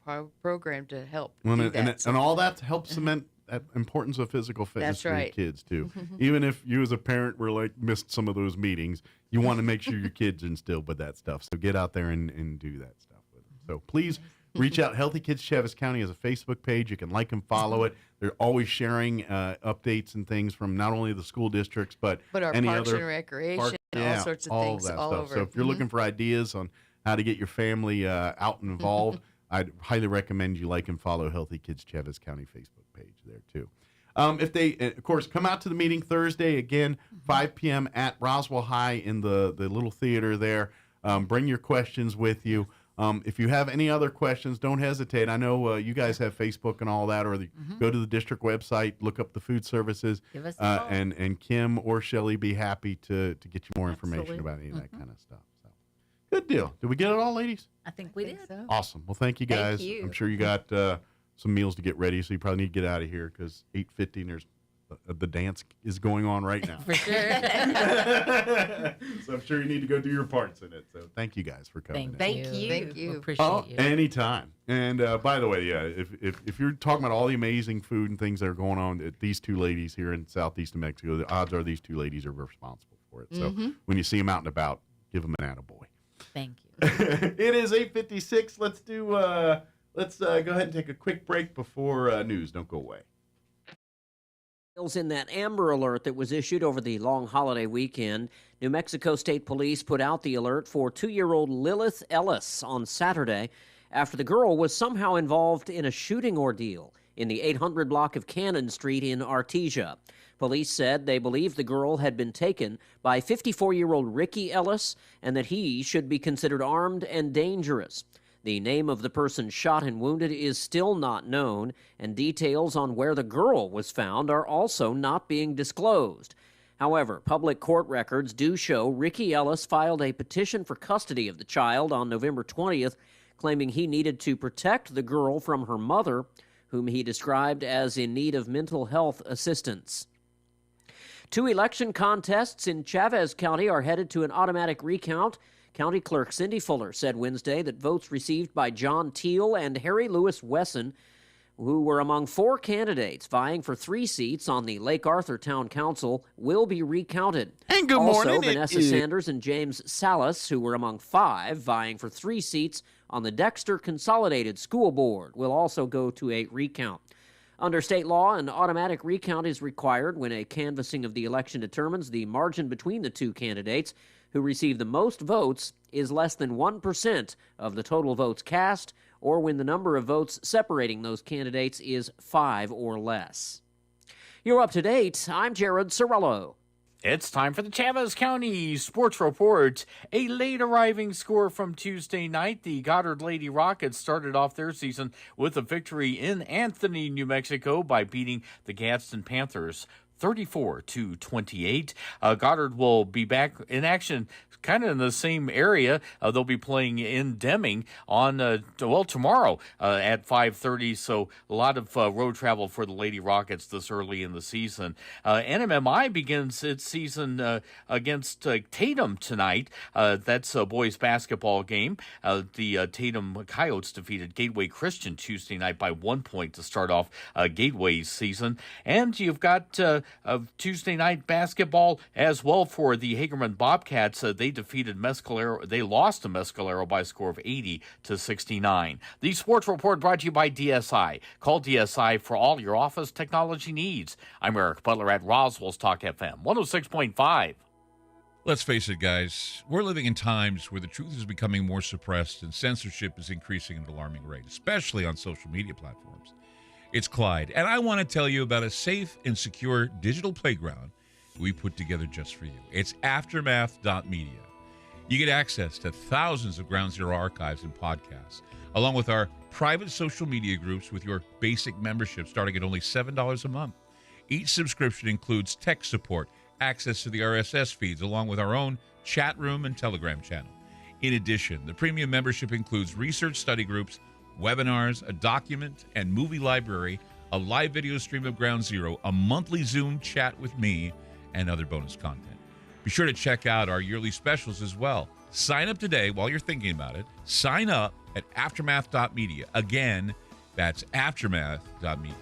Speaker 19: program to help.
Speaker 10: Well,
Speaker 19: do
Speaker 10: and,
Speaker 19: that.
Speaker 10: and all that helps cement that importance of physical fitness
Speaker 19: That's
Speaker 10: for your
Speaker 19: right.
Speaker 10: kids too. Even if you as a parent were like missed some of those meetings, you want to make sure your kids are instilled with that stuff. So get out there and do that stuff with them. So please reach out. Healthy Kids Chaves County has a Facebook page. You can like and follow it. They're always sharing updates and things from not only the school districts but
Speaker 19: our
Speaker 10: any
Speaker 19: Parks
Speaker 10: other
Speaker 19: and Recreation, all sorts of things
Speaker 10: that
Speaker 19: all
Speaker 10: stuff.
Speaker 19: over.
Speaker 10: So if you're looking for ideas on how to get your family out and involved, I'd highly recommend you like and follow Healthy Kids Chaves County Facebook page there too. If they, of course, come out to the meeting Thursday again, 5 p.m. at Roswell High in the little theater there. Bring your questions with you. If you have any other questions, don't hesitate. I know you guys have Facebook and all that, or go to the district website, look up the food services,
Speaker 20: Give us a call.
Speaker 10: and Kim or Shelly be happy to get you more information about any of that kind of stuff. So, good deal. Did we get it all, ladies?
Speaker 20: I think we did.
Speaker 19: So.
Speaker 10: Awesome. Well, thank you guys.
Speaker 21: you.
Speaker 10: I'm sure you got some meals to get ready, so you probably need to get out of here because 8:50 and there's the dance is going on right now.
Speaker 20: For sure.
Speaker 10: So I'm sure you need to go do your parts in it. So thank you guys for coming.
Speaker 21: Thank you.
Speaker 19: Thank you.
Speaker 20: Appreciate you.
Speaker 10: Anytime. And by the way, yeah, if you're talking about all the amazing food and things that are going on at these two ladies here in southeast of Mexico, the odds are these two ladies are responsible for it. So when you see them out and about, give them an attaboy.
Speaker 20: Thank you.
Speaker 10: It is 8:56. Let's go ahead and take a quick break before news. Don't go away.
Speaker 2: In that Amber Alert that was issued over the long holiday weekend, New Mexico State Police put out the alert for 2-year-old Lilith Ellis on Saturday after the girl was somehow involved in a shooting ordeal in the 800 block of Cannon Street in Artesia. Police said they believe the girl had been taken by 54-year-old Ricky Ellis and that he should be considered armed and dangerous. The name of the person shot and wounded is still not known, and details on where the girl was found are also not being disclosed. However, public court records do show Ricky Ellis filed a petition for custody of the child on November 20th, claiming he needed to protect the girl from her mother, whom he described as in need of mental health assistance. 2 election contests in Chaves County are headed to an automatic recount. County Clerk Cindy Fuller said Wednesday that votes received by John Teal and Harry Lewis Wesson, who were among 4 candidates vying for 3 seats on the Lake Arthur Town Council, will be recounted.
Speaker 10: And good
Speaker 2: also,
Speaker 10: morning.
Speaker 2: Vanessa Sanders and James Salas, who were among 5 vying for 3 seats on the Dexter Consolidated School Board, will also go to a recount. Under state law, an automatic recount is required when a canvassing of the election determines the margin between the 2 candidates who receive the most votes is less than 1% of the total votes cast, or when the number of votes separating those candidates is 5 or less. You're up to date. I'm Jared Sorello.
Speaker 22: It's time for the Chaves County Sports Report. A late arriving score from Tuesday night. The Goddard Lady Rockets started off their season with a victory in Anthony, New Mexico by beating the Gadsden Panthers 34-28. Goddard will be back in action kind of in the same area. They'll be playing in Deming on, tomorrow at 5:30. So a lot of road travel for the Lady Rockets this early in the season. NMMI begins its season against Tatum tonight. That's a boys basketball game. The Tatum Coyotes defeated Gateway Christian Tuesday night by 1 point to start off Gateway's season. And you've got Tuesday night basketball as well for the Hagerman Bobcats. They defeated Mescalero. They lost to Mescalero by a score of 80-69. The Sports Report brought to you by DSI. Call DSI for all your office technology needs. I'm Eric Butler at Roswell's Talk FM 106.5.
Speaker 23: Let's face it, guys. We're living in times where the truth is becoming more suppressed and censorship is increasing at an alarming rate, especially on social media platforms. It's Clyde, and I want to tell you about a safe and secure digital playground we put together just for you. It's aftermath.media. You get access to thousands of Ground Zero archives and podcasts, along with our private social media groups with your basic membership starting at only $7 a month. Each subscription includes tech support, access to the RSS feeds, along with our own chat room and Telegram channel. In addition, the premium membership includes research study groups, webinars, a document and movie library, a live video stream of Ground Zero, a monthly Zoom chat with me, and other bonus content. Be sure to check out our yearly specials as well. Sign up today while you're thinking about it. Sign up at aftermath.media. Again, that's aftermath.media.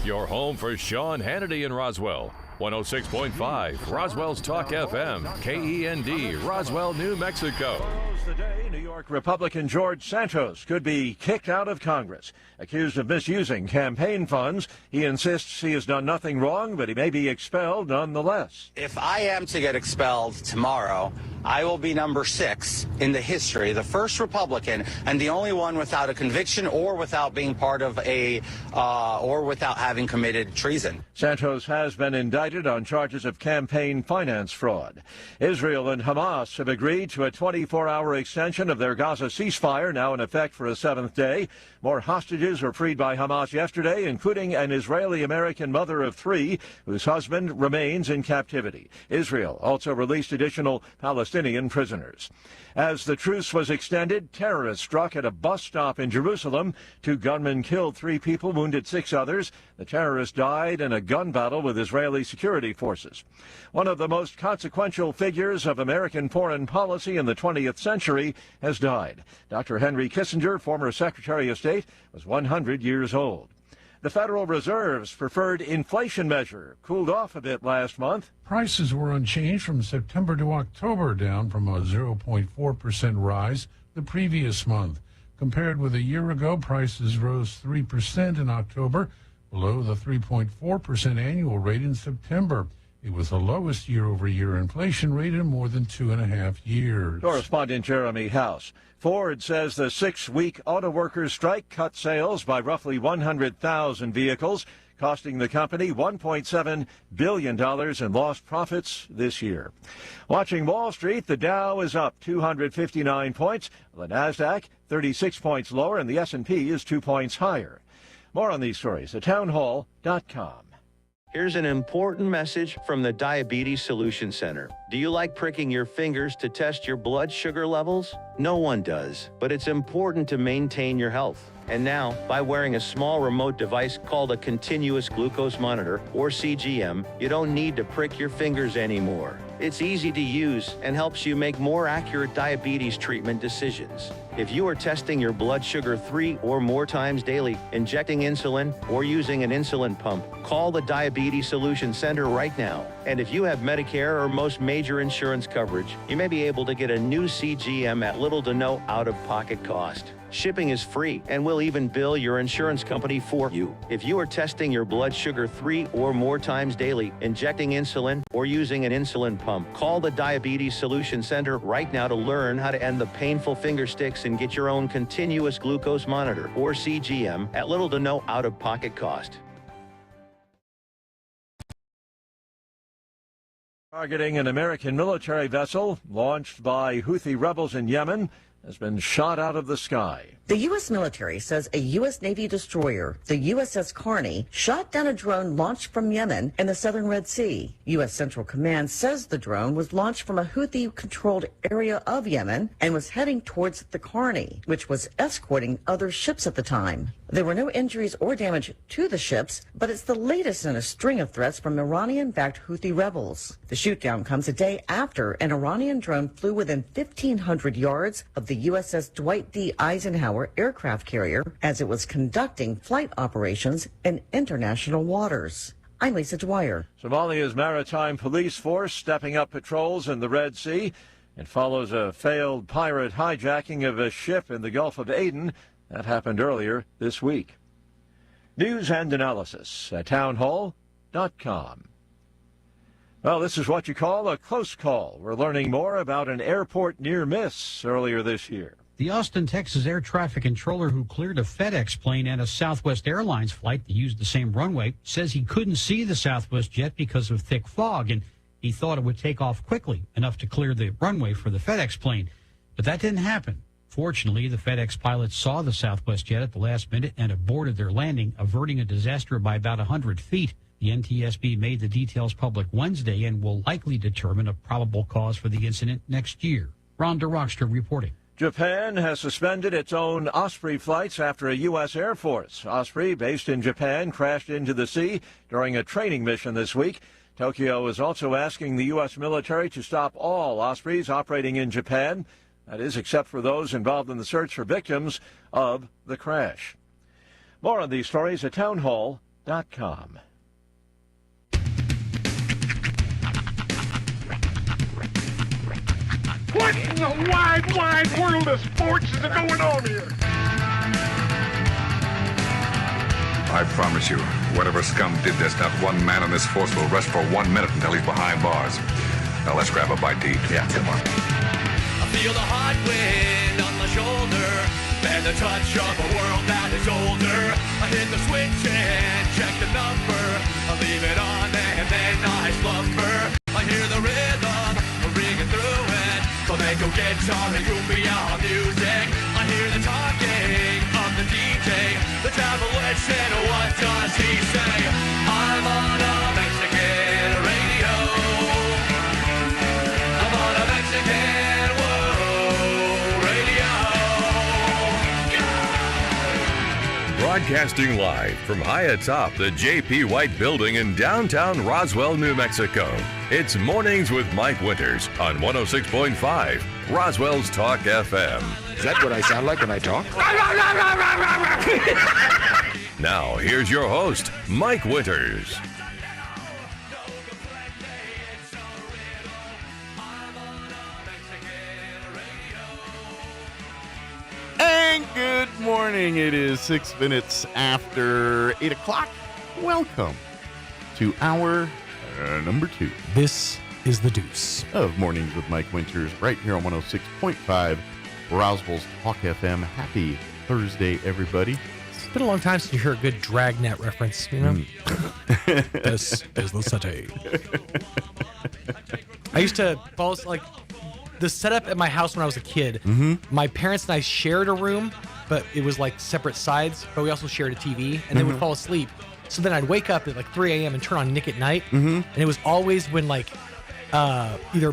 Speaker 9: Your home for Sean Hannity in Roswell. 106.5 Roswell's Talk FM, KEND, Roswell, New Mexico.
Speaker 1: Today, New York Republican George Santos could be kicked out of Congress. Accused of misusing campaign funds, he insists he has done nothing wrong, but he may be expelled nonetheless.
Speaker 3: If I am to get expelled tomorrow, I will be number 6 in the history, the first Republican and the only one without a conviction or without being part of or without having committed treason.
Speaker 1: Santos has been indicted on charges of campaign finance fraud. Israel and Hamas have agreed to a 24-hour extension of their Gaza ceasefire, now in effect for a 7th day. More hostages were freed by Hamas yesterday, including an Israeli-American mother of 3 whose husband remains in captivity. Israel also released additional Palestinian prisoners. As the truce was extended, terrorists struck at a bus stop in Jerusalem. 2 gunmen killed 3 people, wounded 6 others. The terrorists died in a gun battle with Israeli security forces. One of the most consequential figures of American foreign policy in the 20th century has died. Dr. Henry Kissinger, former Secretary of State, was 100 years old. The Federal Reserve's preferred inflation measure cooled off a bit last month.
Speaker 4: Prices were unchanged from September to October, down from a 0.4% rise the previous month. Compared with a year ago, prices rose 3% in October, below the 3.4% annual rate in September. It was the lowest year-over-year inflation rate in more than 2.5 years.
Speaker 1: Correspondent Jeremy House. Ford says the 6-week auto workers' strike cut sales by roughly 100,000 vehicles, costing the company $1.7 billion in lost profits this year. Watching Wall Street, the Dow is up 259 points, the NASDAQ 36 points lower, and the S&P is 2 points higher. More on these stories at townhall.com.
Speaker 5: Here's an important message from the Diabetes Solution Center. Do you like pricking your fingers to test your blood sugar levels? No one does, but it's important to maintain your health. And now, by wearing a small remote device called a continuous glucose monitor, or CGM, you don't need to prick your fingers anymore. It's easy to use and helps you make more accurate diabetes treatment decisions. If you are testing your blood sugar 3 or more times daily, injecting insulin, or using an insulin pump, call the Diabetes Solution Center right now. And if you have Medicare or most major insurance coverage, you may be able to get a new CGM at little to no out-of-pocket cost. Shipping is free, and we'll even bill your insurance company for you. If you are testing your blood sugar 3 or more times daily, injecting insulin, or using an insulin pump, call the Diabetes Solution Center right now to learn how to end the painful finger sticks and get your own continuous glucose monitor, or CGM, at little to no out-of-pocket cost.
Speaker 1: Targeting an American military vessel launched by Houthi rebels in Yemen has been shot out of the sky.
Speaker 24: The U.S. military says a U.S. Navy destroyer, the USS Carney, shot down a drone launched from Yemen in the southern Red Sea. U.S. Central Command says the drone was launched from a Houthi-controlled area of Yemen and was heading towards the Carney, which was escorting other ships at the time. There were no injuries or damage to the ships, but it's the latest in a string of threats from Iranian-backed Houthi rebels. The shootdown comes a day after an Iranian drone flew within 1,500 yards of the USS Dwight D. Eisenhower aircraft carrier as it was conducting flight operations in international waters. I'm Lisa Dwyer.
Speaker 1: Somalia's maritime police force stepping up patrols in the Red Sea. It follows a failed pirate hijacking of a ship in the Gulf of Aden. That happened earlier this week. News and analysis at townhall.com. Well, this is what you call a close call. We're learning more about an airport near miss earlier this year.
Speaker 25: The Austin, Texas air traffic controller who cleared a FedEx plane and a Southwest Airlines flight that used the same runway says he couldn't see the Southwest jet because of thick fog, and he thought it would take off quickly, enough to clear the runway for the FedEx plane. But that didn't happen. Fortunately, the FedEx pilots saw the Southwest jet at the last minute and aborted their landing, averting a disaster by about 100 feet. The NTSB made the details public Wednesday and will likely determine a probable cause for the incident next year. Ron DeRockstra reporting.
Speaker 1: Japan has suspended its own Osprey flights after a U.S. Air Force Osprey based in Japan crashed into the sea during a training mission this week. Tokyo is also asking the U.S. military to stop all Ospreys operating in Japan, that is, except for those involved in the search for victims of the crash. More on these stories at townhall.com.
Speaker 6: What in the wide, wide world of sports is going on here?
Speaker 7: I promise you, whatever scum did this, not one man in this force will rest for 1 minute until he's behind bars. Now let's grab a bite to eat. Yeah, come on.
Speaker 8: I feel the hot wind on my shoulder and the touch of a world that is older. I hit the switch and check the number. I leave it on and then I slumber. I hear the rhythm ringing through it. Flamenco guitar and cumbia music. I hear the talking of the DJ. The Javelin, what does he say? I'm on a Mexican radio. I'm on a Mexican radio.
Speaker 9: Broadcasting live from high atop the J.P. White Building in downtown Roswell, New Mexico. It's Mornings with Mike Winters on 106.5 Roswell's Talk FM.
Speaker 11: Is that what I sound like when I talk?
Speaker 9: Now, here's your host, Mike Winters.
Speaker 10: And good morning. It is 6 minutes after 8 o'clock. Welcome to our number 2.
Speaker 12: This is the Deuce
Speaker 10: of Mornings with Mike Winters, right here on 106.5 Roswell's Talk FM. Happy Thursday, everybody.
Speaker 12: It's been a long time since you hear a good Dragnet reference, you know? This is the city. I used to follow, like, the setup at my house when I was a kid. My parents and I shared a room, but it was like separate sides, but we also shared a TV, and they would fall asleep. So then I'd wake up at like 3 a.m. and turn on Nick at Night, and it was always when like either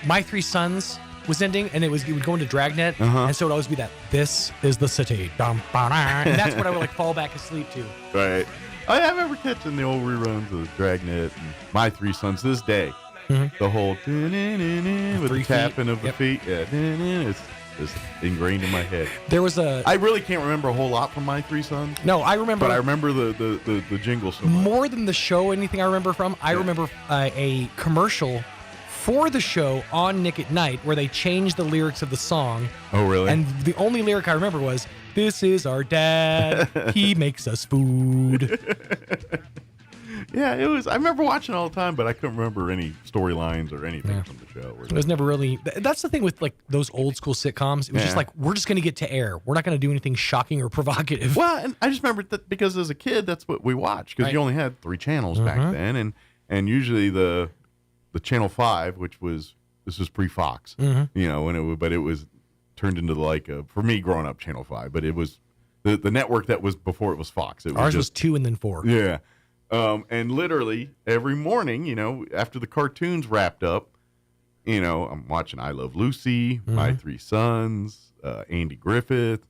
Speaker 12: My Three Sons was ending, and it would go into Dragnet, and so it would always be that "This is the city," and that's what I would like fall back asleep to.
Speaker 10: Right. I remember catching the old reruns of Dragnet and My Three Sons this day. The whole with the tapping of the feet, it's ingrained in my head.
Speaker 12: There was
Speaker 10: I really can't remember a whole lot from My Three Sons.
Speaker 12: No, I remember.
Speaker 10: But I remember the jingle so much.
Speaker 12: More than the show, anything I remember from, I remember a commercial for the show on Nick at Night where they changed the lyrics of the song.
Speaker 10: Oh, really?
Speaker 12: And the only lyric I remember was, "This is our dad. He makes us food."
Speaker 10: Yeah, it was. I remember watching it all the time, but I couldn't remember any storylines or anything from the show.
Speaker 12: It was never really. That's the thing with like those old school sitcoms. It was just like, we're just going to get to air. We're not going to do anything shocking or provocative.
Speaker 10: Well, and I just remember that because as a kid, that's what we watched, because you only had 3 channels back then, and usually the channel 5, which was pre-Fox, you know, when it was turned into like for me growing up, channel 5, but it was the network that was before it was Fox.
Speaker 12: Ours was 2 and then 4.
Speaker 10: Yeah. And literally every morning, you know, after the cartoons wrapped up, you know, I'm watching I Love Lucy, My Three Sons, Andy Griffith,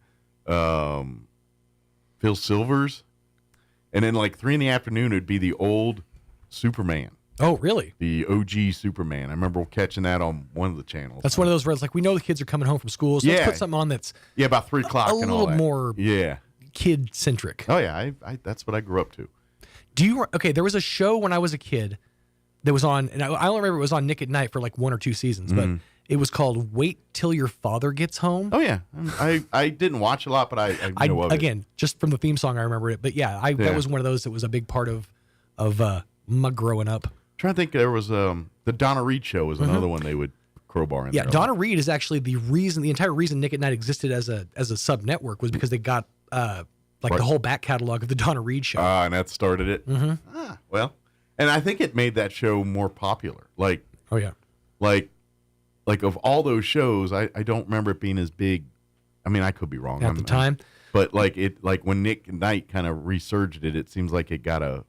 Speaker 10: Phil Silvers. And then like 3 in the afternoon, it'd be the old Superman.
Speaker 12: Oh, really?
Speaker 10: The OG Superman. I remember catching that on one of the channels.
Speaker 12: That's one of those where it's like, we know the kids are coming home from school, so let's put something on that's
Speaker 10: about 3 o'clock
Speaker 12: a
Speaker 10: and all
Speaker 12: little
Speaker 10: that.
Speaker 12: more kid-centric.
Speaker 10: Oh, yeah. I that's what I grew up to.
Speaker 12: Okay, there was a show when I was a kid that was on, and I only remember it was on Nick at Night for like 1 or 2 seasons, but it was called Wait Till Your Father Gets Home.
Speaker 10: Oh, yeah. I didn't watch a lot, but I know of it.
Speaker 12: Again, just from the theme song, I remember it. But yeah, that was one of those that was a big part of my growing up.
Speaker 10: I'm trying to think, there was the Donna Reed show was another one they would crowbar in there.
Speaker 12: Yeah, Donna Reed is actually the entire reason Nick at Night existed as a sub-network was because they got the whole back catalog of the Donna Reed show.
Speaker 10: And that started it? Well, and I think it made that show more popular. Like,
Speaker 12: oh, yeah.
Speaker 10: Like, like of all those shows, I don't remember it being as big. I mean, I could be wrong
Speaker 12: At the time.
Speaker 10: but like when Nick Knight kind of resurged it seems like it got a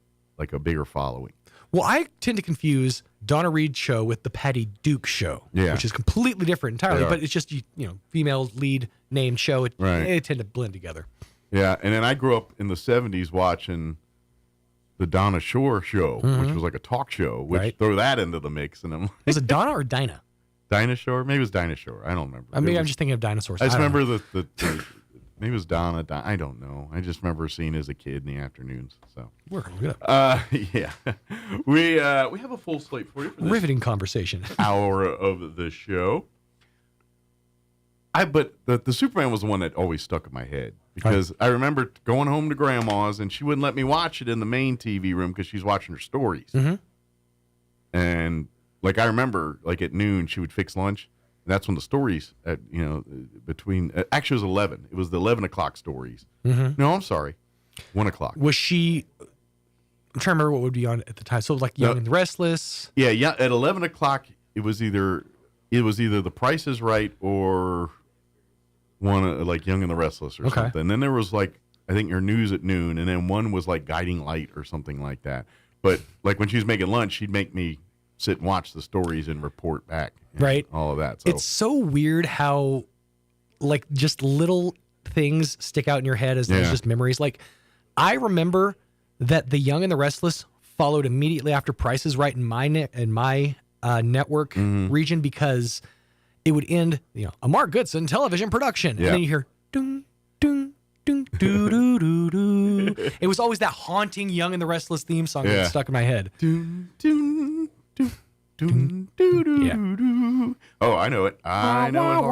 Speaker 10: bigger following.
Speaker 12: Well, I tend to confuse Donna Reed's show with the Patty Duke show, which is completely different entirely, but it's just, female lead named show. They tend to blend together.
Speaker 10: Yeah, and then I grew up in the 70s watching the Donna Shore show, which was like a talk show, which throw that into the mix. And
Speaker 12: was it Donna or Dinah?
Speaker 10: Dinah Shore? Maybe it was Dinah Shore. I don't remember.
Speaker 12: I'm just thinking of dinosaurs.
Speaker 10: I just remember the maybe it was Donna. I don't know. I just remember seeing it as a kid in the afternoons. So
Speaker 12: we're good.
Speaker 10: Yeah, we have a full slate for you. For this
Speaker 12: riveting conversation.
Speaker 10: Hour of the show. But the Superman was the one that always stuck in my head because I remember going home to Grandma's and she wouldn't let me watch it in the main TV room because she's watching her stories. And like I remember, like at noon she would fix lunch. That's when the stories, between actually it was 11. It was the 11 o'clock stories. No, I'm sorry, 1 o'clock.
Speaker 12: Was she? I'm trying to remember what would be on at the time. So like Young and the Restless.
Speaker 10: Yeah. At 11 o'clock, it was either The Price is Right or one like Young and the Restless or something. And then there was like I think your news at noon, and then one was like Guiding Light or something like that. But like when she was making lunch, she'd make me sit and watch the stories and report back. All of that. So.
Speaker 12: It's so weird how like just little things stick out in your head as those just memories. Like I remember that the Young and the Restless followed immediately after Price is Right in my network region because it would end, a Mark Goodson television production. And then you hear ding, ding, ding, doo, doo, doo, doo. It was always that haunting Young and the Restless theme song that stuck in my head.
Speaker 10: Dun, dun, dun. Oh, I know it. I know it.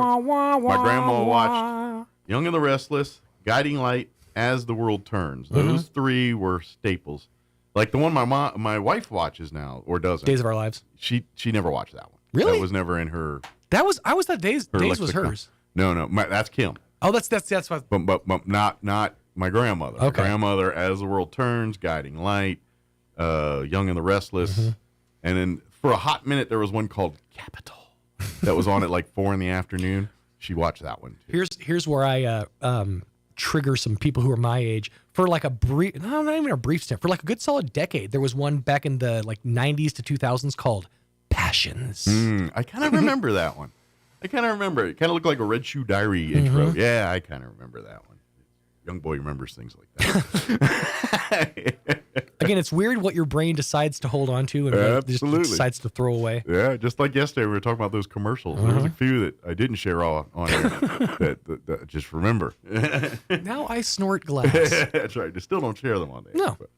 Speaker 10: My grandma watched Young and the Restless, Guiding Light, As the World Turns. Those three were staples. Like the one my wife watches now or doesn't.
Speaker 12: Days of Our Lives.
Speaker 10: She never watched that one.
Speaker 12: Really?
Speaker 10: That was never in her.
Speaker 12: I was thought Days was hers.
Speaker 10: No, that's Kim.
Speaker 12: Oh, that's what.
Speaker 10: But not my grandmother.
Speaker 12: Okay.
Speaker 10: My grandmother, As the World Turns, Guiding Light, Young and the Restless, and then. For a hot minute, there was one called Capital that was on at like 4 p.m. She watched that one.
Speaker 12: Here's where I trigger some people who are my age. For like a brief, no, not even a brief stint, for like a good solid decade, there was one back in the like 90s to 2000s called Passions.
Speaker 10: I kind of remember that one. I kind of remember it. It kind of looked like a Red Shoe Diary intro. Yeah, I kind of remember that one. Young boy remembers things like that.
Speaker 12: Again, it's weird what your brain decides to hold on to and what it just decides to throw away.
Speaker 10: Yeah, just like yesterday we were talking about those commercials. There was a few that I didn't share all on here that I just remember.
Speaker 12: Now I snort glass.
Speaker 10: That's right. I still don't share them on there.
Speaker 12: No.
Speaker 10: But,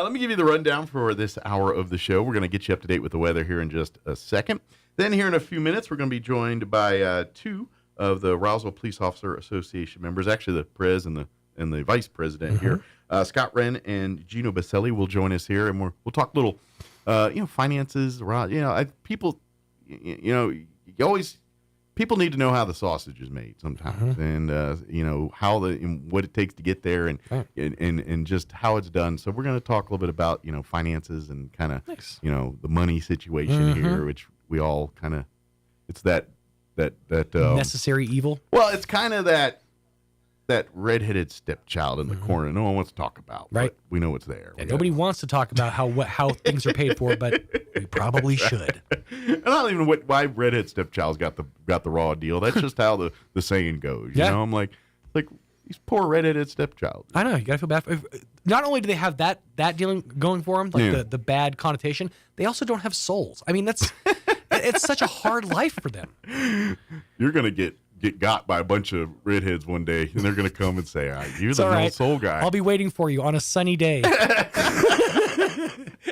Speaker 10: let me give you the rundown for this hour of the show. We're going to get you up to date with the weather here in just a second. Then here in a few minutes, we're going to be joined by two of the Roswell Police Officer Association members, actually the Prez and the Vice President here. Scott Wren and Gino Baselli will join us here, and we'll talk a little, finances. People, people need to know how the sausage is made sometimes, and what it takes to get there, and just how it's done. So we're going to talk a little bit about finances and kind of the money situation here, which we all kind of it's that
Speaker 12: necessary evil.
Speaker 10: Well, it's kind of that redheaded stepchild in the corner no one wants to talk about.
Speaker 12: Right.
Speaker 10: But we know it's there.
Speaker 12: Yeah, nobody wants to talk about how things are paid for, but we probably should.
Speaker 10: And I don't even know why redhead stepchild's got the raw deal. That's just how the saying goes. You know, I'm like these poor redheaded stepchild.
Speaker 12: I know, you gotta feel bad for, not only do they have that dealing going for them, like the bad connotation, they also don't have souls. I mean, that's it's such a hard life for them.
Speaker 10: You're gonna get got by a bunch of redheads one day, and they're gonna come and say, "You're the no soul guy."
Speaker 12: I'll be waiting for you on a sunny day at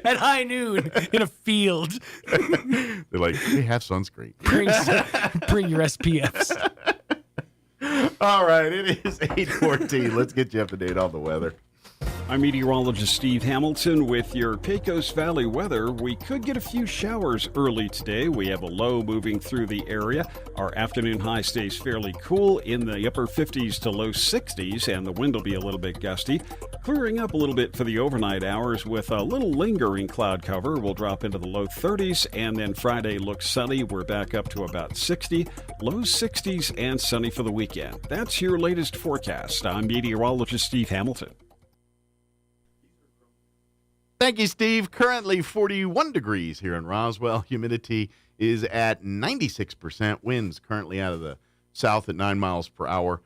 Speaker 12: high noon in a field.
Speaker 10: They're like, "They have sunscreen.
Speaker 12: Bring your SPFs."
Speaker 10: All right, it is 8:14. Let's get you up to date on the weather.
Speaker 13: I'm meteorologist Steve Hamilton with your Pecos Valley weather. We could get a few showers early today. We have a low moving through the area. Our afternoon high stays fairly cool in the upper 50s to low 60s, and the wind will be a little bit gusty. Clearing up a little bit for the overnight hours with a little lingering cloud cover. We'll drop into the low 30s, and then Friday looks sunny. We're back up to about 60, low 60s, and sunny for the weekend. That's your latest forecast. I'm meteorologist Steve Hamilton.
Speaker 10: Thank you, Steve. Currently 41 degrees here in Roswell. Humidity is at 96%. Winds currently out of the south at 9 miles per hour.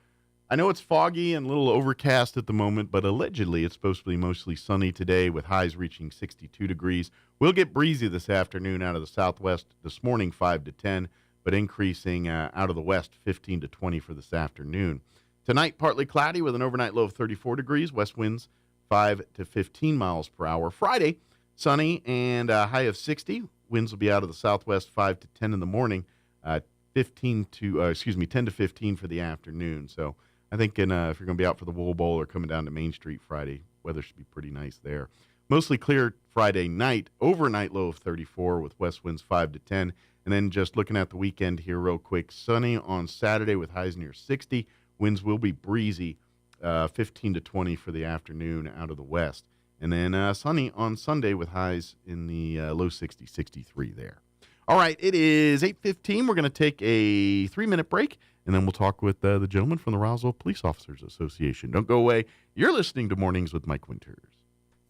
Speaker 10: I know it's foggy and a little overcast at the moment, but allegedly it's supposed to be mostly sunny today with highs reaching 62 degrees. We'll get breezy this afternoon out of the southwest, this morning 5 to 10, but increasing out of the west 15 to 20 for this afternoon. Tonight, partly cloudy with an overnight low of 34 degrees, west winds 5 to 15 miles per hour. Friday, sunny and a high of 60. Winds will be out of the southwest 5 to 10 in the morning, 10 to 15 for the afternoon. So I think if you're going to be out for the Wool Bowl or coming down to Main Street Friday, weather should be pretty nice there. Mostly clear Friday night, overnight low of 34 with west winds 5 to 10. And then just looking at the weekend here real quick, sunny on Saturday with highs near 60. Winds will be breezy, 15 to 20 for the afternoon out of the west. And then sunny on Sunday with highs in the low 60, 63 there. All right, it is 8:15. We're going to take a 3-minute break, and then we'll talk with the gentleman from the Roswell Police Officers Association. Don't go away. You're listening to Mornings with Mike Winters.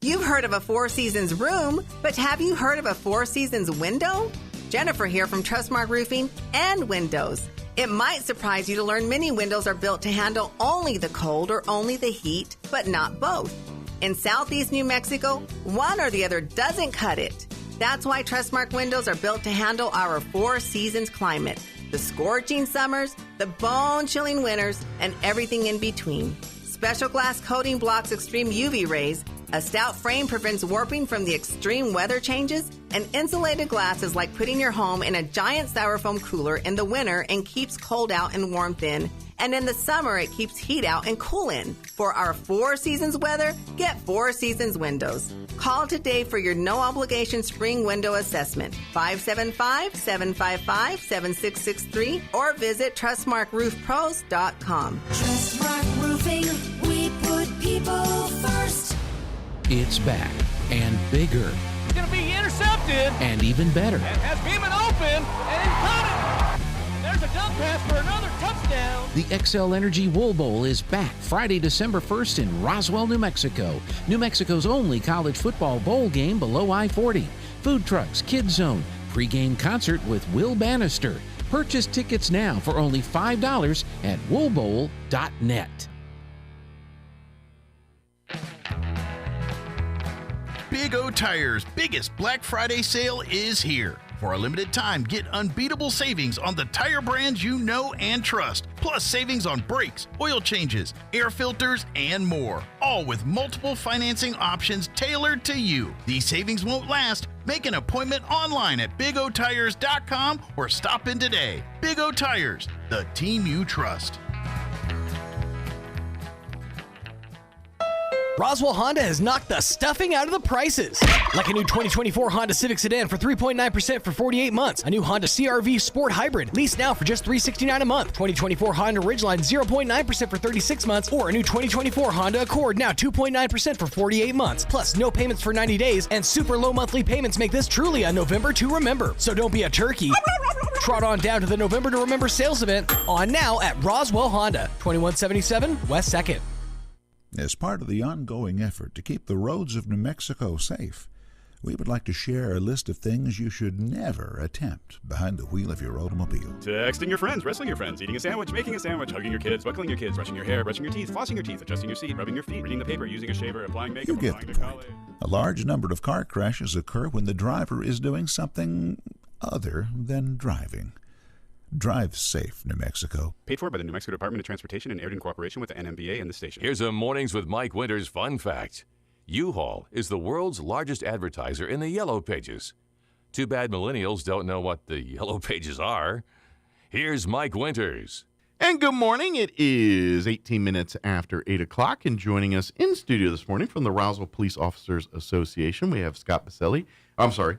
Speaker 14: You've heard of a Four Seasons room, but have you heard of a Four Seasons window? Jennifer here from Trustmark Roofing and Windows. It might surprise you to learn many windows are built to handle only the cold or only the heat, but not both. In Southeast New Mexico, one or the other doesn't cut it. That's why Trustmark windows are built to handle our Four Seasons climate, the scorching summers, the bone-chilling winters, and everything in between. Special glass coating blocks extreme UV rays, a stout frame prevents warping from the extreme weather changes, and insulated glass is like putting your home in a giant styrofoam cooler in the winter and keeps cold out and warmth in. And in the summer, it keeps heat out and cool in. For our Four Seasons weather, get Four Seasons windows. Call today for your no-obligation spring window assessment, 575-755-7663, or visit TrustmarkRoofPros.com.
Speaker 15: Trustmark Roofing, we put people first.
Speaker 16: It's back and bigger.
Speaker 17: It's going to be intercepted.
Speaker 16: And even better.
Speaker 17: And has Beeman open, and he's got it. There's a dump pass for another touchdown.
Speaker 16: The XL Energy Wool Bowl is back Friday, December 1st in Roswell, New Mexico. New Mexico's only college football bowl game below I-40. Food trucks, kids zone, pregame concert with Will Bannister. Purchase tickets now for only $5 at woolbowl.net.
Speaker 18: Big O Tire's biggest Black Friday sale is here. For a limited time, get unbeatable savings on the tire brands you know and trust, plus savings on brakes, oil changes, air filters, and more, all with multiple financing options tailored to you. These savings won't last. Make an appointment online at bigotires.com or stop in today. Big O Tires, the team you trust.
Speaker 12: Roswell Honda has knocked the stuffing out of the prices. Like a new 2024 Honda Civic Sedan for 3.9% for 48 months. A new Honda CR-V Sport Hybrid, leased now for just $369 a month. 2024 Honda Ridgeline 0.9% for 36 months. Or a new 2024 Honda Accord, now 2.9% for 48 months. Plus, no payments for 90 days, and super low monthly payments make this truly a November to remember. So don't be a turkey. Trot on down to the November to Remember sales event, on now at Roswell Honda, 2177 West 2nd.
Speaker 26: As part of the ongoing effort to keep the roads of New Mexico safe, we would like to share a list of things you should never attempt behind the wheel of your automobile.
Speaker 27: Texting your friends, wrestling your friends, eating a sandwich, making a sandwich, hugging your kids, buckling your kids, brushing your hair, brushing your teeth, flossing your teeth, adjusting your seat, rubbing your feet, reading the paper, using a shaver, applying makeup,
Speaker 26: You get
Speaker 27: applying
Speaker 26: the
Speaker 27: to
Speaker 26: point.
Speaker 27: college.
Speaker 26: A large number of car crashes occur when the driver is doing something other than driving. Drive safe, New Mexico.
Speaker 27: Paid for by the New Mexico Department of Transportation and aired in cooperation with the NMBA and the station.
Speaker 9: Here's a Mornings with Mike Winters fun fact. U-Haul is the world's largest advertiser in the Yellow Pages. Too bad millennials don't know what the Yellow Pages are. Here's Mike Winters.
Speaker 10: And good morning. It is 18 minutes after 8 o'clock, and joining us in studio this morning from the Roswell Police Officers Association, we have Scott Baselli. I'm sorry,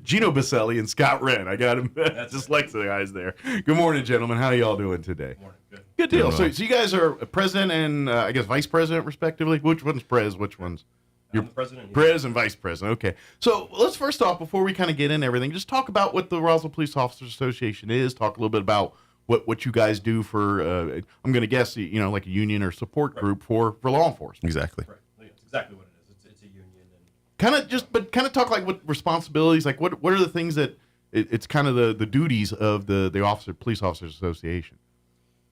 Speaker 10: Gino Baselli and Scott Wren. I got him. Just like the guys there. Good morning, gentlemen. How y'all doing today? Morning. Good deal. So you guys are president and I guess vice president, respectively. Which one's pres? Which one's? You're president. Pres and vice president. Okay. So let's first off, before we kind of get into everything, just talk about what the Roswell Police Officers Association is. Talk a little bit about what you guys do for. I'm going to guess like a union or support group for law enforcement.
Speaker 2: Exactly.
Speaker 3: Right. That's exactly what it is. It's a union.
Speaker 10: Kind of talk like what responsibilities, like what are the things that it's kind of the duties of the Police Officers Association.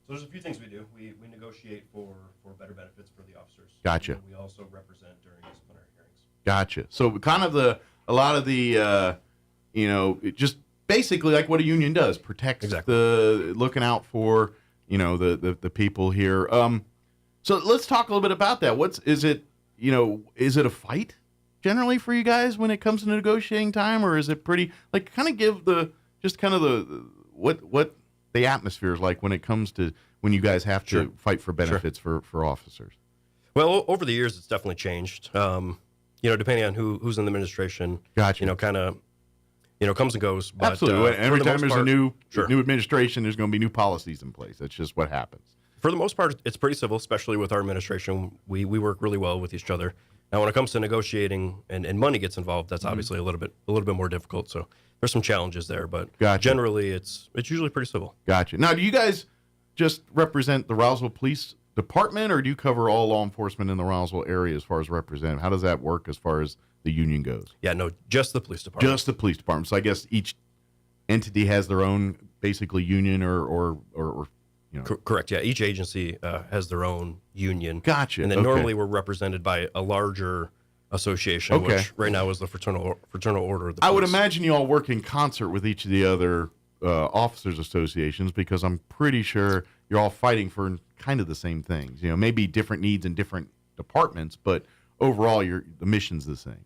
Speaker 3: So there's a few things we do. We negotiate for better benefits for the officers.
Speaker 10: Gotcha.
Speaker 3: We also represent during disciplinary hearings.
Speaker 10: Gotcha. So kind of a lot of the just basically like what a union does, protects looking out for the people here. So let's talk a little bit about that. Is it a fight generally for you guys when it comes to negotiating time, or is it pretty like kind of give what the atmosphere is like when it comes to when you guys have to fight for benefits for officers?
Speaker 3: Well, over the years, it's definitely changed. Depending on who's in the administration,
Speaker 10: gotcha.
Speaker 3: Kind of, comes and goes. But,
Speaker 10: absolutely. Every time there's a new administration, there's going to be new policies in place. That's just what happens.
Speaker 3: For the most part, it's pretty civil, especially with our administration. We work really well with each other. Now, when it comes to negotiating and money gets involved, that's obviously a little bit more difficult. So there's some challenges there, but generally, it's usually pretty civil.
Speaker 10: Gotcha. Now, do you guys just represent the Roswell Police Department, or do you cover all law enforcement in the Roswell area as far as representative? How does that work as far as the union goes?
Speaker 3: Yeah, no, just the police department.
Speaker 10: Just the police department. So I guess each entity has their own basically union or
Speaker 3: correct. Yeah, each agency has their own union.
Speaker 10: Gotcha.
Speaker 3: And then normally we're represented by a larger association, which right now is the Fraternal Order of the Police.
Speaker 10: I would imagine you all work in concert with each of the other officers associations, because I'm pretty sure you're all fighting for kind of the same things. Maybe different needs in different departments, but overall the mission's the same.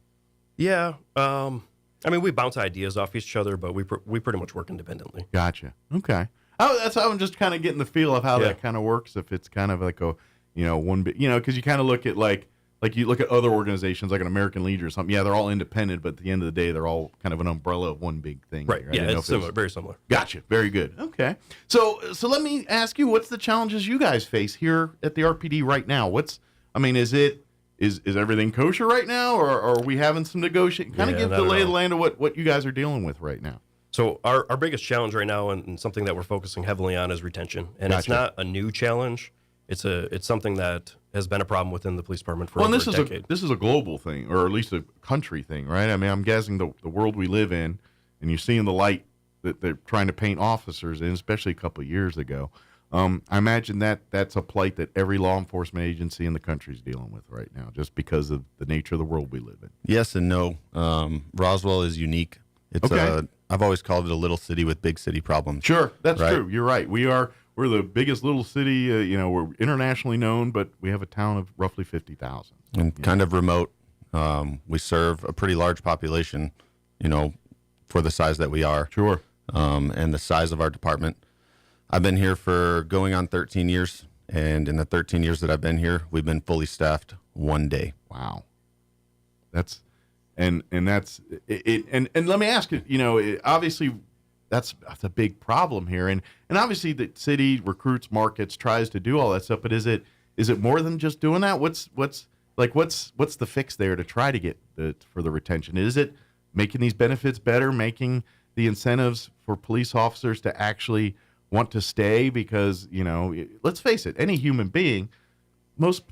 Speaker 3: Yeah. We bounce ideas off each other, but we pretty much work independently.
Speaker 10: Gotcha. Okay. Oh, that's how I'm just kind of getting the feel of how that kind of works. If it's kind of like a, one bit, because you kind of look at like you look at other organizations like an American Legion or something. Yeah, they're all independent, but at the end of the day, they're all kind of an umbrella of one big thing.
Speaker 3: Right. Yeah, it's similar, very similar.
Speaker 10: Gotcha. Very good. Okay. So let me ask you, what's the challenges you guys face here at the RPD right now? Is everything kosher right now, or are we having some negotiating? Kind of give the lay of the land of what you guys are dealing with right now.
Speaker 3: So our biggest challenge right now, and something that we're focusing heavily on, is retention. And It's not a new challenge. It's something that has been a problem within the police department for over a decade.
Speaker 10: This is a global thing, or at least a country thing, right? I'm guessing the world we live in, and you're seeing the light that they're trying to paint officers in, especially a couple of years ago. I imagine that's a plight that every law enforcement agency in the country is dealing with right now, just because of the nature of the world we live in.
Speaker 2: Yes and no. Roswell is unique. It's I've always called it a little city with big city problems.
Speaker 10: Sure, that's true. You're right. We're the biggest little city. We're internationally known, but we have a town of roughly 50,000.
Speaker 2: And kind of remote. We serve a pretty large population, for the size that we are.
Speaker 10: Sure.
Speaker 2: And the size of our department. I've been here for going on 13 years, and in the 13 years that I've been here, we've been fully staffed one day.
Speaker 10: Wow. That's that's it. And let me ask you, obviously that's a big problem here, and obviously the city recruits, markets, tries to do all that stuff. But is it more than just doing that? What's the fix there to try to get for the retention? Is it making these benefits better, making the incentives for police officers to actually want to stay? Because let's face it, any human being, most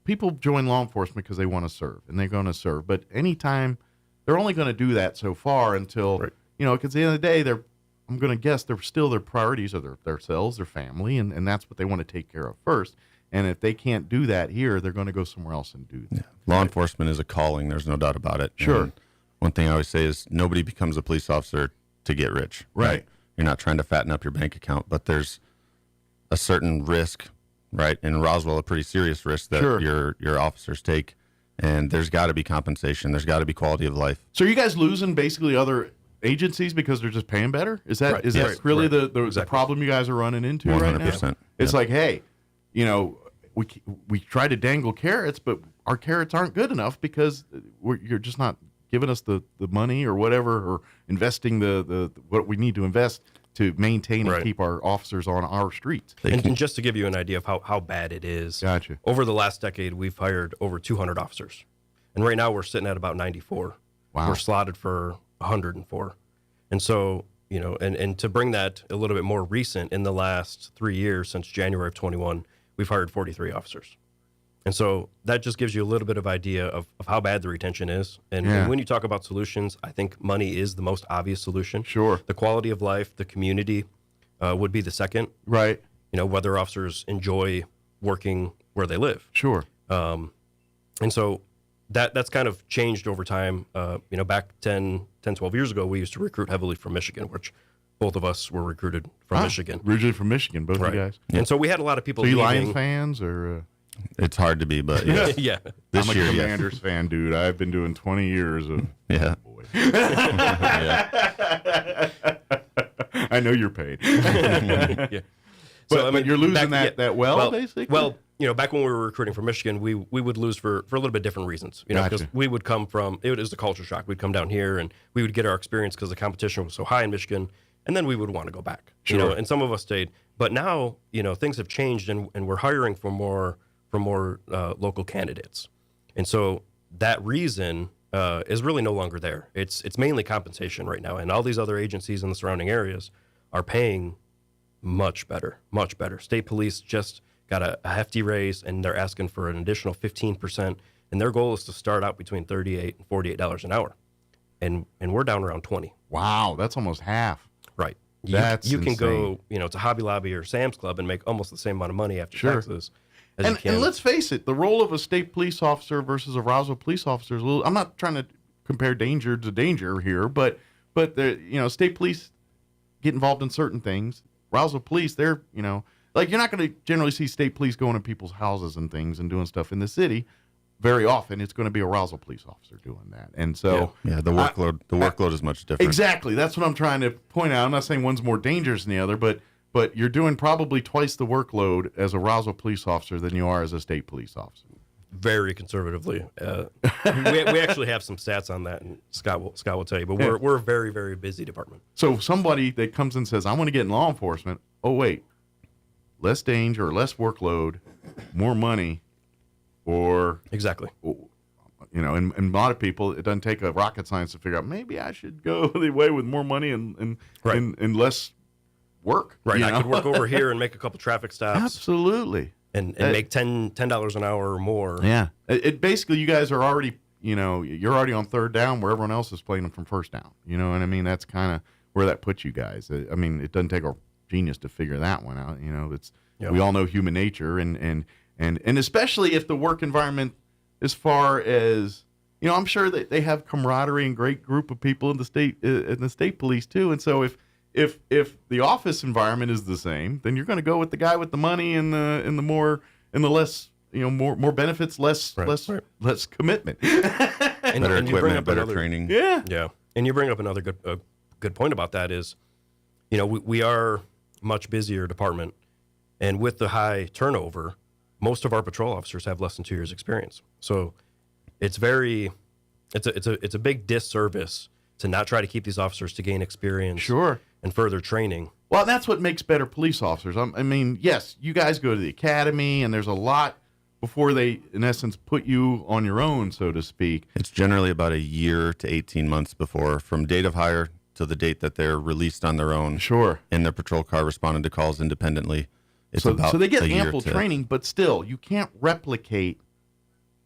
Speaker 10: people join law enforcement because they want to serve, and they're going to serve. But anytime, they're only going to do that so far until, because at the end of the day, I'm going to guess their priorities are themselves, their family, and that's what they want to take care of first. And if they can't do that here, they're going to go somewhere else and do that.
Speaker 2: Yeah. Law enforcement is a calling. There's no doubt about it.
Speaker 10: Sure.
Speaker 2: And one thing I always say is nobody becomes a police officer to get rich.
Speaker 10: Right.
Speaker 2: You're not trying to fatten up your bank account, but there's a certain risk, right? In Roswell, a pretty serious risk that your officers take, and there's got to be compensation. There's got to be quality of life.
Speaker 10: So are you guys losing basically other agencies because they're just paying better? Is that really the problem you guys are running into 100%. Right now? It's like, hey, we try to dangle carrots, but our carrots aren't good enough because you're just not giving us the money or whatever, or investing the what we need to invest to maintain and keep our officers on our streets.
Speaker 3: And just to give you an idea of how bad it is,
Speaker 10: gotcha.
Speaker 3: Over the last decade, we've hired over 200 officers. And right now we're sitting at about 94.
Speaker 10: Wow.
Speaker 3: We're slotted for 104. And so, you know, and to bring that a little bit more recent, in the last 3 years, since January of 21, we've hired 43 officers. And so that just gives you a little bit of idea of how bad the retention is. And when you talk about solutions, I think money is the most obvious solution.
Speaker 10: Sure.
Speaker 3: The quality of life, the community would be the second.
Speaker 10: Right.
Speaker 3: You know, whether officers enjoy working where they live.
Speaker 10: Sure.
Speaker 3: And so that's kind of changed over time. You know, back 10, 12 years ago, we used to recruit heavily from Michigan, which both of us were recruited from Michigan.
Speaker 10: Originally from Michigan, both
Speaker 3: right.
Speaker 10: of you guys.
Speaker 3: And so we had a lot of people
Speaker 10: So you
Speaker 3: leaving.
Speaker 10: Lions fans or...
Speaker 2: It's hard to be, but yeah.
Speaker 3: Yeah.
Speaker 2: This
Speaker 10: I'm a
Speaker 2: year,
Speaker 10: Commanders fan, dude. I've been doing 20 years of...
Speaker 2: Yeah.
Speaker 10: Oh, boy. I know you're paid.
Speaker 3: Yeah.
Speaker 10: But you're losing that well, basically?
Speaker 3: Well, you know, back when we were recruiting from Michigan, we would lose for a little bit different reasons. You know, because we would come from, it was a culture shock. We'd come down here and we would get our experience because the competition was so high in Michigan, and then we would want to go back.
Speaker 10: Sure.
Speaker 3: You know, and some of us stayed. But now, you know, things have changed, and we're hiring for more local candidates. And so that reason is really no longer there. It's mainly compensation right now, and all these other agencies in the surrounding areas are paying much better. State police just got a hefty raise, and they're asking for an additional 15%, and their goal is to start out between $38 and $48 an hour, and we're down around 20.
Speaker 10: Wow, that's almost half.
Speaker 3: Right.
Speaker 10: That's
Speaker 3: you can
Speaker 10: insane.
Speaker 3: go, you know, to Hobby Lobby or Sam's Club and make almost the same amount of money after taxes as you can.
Speaker 10: And let's face it, the role of a state police officer versus a Roswell police officer is a little. I'm not trying to compare danger to danger here, but the, you know, state police get involved in certain things. Roswell police, they're, you know, like, you're not going to generally see state police going to people's houses and things and doing stuff in the city. Very often, it's going to be a Roswell police officer doing that, and so
Speaker 2: the workload is much different.
Speaker 10: Exactly, that's what I'm trying to point out. I'm not saying one's more dangerous than the other, but you're doing probably twice the workload as a Roswell police officer than you are as a state police officer.
Speaker 3: Very conservatively. We actually have some stats on that, and Scott will tell you. But we're a very, very busy department.
Speaker 10: So somebody that comes and says, "I want to get in law enforcement." Oh wait, less danger, less workload, more money. Or
Speaker 3: exactly,
Speaker 10: you know, and a lot of people, it doesn't take a rocket science to figure out maybe I should go the way with more money and less work.
Speaker 3: Right, I could work over here and make a couple traffic stops.
Speaker 10: Absolutely,
Speaker 3: and make $10 an hour or more.
Speaker 10: Yeah, it basically, you guys are already, you know, you're already on third down where everyone else is playing them from first down. You know what I mean? That's kind of where that puts you guys. I mean, it doesn't take a genius to figure that one out. You know, we all know human nature and especially if the work environment, as far as, you know, I'm sure that they have camaraderie and great group of people in the state police too. And so if the office environment is the same, then you're going to go with the guy with the money and the less, you know, more benefits, less commitment.
Speaker 2: Better equipment, better training.
Speaker 3: Yeah. And you bring up another good point about that is, you know, we are much busier department, and with the high turnover, most of our patrol officers have less than 2 years experience. So it's a big disservice to not try to keep these officers to gain experience and further training.
Speaker 10: Well, that's what makes better police officers. I mean, yes, you guys go to the academy, and there's a lot before they, in essence, put you on your own, so to speak.
Speaker 2: It's generally about a year to 18 months before, from date of hire to the date that they're released on their own.
Speaker 10: Sure.
Speaker 2: In their patrol car, responding to calls independently.
Speaker 10: So they get ample training, but still, you can't replicate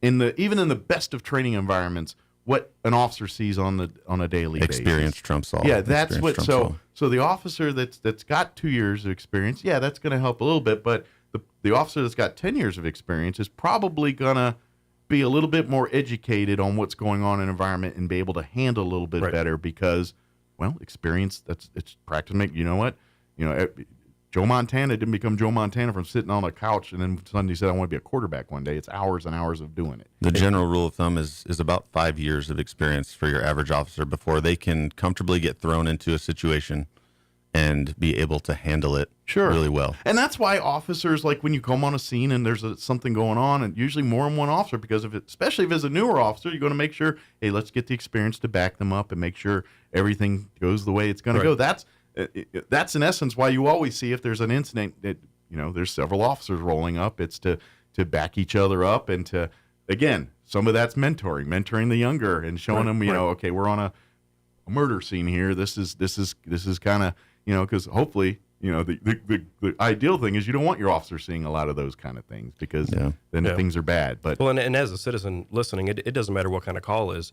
Speaker 10: even in the best of training environments what an officer sees on a daily basis.
Speaker 2: Experience trumps all.
Speaker 10: Yeah, that's what. So the officer that's got 2 years of experience, that's going to help a little bit. But the officer that's got 10 years of experience is probably going to be a little bit more educated on what's going on in an environment and be able to handle a little bit better because, well, experience. It's practice. You know what? You know. Joe Montana didn't become Joe Montana from sitting on a couch and then suddenly said, I want to be a quarterback one day. It's hours and hours of doing it.
Speaker 2: The general rule of thumb is about 5 years of experience for your average officer before they can comfortably get thrown into a situation and be able to handle it really well.
Speaker 10: And that's why officers, like when you come on a scene and there's something going on, and usually more than one officer, because especially if it's a newer officer, you're going to make sure, hey, let's get the experience to back them up and make sure everything goes the way it's going to go. That's in essence why you always see, if there's an incident that, there's several officers rolling up, it's to back each other up and to, again, some of that's mentoring the younger and showing them, okay, we're on a murder scene here. This is kind of, because hopefully, the ideal thing is you don't want your officer seeing a lot of those kind of things, because then things are bad. But
Speaker 3: and as a citizen listening, it doesn't matter what kind of call is.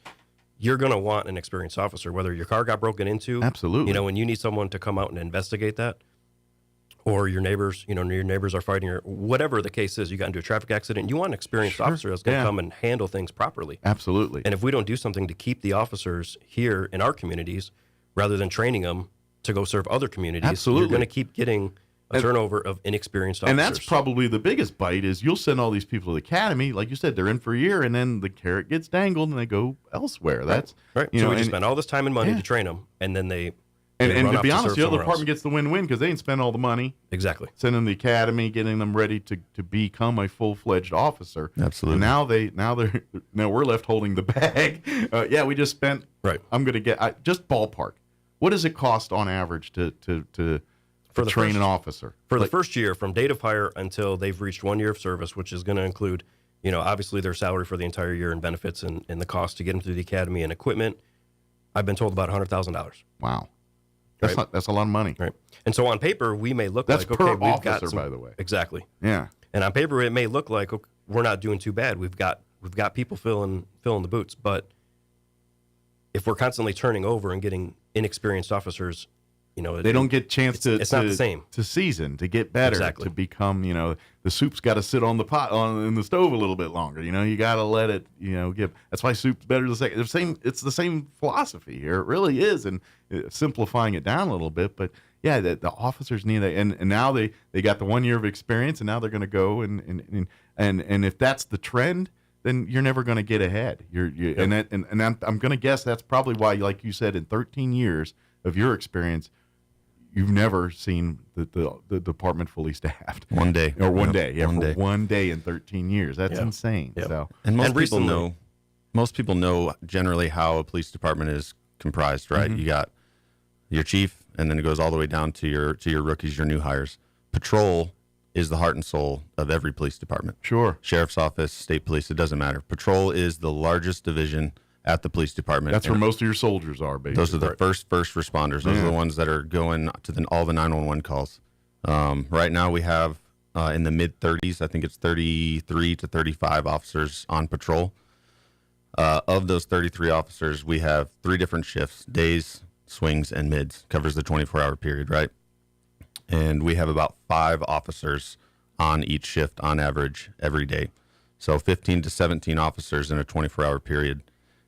Speaker 3: You're going to want an experienced officer, whether your car got broken into.
Speaker 10: Absolutely.
Speaker 3: When you need someone to come out and investigate that, or your neighbors, your neighbors are fighting, or whatever the case is, you got into a traffic accident, you want an experienced officer that's going to come and handle things properly.
Speaker 10: Absolutely.
Speaker 3: And if we don't do something to keep the officers here in our communities, rather than training them to go serve other communities, you're going to keep getting a turnover of inexperienced officers.
Speaker 10: And that's probably the biggest bite, is you'll send all these people to the academy, like you said, they're in for a year, and then the carrot gets dangled and they go elsewhere. That's
Speaker 3: right. So we just spend all this time and money to train them, and then they
Speaker 10: and to be honest, the other department gets the win-win, because they didn't spend all the money.
Speaker 3: Exactly.
Speaker 10: Sending them to the academy, getting them ready to become a full-fledged officer.
Speaker 2: Absolutely.
Speaker 10: And now we're left holding the bag. We just spent.
Speaker 3: Right.
Speaker 10: I'm going to get just ballpark. What does it cost on average to train an officer?
Speaker 3: For the first year, from date of hire until they've reached 1 year of service, which is going to include, obviously their salary for the entire year and benefits and the cost to get them through the academy and equipment, I've been told about $100,000.
Speaker 10: Wow. That's a lot of money.
Speaker 3: Right. And so on paper, we may look
Speaker 10: that's
Speaker 3: like,
Speaker 10: per
Speaker 3: okay, we've
Speaker 10: officer,
Speaker 3: got some,
Speaker 10: by the way.
Speaker 3: Exactly.
Speaker 10: Yeah.
Speaker 3: And on paper, it may look like, okay, we're not doing too bad. We've got people filling the boots. But if we're constantly turning over and getting inexperienced officers,
Speaker 10: they don't get a chance
Speaker 3: it's not the same.
Speaker 10: To season, to get better,
Speaker 3: exactly.
Speaker 10: to become, the soup's got to sit on the pot in the stove a little bit longer. You got to let it, give. That's why soup's better the second. It's the same philosophy here. It really is, and simplifying it down a little bit. But yeah, the officers need that, and now they got the 1 year of experience, and now they're going to go and if that's the trend, then you're never going to get ahead. And I'm going to guess that's probably why, like you said, in 13 years of your experience, you've never seen the department fully staffed.
Speaker 2: One day.
Speaker 10: Or one day. Yeah, one day in 13 years. That's insane. Yep. So,
Speaker 2: and most people know generally how a police department is comprised, right? Mm-hmm. You got your chief, and then it goes all the way down to your rookies, your new hires. Patrol is the heart and soul of every police department.
Speaker 10: Sure.
Speaker 2: Sheriff's office, state police, it doesn't matter. Patrol is the largest division at the police department.
Speaker 10: That's where most of your soldiers are, basically.
Speaker 2: Those are the first responders. Those are the ones that are going to all the 911 calls. Right now we have in the mid-30s, I think it's 33 to 35 officers on patrol. Of those 33 officers, we have 3 different shifts: days, swings, and mids. Covers the 24-hour period, right? And we have about 5 officers on each shift on average every day. So 15 to 17 officers in a 24-hour period.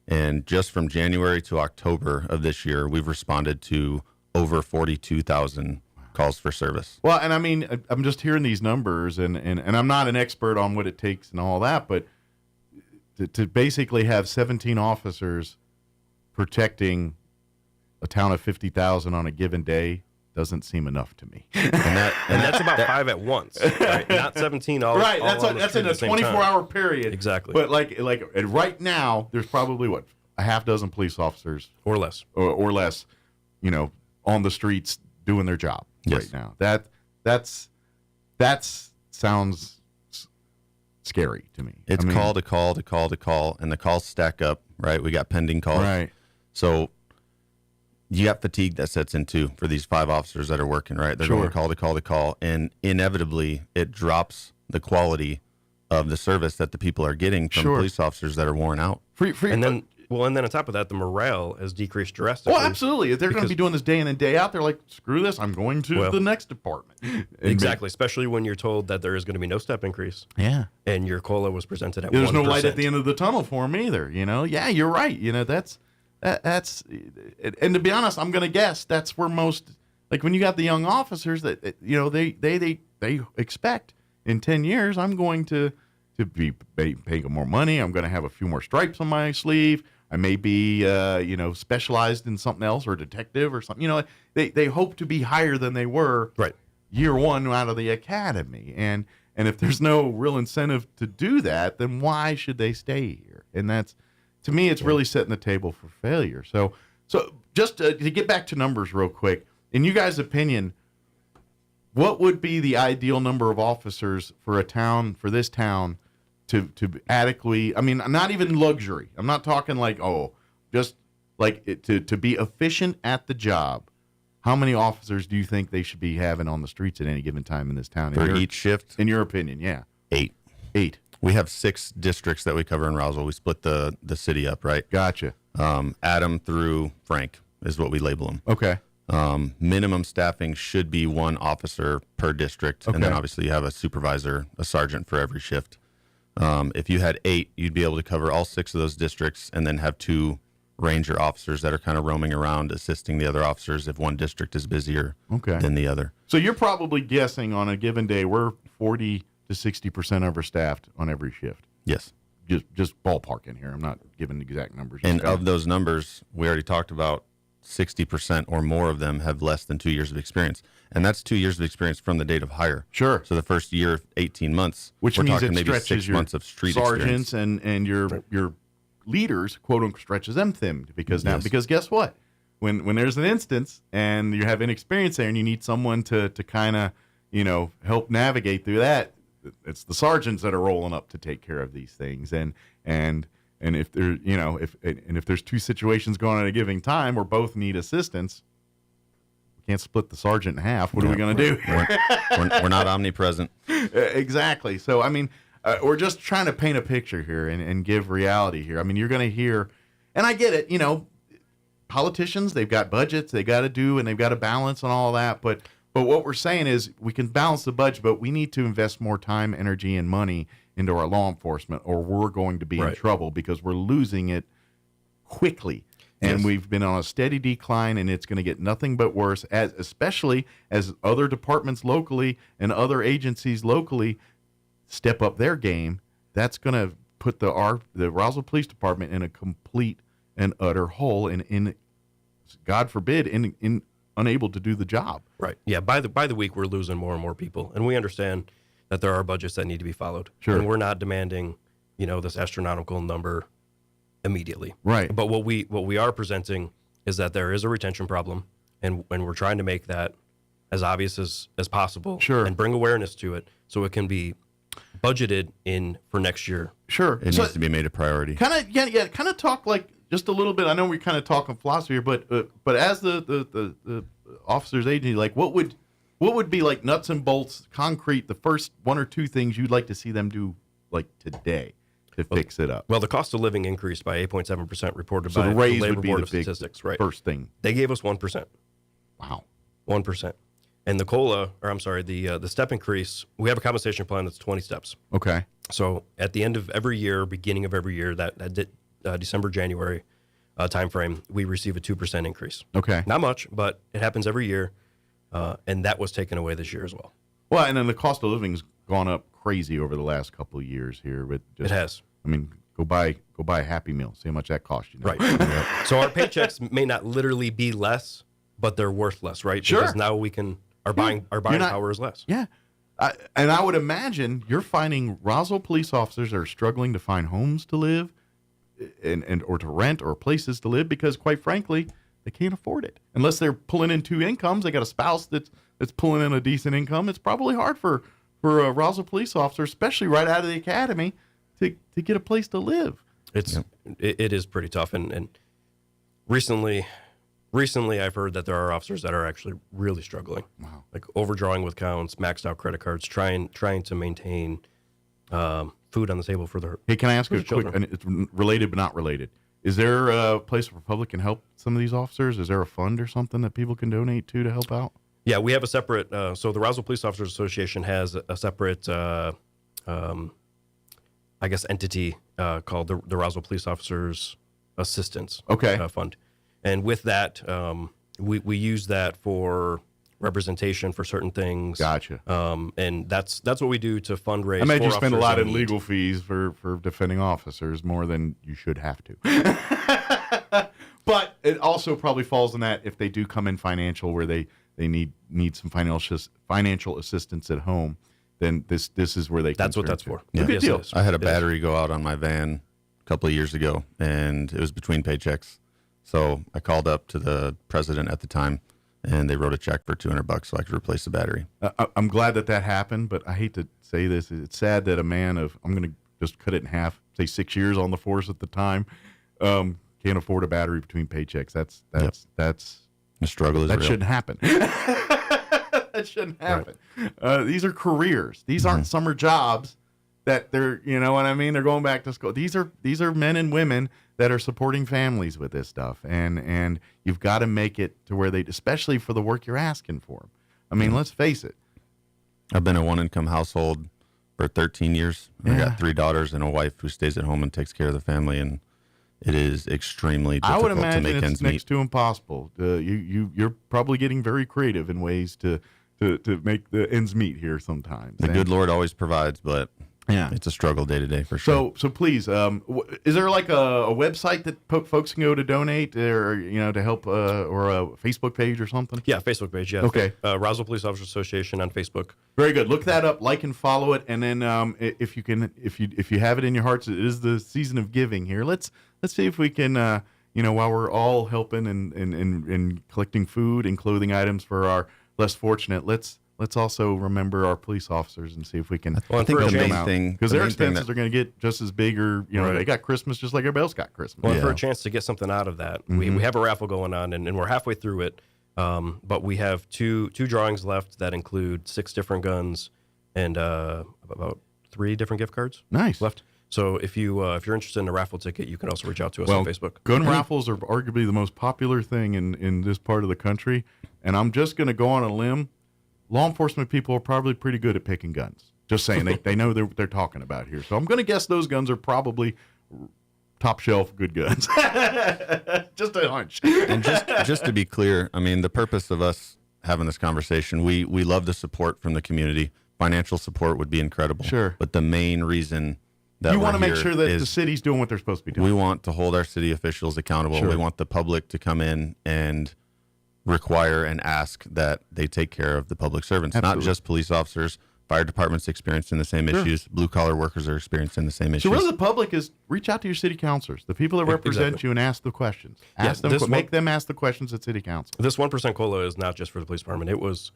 Speaker 2: And just from January to October of this year, we've responded to over 42,000 calls for service.
Speaker 10: Well, and I mean, I'm just hearing these numbers, and I'm not an expert on what it takes and all that, but to basically have 17 officers protecting a town of 50,000 on a given day doesn't seem enough to me.
Speaker 3: And that's about 5 at once, right? Not 17 all
Speaker 10: right.
Speaker 3: All
Speaker 10: that's in a 24-hour period.
Speaker 3: Exactly.
Speaker 10: But and right now, there's probably a half dozen police officers
Speaker 3: or less,
Speaker 10: or less, on the streets doing their job right now. That sounds scary to me.
Speaker 2: It's call to call, and the calls stack up. Right, we got pending calls.
Speaker 10: Right.
Speaker 2: So you got fatigue that sets in too for these 5 officers that are working, right? They're going call to call, and inevitably it drops the quality of the service that the people are getting from police officers that are worn out.
Speaker 3: And then on top of that, the morale has decreased drastically.
Speaker 10: Well, absolutely. If they're going to be doing this day in and day out, they're like, screw this, I'm going to the next department.
Speaker 3: Exactly, especially when you're told that there is going to be no step increase.
Speaker 10: Yeah.
Speaker 3: And your COLA was presented at 1%.
Speaker 10: There's no light at the end of the tunnel for them either, Yeah, you're right. That's, and to be honest, I'm going to guess that's where most, like when you got the young officers that, they expect in 10 years, I'm going to be paying more money. I'm going to have a few more stripes on my sleeve. I may be, specialized in something else or a detective or something. They hope to be higher than they were year one out of the academy. And if there's no real incentive to do that, then why should they stay here? And that's, to me, it's really setting the table for failure. So just to get back to numbers real quick, in you guys' opinion, what would be the ideal number of officers for this town to adequately, not even luxury. I'm not talking just like to be efficient at the job. How many officers do you think they should be having on the streets at any given time in this town?
Speaker 2: For each shift?
Speaker 10: In your opinion, yeah.
Speaker 2: 8. We have 6 districts that we cover in Roswell. We split the city up, right?
Speaker 10: Gotcha.
Speaker 2: Adam through Frank is what we label them.
Speaker 10: Okay.
Speaker 2: Minimum staffing should be 1 officer per district.
Speaker 10: Okay.
Speaker 2: And then obviously you have a supervisor, a sergeant for every shift. If you had 8, you'd be able to cover all 6 of those districts and then have 2 ranger officers that are kind of roaming around assisting the other officers if one district is busier than the other.
Speaker 10: So you're probably guessing on a given day we're 40 to 60% overstaffed on every shift.
Speaker 2: Yes.
Speaker 10: Just ballparking here. I'm not giving exact numbers.
Speaker 2: And of those numbers, we already talked about 60% or more of them have less than 2 years of experience. And that's 2 years of experience from the date of hire.
Speaker 10: Sure.
Speaker 2: So the first year, 18 months,
Speaker 10: which
Speaker 2: we're
Speaker 10: means
Speaker 2: talking
Speaker 10: it
Speaker 2: maybe
Speaker 10: stretches
Speaker 2: 6 months of street
Speaker 10: sergeants
Speaker 2: experience.
Speaker 10: and your leaders, quote unquote, stretches them thin because guess what? When there's an instance and you have inexperience there and you need someone to kind of, help navigate through that, it's the sergeants that are rolling up to take care of these things. And if there, if there's 2 situations going on at a given time where both need assistance, we can't split the sergeant in half. What are we going to do?
Speaker 2: We're not omnipresent.
Speaker 10: Exactly. So, we're just trying to paint a picture here and give reality here. You're going to hear, and I get it, politicians, they've got budgets they got to do, and they've got to balance and all that. But what we're saying is we can balance the budget, but we need to invest more time, energy, and money into our law enforcement, or we're going to be in trouble because we're losing it quickly. And we've been on a steady decline, and it's going to get nothing but worse, especially as other departments locally and other agencies locally step up their game. That's going to put the Roswell Police Department in a complete and utter hole, and in God forbid, in unable to do the job.
Speaker 3: Right. Yeah. By the week, we're losing more and more people, and we understand that there are budgets that need to be followed.
Speaker 10: Sure.
Speaker 3: And we're not demanding, this astronomical number immediately.
Speaker 10: Right.
Speaker 3: But what we are presenting is that there is a retention problem, and we're trying to make that as obvious as possible.
Speaker 10: Sure.
Speaker 3: And bring awareness to it so it can be budgeted in for next year.
Speaker 10: Sure.
Speaker 2: It needs to be made a priority.
Speaker 10: Kind of talk like just a little bit. I know we're kind of talking philosophy here, but as the officers agency, like what would be like nuts and bolts, concrete, the first 1 or 2 things you'd like to see them do like today to fix it up?
Speaker 3: Well, the cost of living increased by 8.7% reported by
Speaker 10: the raise
Speaker 3: the Labor
Speaker 10: would be
Speaker 3: Board
Speaker 10: the
Speaker 3: of
Speaker 10: big
Speaker 3: Statistics. Right.
Speaker 10: first thing.
Speaker 3: They gave us 1%.
Speaker 10: Wow.
Speaker 3: 1%. And the step increase, we have a compensation plan that's 20 steps.
Speaker 10: Okay.
Speaker 3: So at the end of every year, beginning of every year, that December, January timeframe, we receive a 2% increase.
Speaker 10: Okay.
Speaker 3: Not much, but it happens every year. And that was taken away this year as well.
Speaker 10: Well, and then the cost of living's gone up crazy over the last couple of years here.
Speaker 3: It has.
Speaker 10: Go buy a Happy Meal. See how much that costs you.
Speaker 3: Right. So our paychecks may not literally be less, but they're worth less, right?
Speaker 10: Sure.
Speaker 3: Because now our buying power is less.
Speaker 10: Yeah. And I would imagine you're finding Roswell police officers are struggling to find homes to live and or to rent or places to live because, quite frankly, they can't afford it. Unless they're pulling in 2 incomes, they got a spouse that's pulling in a decent income. It's probably hard for a Roswell police officer, especially right out of the academy, to get a place to live.
Speaker 3: It is pretty tough. And recently I've heard that there are officers that are actually really struggling.
Speaker 10: Wow.
Speaker 3: Like overdrawing with counts, maxed out credit cards, trying to maintain food on the table for their
Speaker 10: Hey, can I ask you a quick,
Speaker 3: children.
Speaker 10: and it's related but not related. Is there a place where Republic can help some of these officers? Is there a fund or something that people can donate to help out?
Speaker 3: Yeah, we have a separate, so the Roswell Police Officers Association has a separate, entity called the Roswell Police Officers Assistance
Speaker 10: Okay.
Speaker 3: Fund. And with that, we use that for representation for certain things.
Speaker 10: Gotcha.
Speaker 3: And that's what we do to fundraise.
Speaker 10: I imagine you spend a lot in
Speaker 3: need.
Speaker 10: legal fees for defending officers, more than you should have to. But it also probably falls in that if they do come in financial, where they need some financial assistance at home, then this is where they.
Speaker 3: That's what that's for.
Speaker 10: Yeah. Good deal.
Speaker 2: I had a battery go out on my van a couple of years ago, and it was between paychecks. So I called up to the president at the time, and they wrote a check for $200 so I could replace the battery.
Speaker 10: I'm glad that happened, but I hate to say this. It's sad that a man of, I'm going to just cut it in half, say 6 years on the force at the time, can't afford a battery between paychecks. That's
Speaker 2: the struggle is
Speaker 10: that
Speaker 2: real.
Speaker 10: shouldn't happen. That shouldn't happen. Right. These are careers. These aren't summer jobs that they're, you know what I mean? They're going back to school. These are men and women that are supporting families with this stuff. And you've got to make it to where they, especially for the work you're asking for them. I mean, let's face it.
Speaker 2: I've been a one-income household for 13 years. I got 3 daughters and a wife who stays at home and takes care of the family, and it is extremely difficult to make ends meet.
Speaker 10: I would imagine it's next to impossible. You're probably getting very creative in ways to make the ends meet here sometimes.
Speaker 2: The good Lord always provides, but it's a struggle day to day for sure.
Speaker 10: So please, is there like a website that folks can go to donate, or to help, or a Facebook page or something?
Speaker 3: Yeah, Facebook page. Yeah.
Speaker 10: Okay.
Speaker 3: Roswell Police Officers Association on Facebook.
Speaker 10: Very good. Look that up, like and follow it, and then if you have it in your hearts, it is the season of giving here. Let's see if we can, while we're all helping and collecting food and clothing items for our less fortunate, let's also remember our police officers and see if we can
Speaker 2: I think the main thing,
Speaker 10: because their expenses are going to get just as big, or they got Christmas just like everybody else got Christmas.
Speaker 3: Well, for a chance to get something out of that, we have a raffle going on, and we're halfway through it. But we have two drawings left that include 6 different guns and about 3 different gift cards.
Speaker 10: Nice
Speaker 3: left. So if you're interested in a raffle ticket, you can also reach out to us on Facebook.
Speaker 10: Gun raffles are arguably the most popular thing in this part of the country, and I'm just going to go on a limb. Law enforcement people are probably pretty good at picking guns. Just saying, they know what they're talking about here. So I'm going to guess those guns are probably top shelf good guns. Just a hunch.
Speaker 2: And just to be clear, I mean, the purpose of us having this conversation, we love the support from the community. Financial support would be incredible.
Speaker 10: Sure.
Speaker 2: But the main reason that
Speaker 10: you want to make
Speaker 2: here
Speaker 10: sure that
Speaker 2: is
Speaker 10: the city's doing what they're supposed to be doing.
Speaker 2: We want to hold our city officials accountable.
Speaker 10: Sure.
Speaker 2: We want the public to come in and require and ask that they take care of the public servants.
Speaker 10: Absolutely.
Speaker 2: Not just police officers. Fire departments experiencing the same issues. Blue collar workers are experiencing the same issues.
Speaker 10: So really the public is reach out to your city councilors, the people that represent you, and ask the questions. Make them ask the questions at city council.
Speaker 3: This 1% COLA is not just for the police department. It was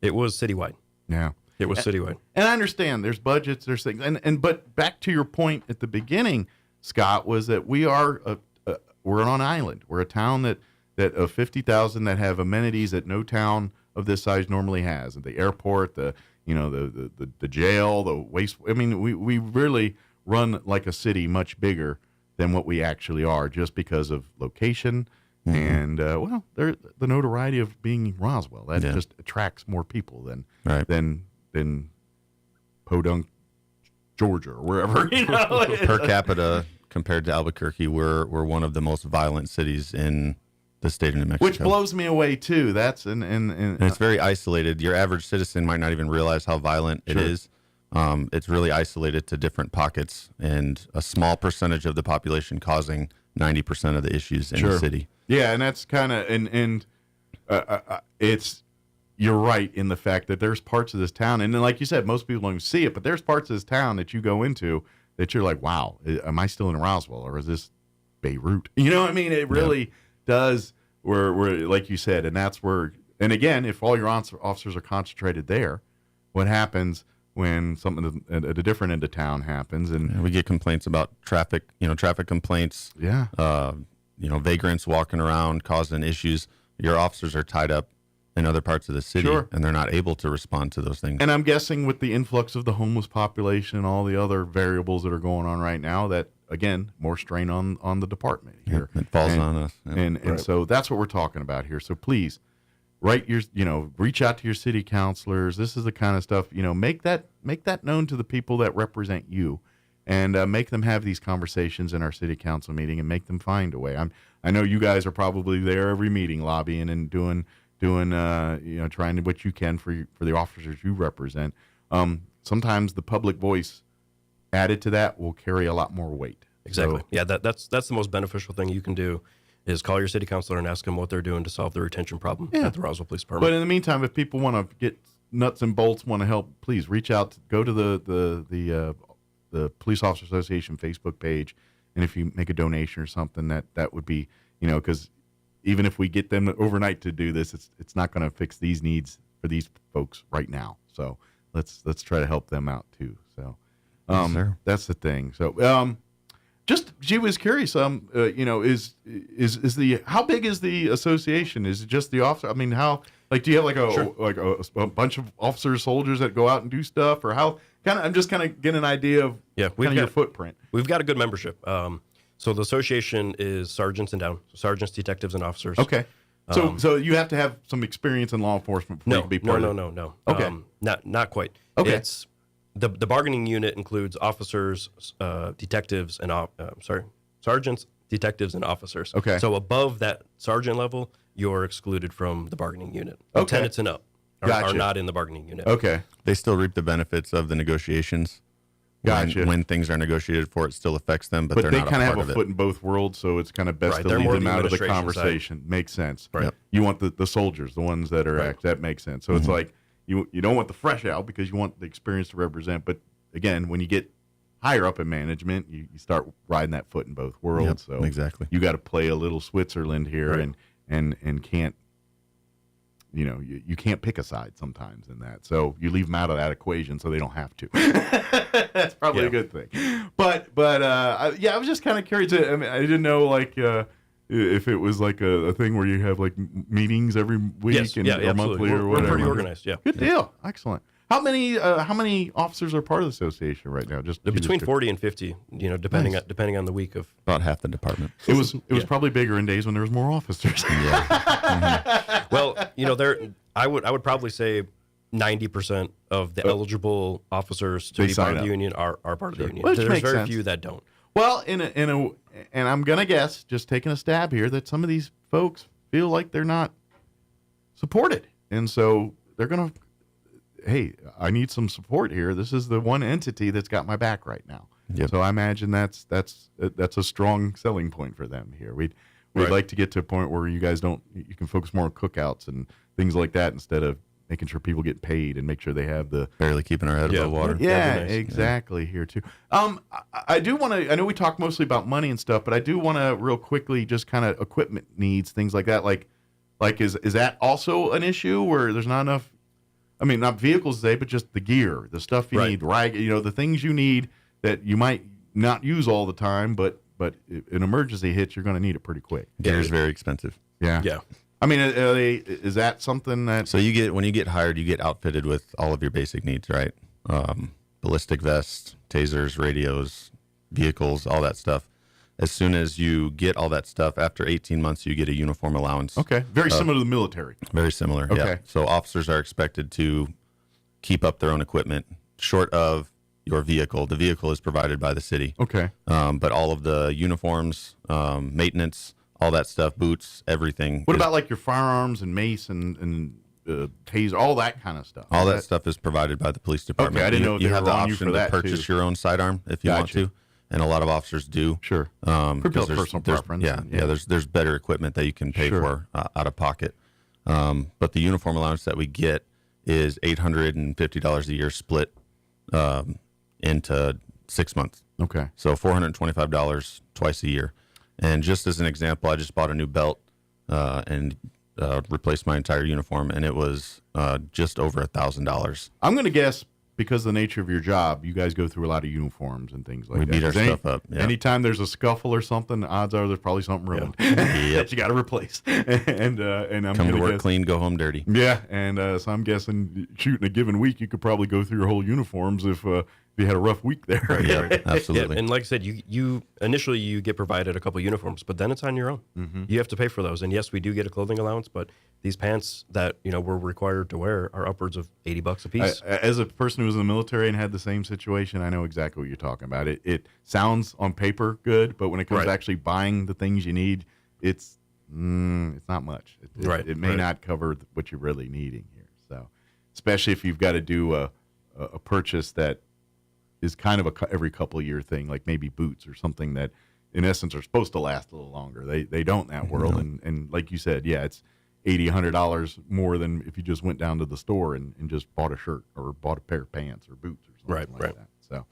Speaker 3: citywide.
Speaker 10: Yeah.
Speaker 3: It was citywide.
Speaker 10: And I understand there's budgets, there's things. But back to your point at the beginning, Scott, was that we're on an island. We're a town that of 50,000 that have amenities that no town of this size normally has. The airport, the jail, the waste. I mean, we really run like a city much bigger than what we actually are, just because of location and the notoriety of being Roswell. That just attracts more people than Podunk, Georgia, or wherever.
Speaker 2: Per capita, compared to Albuquerque, we're one of the most violent cities in the state of New Mexico.
Speaker 10: Which blows me away too. That's and
Speaker 2: it's very isolated. Your average citizen might not even realize how violent it is. It's really isolated to different pockets, and a small percentage of the population causing 90% of the issues in the city.
Speaker 10: Yeah, and that's kind of it's. You're right in the fact that there's parts of this town, and then, like you said, most people don't even see it, but there's parts of this town that you go into that you're like, wow, am I still in Roswell, or is this Beirut? You know what I mean? It really does, where like you said, and that's where, and again, if all your officers are concentrated there, what happens when something at a different end of town happens? And
Speaker 2: we get complaints about traffic complaints.
Speaker 10: Yeah.
Speaker 2: Vagrants walking around causing issues. Your officers are tied up in other parts of the city, and they're not able to respond to those things.
Speaker 10: And I'm guessing with the influx of the homeless population and all the other variables that are going on right now, that, again, more strain on the department here.
Speaker 2: It falls on us. Yeah.
Speaker 10: And so that's what we're talking about here. So please, reach out to your city councilors. This is the kind of stuff, make that known to the people that represent you, and make them have these conversations in our city council meeting, and make them find a way. I know you guys are probably there every meeting, lobbying and doing doing trying what you can for the officers you represent. Sometimes the public voice added to that will carry a lot more weight.
Speaker 3: Exactly.
Speaker 10: So,
Speaker 3: Yeah, that's the most beneficial thing you can do is call your city councilor and ask them what they're doing to solve the retention problem at the Roswell Police Department.
Speaker 10: But in the meantime, if people want to get nuts and bolts, want to help, please reach out. Go to the Police Officer Association Facebook page, and if you make a donation or something, that would be, because even if we get them overnight to do this, it's not going to fix these needs for these folks right now. So let's try to help them out too. So that's the thing. So just she was curious. Is the how big is the association? Is it just the officer? I mean, how do you have a bunch of officers, soldiers that go out and do stuff, or how? I'm just kind of getting an idea of your footprint.
Speaker 3: We've got a good membership. So the association is sergeants and down, so sergeants, detectives, and officers.
Speaker 10: Okay. So you have to have some experience in law enforcement before you can be part of it?
Speaker 3: No.
Speaker 10: Okay.
Speaker 3: Not quite.
Speaker 10: Okay.
Speaker 3: It's the bargaining unit includes officers, detectives, and sergeants, detectives, and officers.
Speaker 10: Okay.
Speaker 3: So above that sergeant level, you're excluded from the bargaining unit.
Speaker 10: Okay.
Speaker 3: Lieutenants and up are not in the bargaining unit.
Speaker 10: Okay.
Speaker 2: They still reap the benefits of the negotiations.
Speaker 10: Gotcha.
Speaker 2: When things are negotiated for, it still affects them, but they're
Speaker 10: they
Speaker 2: not
Speaker 10: kind
Speaker 2: a
Speaker 10: of
Speaker 2: part
Speaker 10: have
Speaker 2: of
Speaker 10: a
Speaker 2: it.
Speaker 10: foot in both worlds, so it's kind of best to
Speaker 3: They're more
Speaker 10: leave them
Speaker 3: the
Speaker 10: out of the
Speaker 3: administration
Speaker 10: conversation. Makes sense.
Speaker 3: Right.
Speaker 10: Yep. You want the soldiers, the ones that are that makes sense. So it's like you don't want the fresh out because you want the experience to represent. But again, when you get higher up in management, you start riding that foot in both worlds.
Speaker 2: Yep,
Speaker 10: so
Speaker 2: exactly.
Speaker 10: You got to play a little Switzerland here, and can't. You can't pick a side sometimes in that. So you leave them out of that equation so they don't have to. That's probably a good thing. But I was just kind of curious. I mean, I didn't know if it was like a thing where you have like meetings every week or monthly or whatever.
Speaker 3: We're pretty organized. Yeah.
Speaker 10: Good deal. Excellent. How many officers are part of the association right now? Just
Speaker 3: between 40 and 50. Depending on the week of
Speaker 2: about half the department.
Speaker 10: It was probably bigger in days when there was more officers.
Speaker 3: Well, I would probably say 90% of the eligible officers to be part of the union are part of the union.
Speaker 10: Which
Speaker 3: There's
Speaker 10: makes
Speaker 3: very
Speaker 10: sense.
Speaker 3: few that don't.
Speaker 10: Well, and I'm gonna guess, just taking a stab here, that some of these folks feel like they're not supported, and so they're gonna, hey, I need some support here. This is the one entity that's got my back right now.
Speaker 2: Yep.
Speaker 10: So I imagine that's a strong selling point for them here. We'd like to get to a point where you guys you can focus more on cookouts and things like that instead of making sure people get paid and make sure they have the
Speaker 2: barely keeping our head above water.
Speaker 10: Yeah,
Speaker 2: nice.
Speaker 10: exactly. Here too. I do want to. I know we talk mostly about money and stuff, but I do want to real quickly just kind of equipment needs, things like that. Like is that also an issue where there's not enough? I mean, not vehicles today, but just the gear, the stuff you need, the things you need that you might not use all the time, but an emergency hits, you're going to need it pretty quick.
Speaker 2: Gear is very expensive.
Speaker 10: Yeah. I mean, is that something that?
Speaker 2: So when you get hired, you get outfitted with all of your basic needs, right? Ballistic vests, tasers, radios, vehicles, all that stuff. As soon as you get all that stuff, after 18 months, you get a uniform allowance.
Speaker 10: Okay, very similar to the military.
Speaker 2: Very similar.
Speaker 10: Okay.
Speaker 2: Yeah. So officers are expected to keep up their own equipment, short of your vehicle. The vehicle is provided by the city.
Speaker 10: Okay.
Speaker 2: But all of the uniforms, maintenance, all that stuff, boots, everything.
Speaker 10: What about like your firearms and mace and taser, all that kind of stuff?
Speaker 2: All that stuff is provided by the police department.
Speaker 10: Okay, I didn't know if
Speaker 2: you
Speaker 10: they
Speaker 2: have
Speaker 10: were
Speaker 2: the
Speaker 10: on you
Speaker 2: option
Speaker 10: for
Speaker 2: to
Speaker 10: that,
Speaker 2: purchase
Speaker 10: too.
Speaker 2: your own sidearm if you want to, and a lot of officers do.
Speaker 10: Sure.
Speaker 2: For
Speaker 10: personal preference.
Speaker 2: There's better equipment that you can pay for out of pocket. But the uniform allowance that we get is $850 a year split into 6 months.
Speaker 10: Okay.
Speaker 2: So $425 twice a year. And just as an example, I just bought a new belt and replaced my entire uniform, and it was just over $1,000.
Speaker 10: I'm going to guess, because of the nature of your job, you guys go through a lot of uniforms and things like that.
Speaker 2: We beat our stuff up. Yeah.
Speaker 10: Anytime there's a scuffle or something, odds are there's probably something ruined that you got to replace. And I'm
Speaker 2: come to work
Speaker 10: guess,
Speaker 2: clean, go home dirty.
Speaker 10: Yeah, and so I'm guessing, shooting a given week, you could probably go through your whole uniforms if you had a rough week there.
Speaker 2: Yeah, absolutely.
Speaker 3: Yeah, and like I said, you initially you get provided a couple uniforms, but then it's on your own.
Speaker 10: Mm-hmm.
Speaker 3: You have to pay for those. And yes, we do get a clothing allowance, but these pants that we're required to wear are upwards of $80 a piece.
Speaker 10: As a person who was in the military and had the same situation, I know exactly what you're talking about. It sounds on paper good, but when it comes to actually buying the things you need, it's it's not much. It may not cover what you're really needing here. So, especially if you've got to do a purchase that is kind of every couple of year thing, like maybe boots or something that, in essence, are supposed to last a little longer. They don't in that world. And like you said, yeah, it's $80, $100 more than if you just went down to the store and just bought a shirt or bought a pair of pants or boots or something like that. So,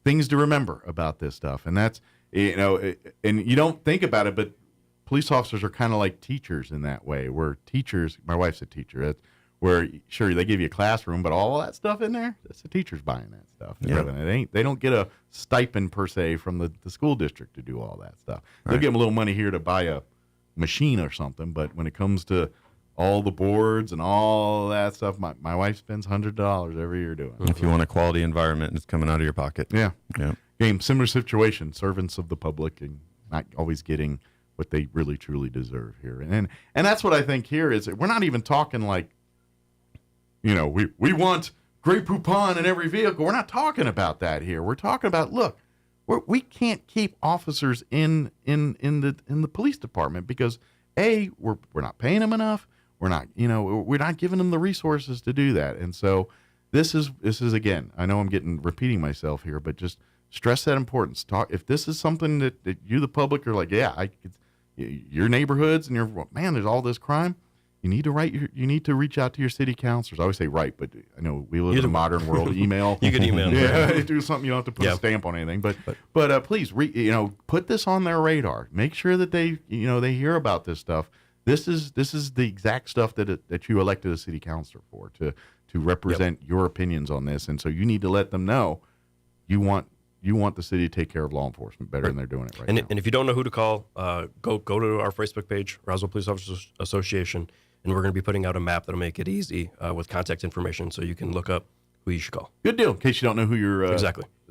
Speaker 10: things to remember about this stuff. And that's, and you don't think about it, but police officers are kind of like teachers in that way, where teachers, my wife's a teacher, where sure they give you a classroom, but all that stuff in there, that's the teachers buying that stuff. Yeah. They don't get a stipend per se from the school district to do all that stuff. They'll give them a little money here to buy a machine or something, but when it comes to all the boards and all that stuff, my wife spends $100 every year doing it.
Speaker 2: If you want a quality environment, it's coming out of your pocket.
Speaker 10: Yeah. Similar situation, servants of the public and not always getting what they really truly deserve here. And that's what I think here is we're not even talking like, we want Grey Poupon in every vehicle. We're not talking about that here. We're talking about, look, we can't keep officers in the police department because we're not paying them enough. We're not giving them the resources to do that. And so this is again, I know I'm repeating myself here, but just stress that importance. If this is something that you, the public, are like, your neighborhoods and there's all this crime. You need to reach out to your city councilors. I always say write, but I know we live in a modern world. Email.
Speaker 3: You can email.
Speaker 10: Yeah, do something. You don't have to put a stamp on anything. But please, put this on their radar. Make sure that they hear about this stuff. This is the exact stuff that you elected a city councilor for, to represent your opinions on this. And so you need to let them know you want the city to take care of law enforcement better than they're doing it right now.
Speaker 3: And if you don't know who to call, go to our Facebook page, Roswell Police Officers Association. And we're going to be putting out a map that'll make it easy with contact information so you can look up who you should call.
Speaker 10: Good deal. In case you don't know who your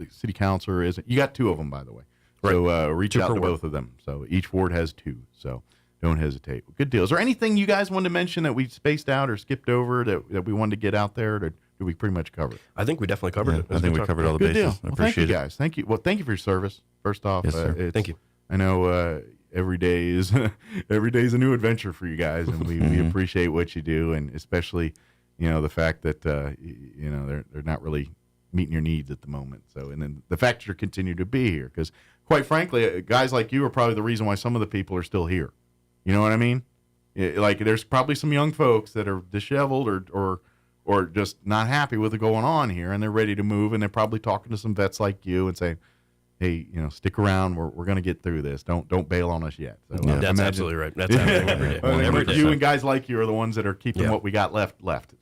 Speaker 10: city councilor is. You got 2 of them, by the way. Right. So reach out to both of them. So each ward has 2. So don't hesitate. Good deal. Is there anything you guys wanted to mention that we spaced out or skipped over that we wanted to get out there? Or did we pretty much cover it?
Speaker 3: I think we definitely covered it.
Speaker 2: I think we covered all the
Speaker 10: bases.
Speaker 2: Deal.
Speaker 10: I appreciate it. Thank you, guys. Thank you. Well, thank you for your service, first off.
Speaker 2: Yes, sir.
Speaker 3: Thank you.
Speaker 10: I know every day is a new adventure for you guys, and we appreciate what you do, and especially the fact that they're not really meeting your needs at the moment. So, and then the fact that you're continuing to be here, because quite frankly, guys like you are probably the reason why some of the people are still here. You know what I mean? Like there's probably some young folks that are disheveled or just not happy with it going on here, and they're ready to move, and they're probably talking to some vets like you and saying, hey, stick around. We're going to get through this. Don't bail on us yet. So,
Speaker 3: that's absolutely right. That's happening every day.
Speaker 10: You and guys like you are the ones that are keeping what we got left.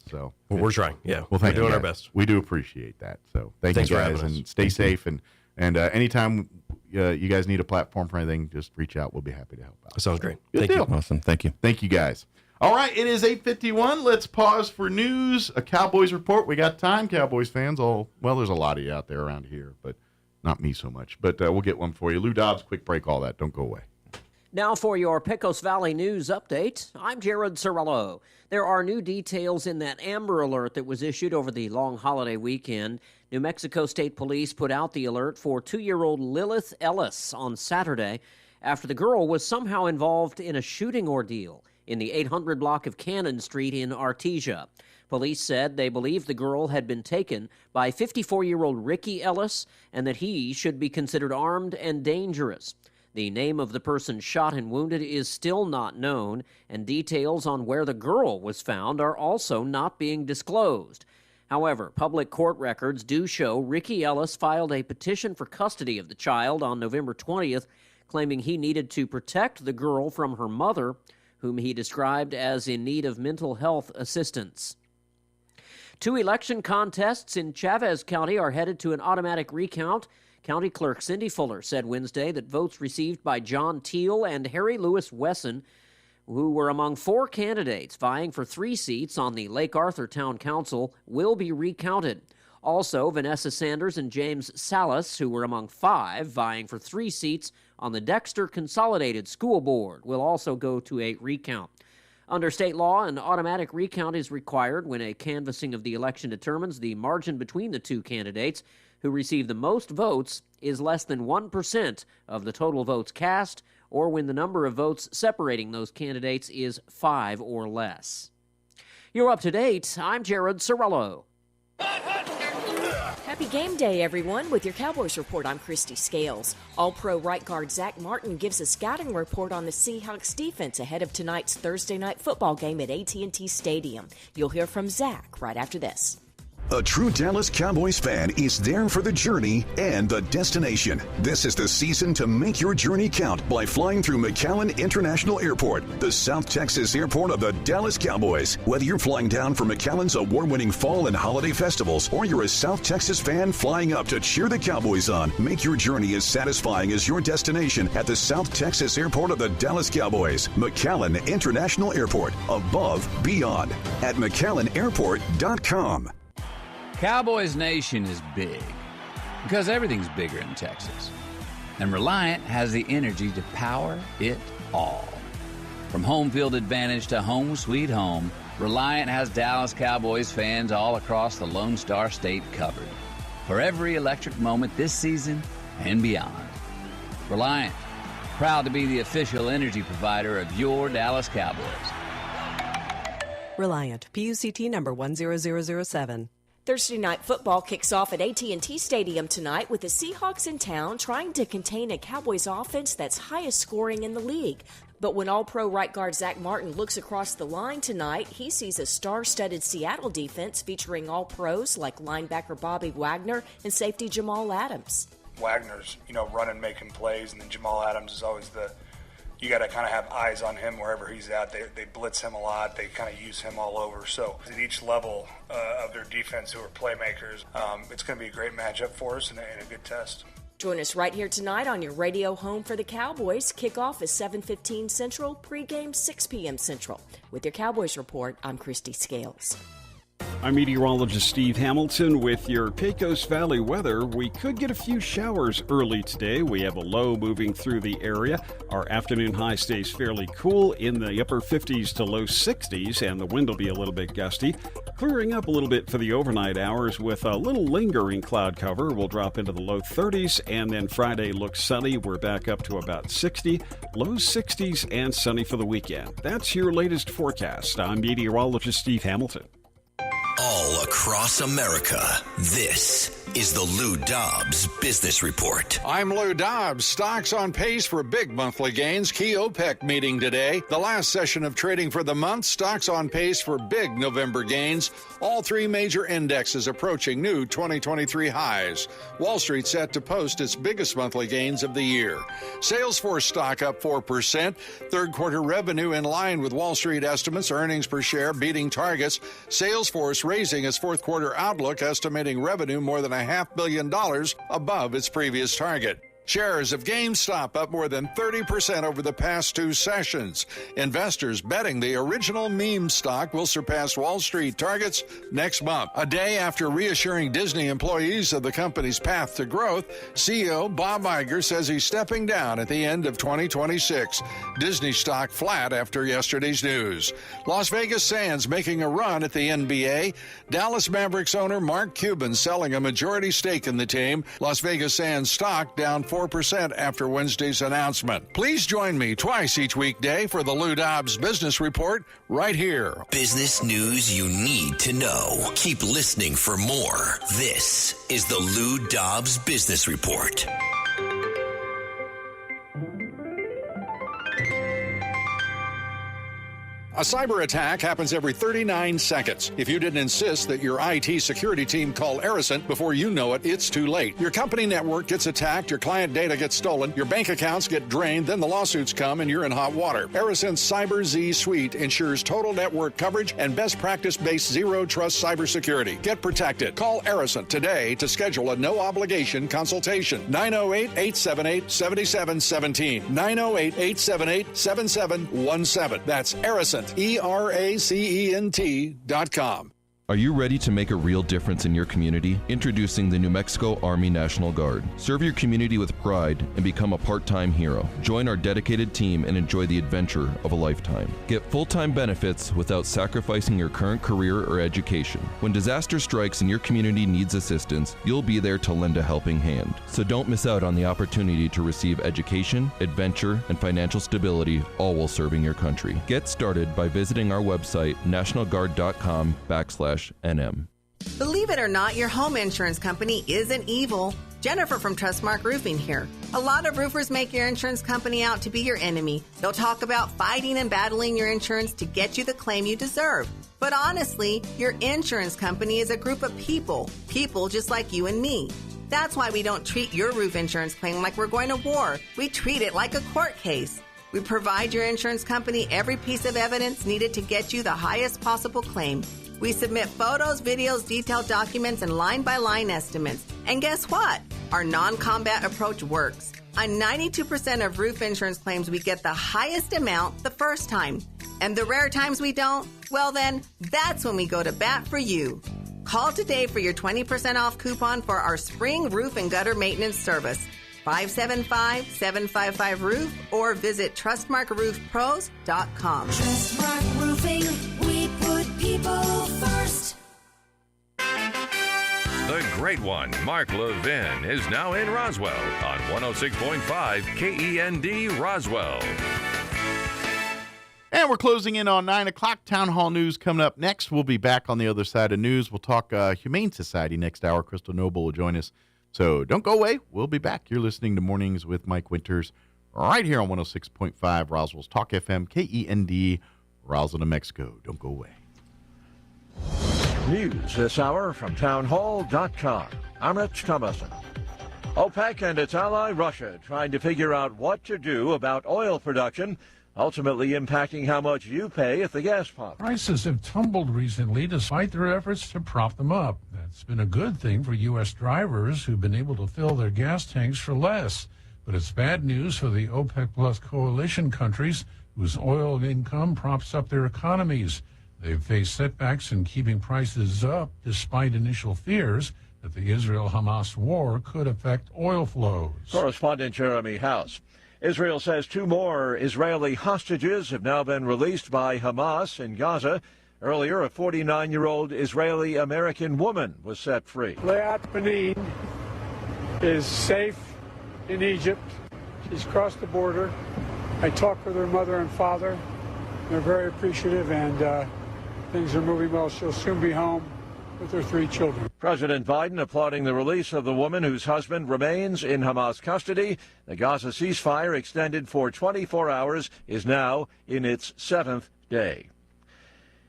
Speaker 10: So
Speaker 3: we're trying. Yeah.
Speaker 10: Well,
Speaker 3: we're doing our best.
Speaker 10: We do appreciate that. So thanks you guys, and stay safe. And anytime you guys need a platform for anything, just reach out. We'll be happy to help out.
Speaker 3: That sounds great.
Speaker 10: Good deal.
Speaker 2: Awesome. Thank you.
Speaker 10: Thank you, guys. All right, it is 8:51. Let's pause for news. A Cowboys report. We got time, Cowboys fans. There's a lot of you out there around here, but not me so much. But we'll get one for you. Lou Dobbs, quick break, all that. Don't go away.
Speaker 4: Now for your Pecos Valley News update, I'm Jared Cirillo. There are new details in that Amber Alert that was issued over the long holiday weekend. New Mexico State Police put out the alert for 2-year-old Lilith Ellis on Saturday after the girl was somehow involved in a shooting ordeal in the 800 block of Cannon Street in Artesia. Police said they believe the girl had been taken by 54-year-old Ricky Ellis and that he should be considered armed and dangerous. The name of the person shot and wounded is still not known, and details on where the girl was found are also not being disclosed. However, public court records do show Ricky Ellis filed a petition for custody of the child on November 20th, claiming he needed to protect the girl from her mother, whom he described as in need of mental health assistance. 2 election contests in Chavez County are headed to an automatic recount. County Clerk Cindy Fuller said Wednesday that votes received by John Teal and Harry Lewis Wesson, who were among 4 candidates vying for 3 seats on the Lake Arthur Town Council, will be recounted. Also, Vanessa Sanders and James Salas, who were among 5 vying for 3 seats on the Dexter Consolidated School Board, will also go to a recount. Under state law, an automatic recount is required when a canvassing of the election determines the margin between the 2 candidates who receive the most votes is less than 1% of the total votes cast, or when the number of votes separating those candidates is 5 or less. You're up to date. I'm Jared Sorello.
Speaker 5: Happy game day, everyone. With your Cowboys report, I'm Christy Scales. All-Pro right guard Zach Martin gives a scouting report on the Seahawks defense ahead of tonight's Thursday night football game at AT&T Stadium. You'll hear from Zach right after this.
Speaker 19: A true Dallas Cowboys fan is there for the journey and the destination. This is the season to make your journey count by flying through McAllen International Airport, the South Texas airport of the Dallas Cowboys. Whether you're flying down for McAllen's award-winning fall and holiday festivals, or you're a South Texas fan flying up to cheer the Cowboys on, make your journey as satisfying as your destination at the South Texas airport of the Dallas Cowboys. McAllen International Airport, above, beyond, at McAllenAirport.com.
Speaker 20: Cowboys Nation is big because everything's bigger in Texas. And Reliant has the energy to power it all. From home field advantage to home sweet home, Reliant has Dallas Cowboys fans all across the Lone Star State covered for every electric moment this season and beyond. Reliant, proud to be the official energy provider of your Dallas Cowboys.
Speaker 21: Reliant, PUCT number 10007.
Speaker 5: Thursday night football kicks off at AT&T Stadium tonight with the Seahawks in town trying to contain a Cowboys offense that's highest scoring in the league. But when All-Pro right guard Zach Martin looks across the line tonight, he sees a star-studded Seattle defense featuring All-Pros like linebacker Bobby Wagner and safety Jamal Adams.
Speaker 22: Wagner's, running, making plays, and then Jamal Adams is always you got to kind of have eyes on him wherever he's at. They blitz him a lot. They kind of use him all over. So at each level of their defense, who are playmakers, it's going to be a great matchup for us and a good test.
Speaker 5: Join us right here tonight on your radio home for the Cowboys. Kickoff is 7:15 Central, pregame 6 p.m. Central. With your Cowboys report, I'm Christy Scales.
Speaker 13: I'm meteorologist Steve Hamilton with your Pecos Valley weather. We could get a few showers early today. We have a low moving through the area. Our afternoon high stays fairly cool in the upper 50s to low 60s, and the wind will be a little bit gusty. Clearing up a little bit for the overnight hours with a little lingering cloud cover. We'll drop into the low 30s, and then Friday looks sunny. We're back up to about 60, low 60s, and sunny for the weekend. That's your latest forecast. I'm meteorologist Steve Hamilton.
Speaker 23: All across America, this is the Lou Dobbs Business Report.
Speaker 24: I'm Lou Dobbs. Stocks on pace for big monthly gains. Key OPEC meeting today. The last session of trading for the month. Stocks on pace for big November gains. All three major indexes approaching new 2023 highs. Wall Street set to post its biggest monthly gains of the year. Salesforce stock up 4%. Third quarter revenue in line with Wall Street estimates. Earnings per share beating targets. Salesforce raising its fourth quarter outlook, estimating revenue more than $500 million above its previous target. Shares of GameStop up more than 30% over the past two sessions. Investors betting the original meme stock will surpass Wall Street targets next month. A day after reassuring Disney employees of the company's path to growth, CEO Bob Iger says he's stepping down at the end of 2026. Disney stock flat after yesterday's news. Las Vegas Sands making a run at the NBA. Dallas Mavericks owner Mark Cuban selling a majority stake in the team. Las Vegas Sands stock down 4% after Wednesday's announcement. Please join me twice each weekday for the Lou Dobbs Business Report right here.
Speaker 23: Business news you need to know. Keep listening for more. This is the Lou Dobbs Business Report.
Speaker 24: A cyber attack happens every 39 seconds. If you didn't insist that your IT security team call Arison, before you know it, it's too late. Your company network gets attacked, your client data gets stolen, your bank accounts get drained, then the lawsuits come and you're in hot water. Arison's Cyber Z Suite ensures total network coverage and best practice-based zero-trust cybersecurity. Get protected. Call Arison today to schedule a no-obligation consultation. 908-878-7717. 908-878-7717. That's Arison. ERACENT.com.
Speaker 1: Are you ready to make a real difference in your community? Introducing the New Mexico Army National Guard. Serve your community with pride and become a part-time hero. Join our dedicated team and enjoy the adventure of a lifetime. Get full-time benefits without sacrificing your current career or education. When disaster strikes and your community needs assistance, you'll be there to lend a helping hand. So don't miss out on the opportunity to receive education, adventure, and financial stability, all while serving your country. Get started by visiting our website, nationalguard.com/NM.
Speaker 6: Believe it or not, your home insurance company isn't evil. Jennifer from Trustmark Roofing here. A lot of roofers make your insurance company out to be your enemy. They'll talk about fighting and battling your insurance to get you the claim you deserve. But honestly, your insurance company is a group of people just like you and me. That's why we don't treat your roof insurance claim like we're going to war. We treat it like a court case. We provide your insurance company every piece of evidence needed to get you the highest possible claim. We submit photos, videos, detailed documents, and line-by-line estimates. And guess what? Our non-combat approach works. On 92% of roof insurance claims, we get the highest amount the first time. And the rare times we don't, well then, that's when we go to bat for you. Call today for your 20% off coupon for our spring roof and gutter maintenance service. 575-755-ROOF or visit TrustmarkRoofPros.com.
Speaker 15: Trustmark Roofing, we put people first.
Speaker 9: The great one, Mark Levin, is now in Roswell on 106.5 KEND Roswell.
Speaker 10: And we're closing in on 9 o'clock. Town Hall News coming up next. We'll be back on the other side of news. We'll talk Humane Society next hour. Crystal Noble will join us. So don't go away. We'll be back. You're listening to Mornings with Mike Winters right here on 106.5 Roswell's Talk FM, KEND, Roswell, New Mexico. Don't go away.
Speaker 7: News this hour from townhall.com. I'm Rich Thomason. OPEC and its ally Russia trying to figure out what to do about oil production, ultimately impacting how much you pay at the gas pump.
Speaker 8: Prices have tumbled recently despite their efforts to prop them up. That's been a good thing for U.S. drivers who've been able to fill their gas tanks for less. But it's bad news for the OPEC Plus coalition countries whose oil income props up their economies. They've faced setbacks in keeping prices up despite initial fears that the Israel-Hamas war could affect oil flows.
Speaker 7: Correspondent Jeremy House. Israel says 2 more Israeli hostages have now been released by Hamas in Gaza. Earlier, a 49-year-old Israeli-American woman was set free.
Speaker 11: Leat Benin is safe in Egypt. She's crossed the border. I talked with her mother and father. They're very appreciative, and things are moving well. She'll soon be home with her 3 children.
Speaker 7: President Biden applauding the release of the woman whose husband remains in Hamas custody. The Gaza ceasefire, extended for 24 hours, is now in its 7th day.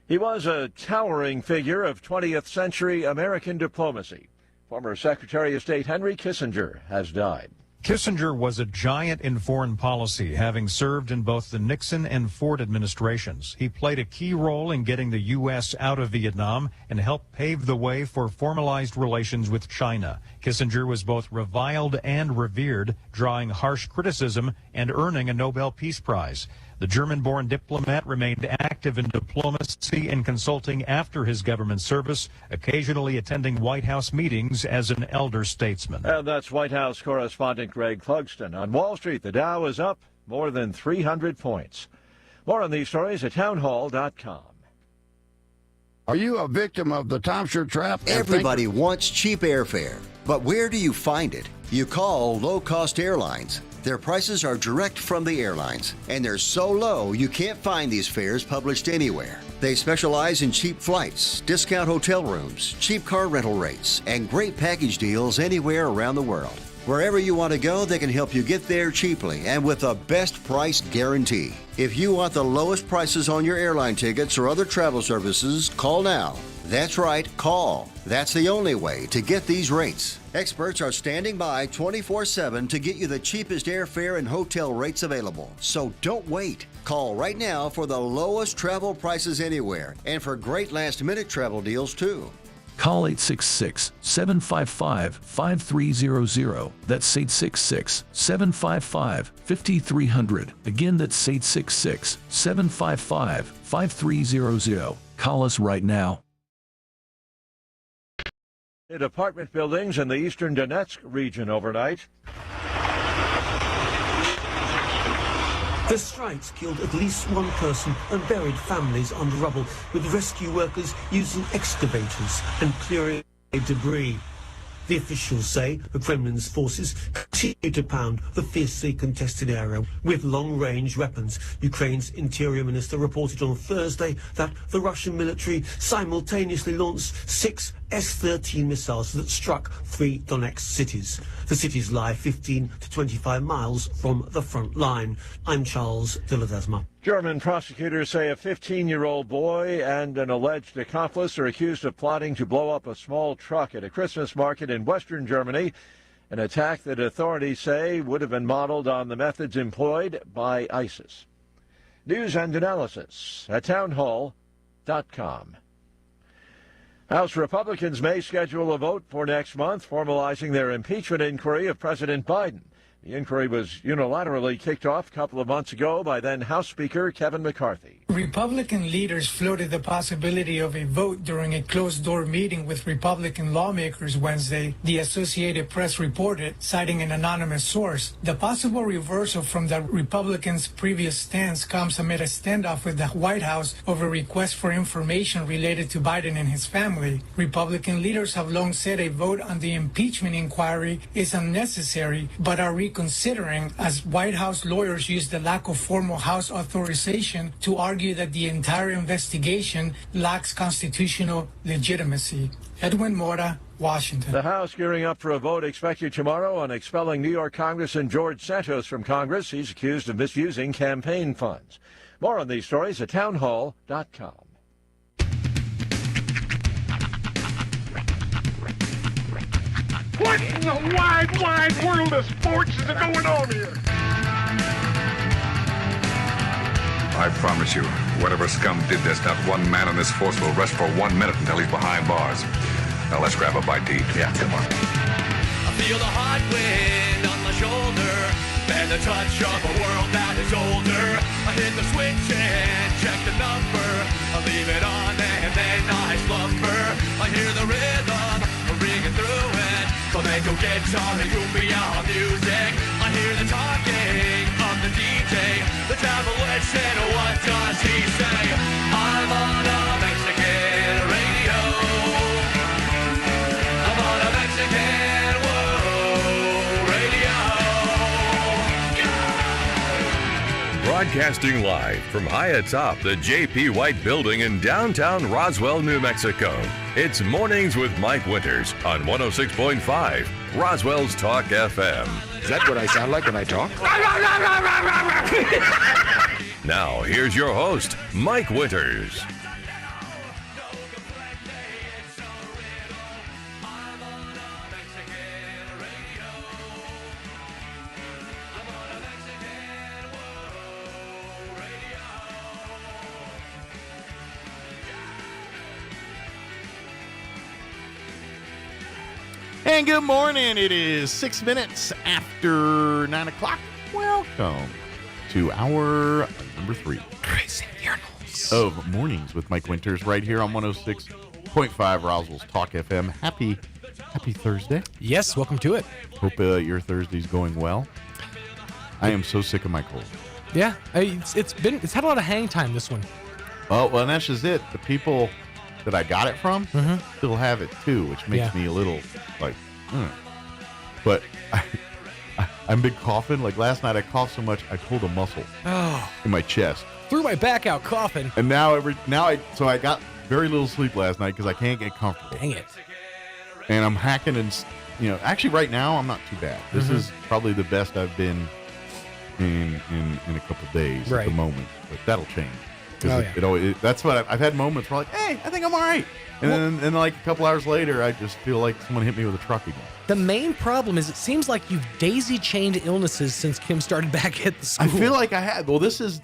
Speaker 7: He was a towering figure of 20th century American diplomacy. Former Secretary of State Henry Kissinger has died.
Speaker 14: Kissinger was a giant in foreign policy, having served in both the Nixon and Ford administrations. He played a key role in getting the U.S. out of Vietnam and helped pave the way for formalized relations with China. Kissinger was both reviled and revered, drawing harsh criticism and earning a Nobel Peace Prize. The German-born diplomat remained active in diplomacy and consulting after his government service, occasionally attending White House meetings as an elder statesman.
Speaker 7: And that's White House correspondent Greg Clugston. On Wall Street, the Dow is up more than 300 points. More on these stories at townhall.com.
Speaker 25: Are you a victim of the timeshare trap?
Speaker 28: Everybody wants cheap airfare, but where do you find it? You call low-cost airlines. Their prices are direct from the airlines, and they're so low you can't find these fares published anywhere. They specialize in cheap flights, discount hotel rooms, cheap car rental rates, and great package deals anywhere around the world. Wherever you want to go, they can help you get there cheaply and with a best price guarantee. If you want the lowest prices on your airline tickets or other travel services, call now. That's right, call. That's the only way to get these rates. Experts are standing by 24/7 to get you the cheapest airfare and hotel rates available. So don't wait. Call right now for the lowest travel prices anywhere and for great last-minute travel deals too.
Speaker 29: Call 866-755-5300. That's 866-755-5300. Again, that's 866-755-5300. Call us right now.
Speaker 7: Hit apartment buildings in the eastern Donetsk region overnight.
Speaker 2: The strikes killed at least one person and buried families under rubble, with rescue workers using excavators and clearing debris. The officials say the Kremlin's forces continue to pound the fiercely contested area with long-range weapons. Ukraine's interior minister reported on Thursday that the Russian military simultaneously launched 6 S-13 missiles that struck 3 Donetsk cities. The cities lie 15 to 25 miles from the front line. I'm Charles Dilladesma.
Speaker 7: German prosecutors say a 15-year-old boy and an alleged accomplice are accused of plotting to blow up a small truck at a Christmas market in western Germany, an attack that authorities say would have been modeled on the methods employed by ISIS. News and analysis at townhall.com. House Republicans may schedule a vote for next month, formalizing their impeachment inquiry of President Biden. The inquiry was unilaterally kicked off a couple of months ago by then House Speaker Kevin McCarthy.
Speaker 3: Republican leaders floated the possibility of a vote during a closed-door meeting with Republican lawmakers Wednesday, the Associated Press reported, citing an anonymous source. The possible reversal from the Republicans' previous stance comes amid a standoff with the White House over requests for information related to Biden and his family. Republican leaders have long said a vote on the impeachment inquiry is unnecessary, but are reconsidering as White House lawyers use the lack of formal House authorization to argue that the entire investigation lacks constitutional legitimacy. Edwin Mora, Washington.
Speaker 7: The House gearing up for a vote expected tomorrow on expelling New York Congressman George Santos from Congress. He's accused of misusing campaign funds. More on these stories at townhall.com.
Speaker 4: What in the wide, wide world of sports is going on here?
Speaker 12: I promise you, whatever scum did this, not one man in this force will rest for 1 minute until he's behind bars. Now let's grab a bite to eat. Yeah, come on.
Speaker 16: I feel the hot wind on my shoulder and the touch of a world that is older. I hit the switch and check the number. I leave it on and then I slumber. I hear the rhythm ringing through it. Flamenco guitar and cumbia music. I hear the talking of the DJ. The travel said, what does he say? I'm on a Mexican radio. I'm on a Mexican radio. Yeah!
Speaker 9: Broadcasting live from high atop the J.P. White Building in downtown Roswell, New Mexico. It's Mornings with Mike Winters on 106.5 Roswell's Talk FM.
Speaker 17: Is that what I sound like when I talk?
Speaker 9: Now, here's your host, Mike Winters.
Speaker 10: And good morning. It is 6 minutes after 9 o'clock. Welcome to hour number 3 of Mornings with Mike Winters right here on 106.5 Roswell's Talk FM. Happy Thursday.
Speaker 18: Yes, welcome to it.
Speaker 10: Hope your Thursday's going well. I am so sick of my cold.
Speaker 18: Yeah, it's had a lot of hang time, this one.
Speaker 10: Oh, well, and that's just it. The people that I got it from still have it too, which makes me a little like, But I'm big coughing. Like last night, I coughed so much I pulled a muscle in my chest.
Speaker 18: Threw my back out coughing.
Speaker 10: And so I got very little sleep last night because I can't get comfortable.
Speaker 18: Dang it.
Speaker 10: And I'm hacking and actually right now I'm not too bad. This is probably the best I've been in a couple of days at the moment, but that'll change. That's what I've had moments where like, hey, I think I'm all right. And then like a couple hours later, I just feel like someone hit me with a truck again.
Speaker 18: The main problem is it seems like you've daisy-chained illnesses since Kim started back at the school.
Speaker 10: I feel like I had. Well, this has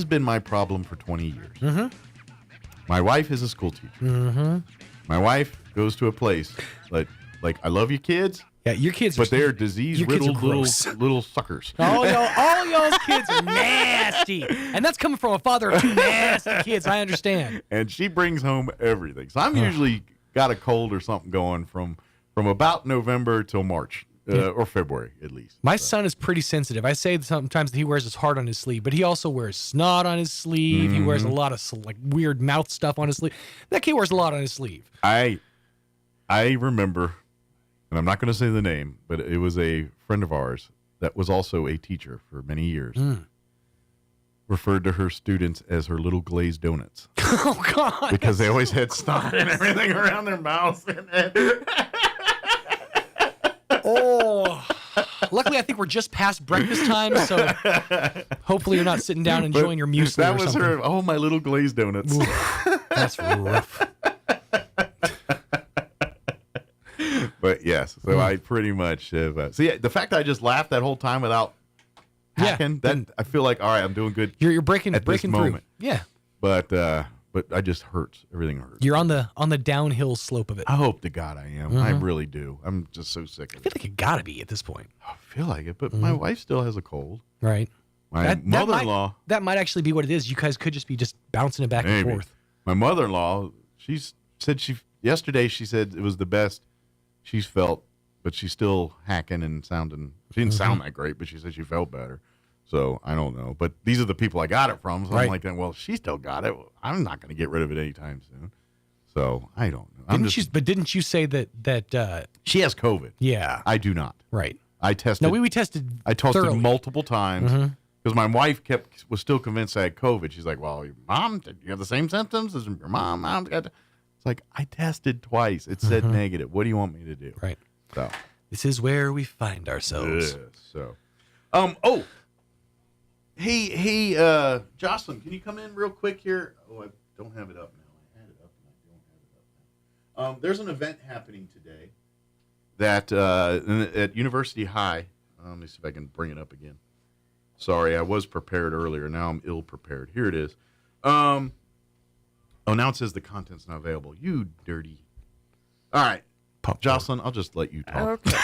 Speaker 10: been my problem for 20 years.
Speaker 18: Mm-hmm.
Speaker 10: My wife is a school teacher.
Speaker 18: Mm-hmm.
Speaker 10: My wife goes to a place like I love you kids.
Speaker 18: Yeah, your kids
Speaker 10: but they're disease-riddled little suckers.
Speaker 18: All y'all's kids are nasty. And that's coming from a father of two nasty kids, I understand.
Speaker 10: And she brings home everything. So I'm usually got a cold or something going from about November till March. Or February, at least.
Speaker 18: My son is pretty sensitive. I say sometimes that he wears his heart on his sleeve, but he also wears snot on his sleeve.
Speaker 10: Mm-hmm.
Speaker 18: He wears a lot of like weird mouth stuff on his sleeve. That kid wears a lot on his sleeve.
Speaker 10: I remember, and I'm not going to say the name, but it was a friend of ours that was also a teacher for many years. Referred to her students as her little glazed donuts.
Speaker 18: Oh, God.
Speaker 10: Because they always had snot and everything around their mouths.
Speaker 18: Oh, luckily I think we're just past breakfast time, so hopefully you're not sitting down enjoying your muesli.
Speaker 10: That
Speaker 18: or
Speaker 10: was
Speaker 18: something.
Speaker 10: her. Oh, my little glazed donuts.
Speaker 18: That's rough.
Speaker 10: But yes, so I pretty much have. See, the fact that I just laughed that whole time without hacking, that I feel like all right, I'm doing good.
Speaker 18: You're breaking through.
Speaker 10: Moment.
Speaker 18: Yeah,
Speaker 10: but I just hurts. Everything hurts.
Speaker 18: You're on the downhill slope of it.
Speaker 10: I hope to God I am. I really do. I'm just so sick of it.
Speaker 18: I feel like you gotta be at this point.
Speaker 10: I feel like it, but my wife still has a cold.
Speaker 18: Right.
Speaker 10: My mother-in-law.
Speaker 18: That might actually be what it is. You guys could just be bouncing it back and forth.
Speaker 10: My mother-in-law, she said yesterday she said it was the best she's felt, but she's still hacking and sounding. She didn't sound that great, but she said she felt better. So I don't know, but these are the people I got it from. So I'm like, well, she still got it. I'm not going to get rid of it anytime soon. So I don't know.
Speaker 18: Didn't you say that
Speaker 10: she has COVID?
Speaker 18: Yeah,
Speaker 10: I do not.
Speaker 18: Right.
Speaker 10: I tested.
Speaker 18: No, we tested.
Speaker 10: I tested
Speaker 18: thoroughly.
Speaker 10: multiple times because my wife was still convinced I had COVID. She's like, "Well, your mom, did you have the same symptoms as your mom? Mom's got." It's like I tested twice. It said negative. What do you want me to do?
Speaker 18: Right.
Speaker 10: So
Speaker 18: this is where we find ourselves.
Speaker 10: So, oh. Hey, Jocelyn, can you come in real quick here? Oh, I don't have it up now. I had it up and I don't have it up now. There's an event happening today that at University High. Let me see if I can bring it up again. Sorry, I was prepared earlier. Now I'm ill prepared. Here it is. Oh, now it says the content's not available. You dirty. All right, Jocelyn, I'll just let you talk.
Speaker 5: Okay.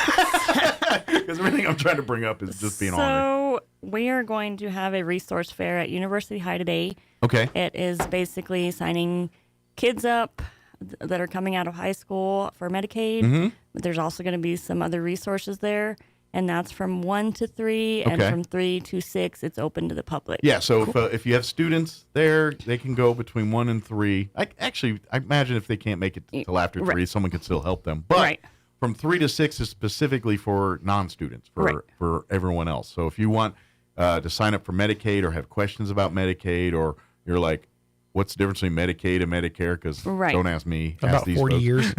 Speaker 10: Because everything I'm trying to bring up is just being honored.
Speaker 5: So we are going to have a resource fair at University High today.
Speaker 10: Okay.
Speaker 5: It is basically signing kids up that are coming out of high school for Medicaid. But there's also going to be some other resources there. And that's from 1 to 3, and from 3 to 6, it's open to the public.
Speaker 10: Yeah, so if you have students there, they can go between 1 and 3. I imagine if they can't make it till after 3, someone can still help them. But from 3 to 6 is specifically for non-students, for everyone else. So if you want to sign up for Medicaid or have questions about Medicaid, or you're like, what's the difference between Medicaid and Medicare? Because don't ask me.
Speaker 18: About
Speaker 10: ask these
Speaker 18: 40
Speaker 10: folks.
Speaker 18: years.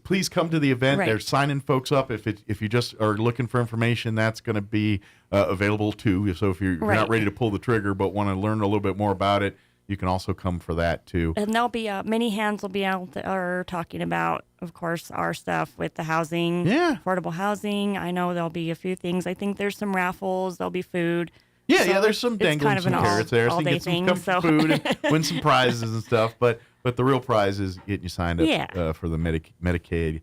Speaker 10: Please come to the event. They're signing folks up. If you just are looking for information, that's going to be available too. So if you're not ready to pull the trigger but want to learn a little bit more about it, you can also come for that too.
Speaker 5: And there'll be many hands will be out there talking about, of course, our stuff with the housing, affordable housing. I know there'll be a few things. I think there's some raffles. There'll be food.
Speaker 10: Yeah, there's some dangling some carrots there, so you get some food and win some prizes and stuff. But the real prize is getting you signed up for the Medicaid.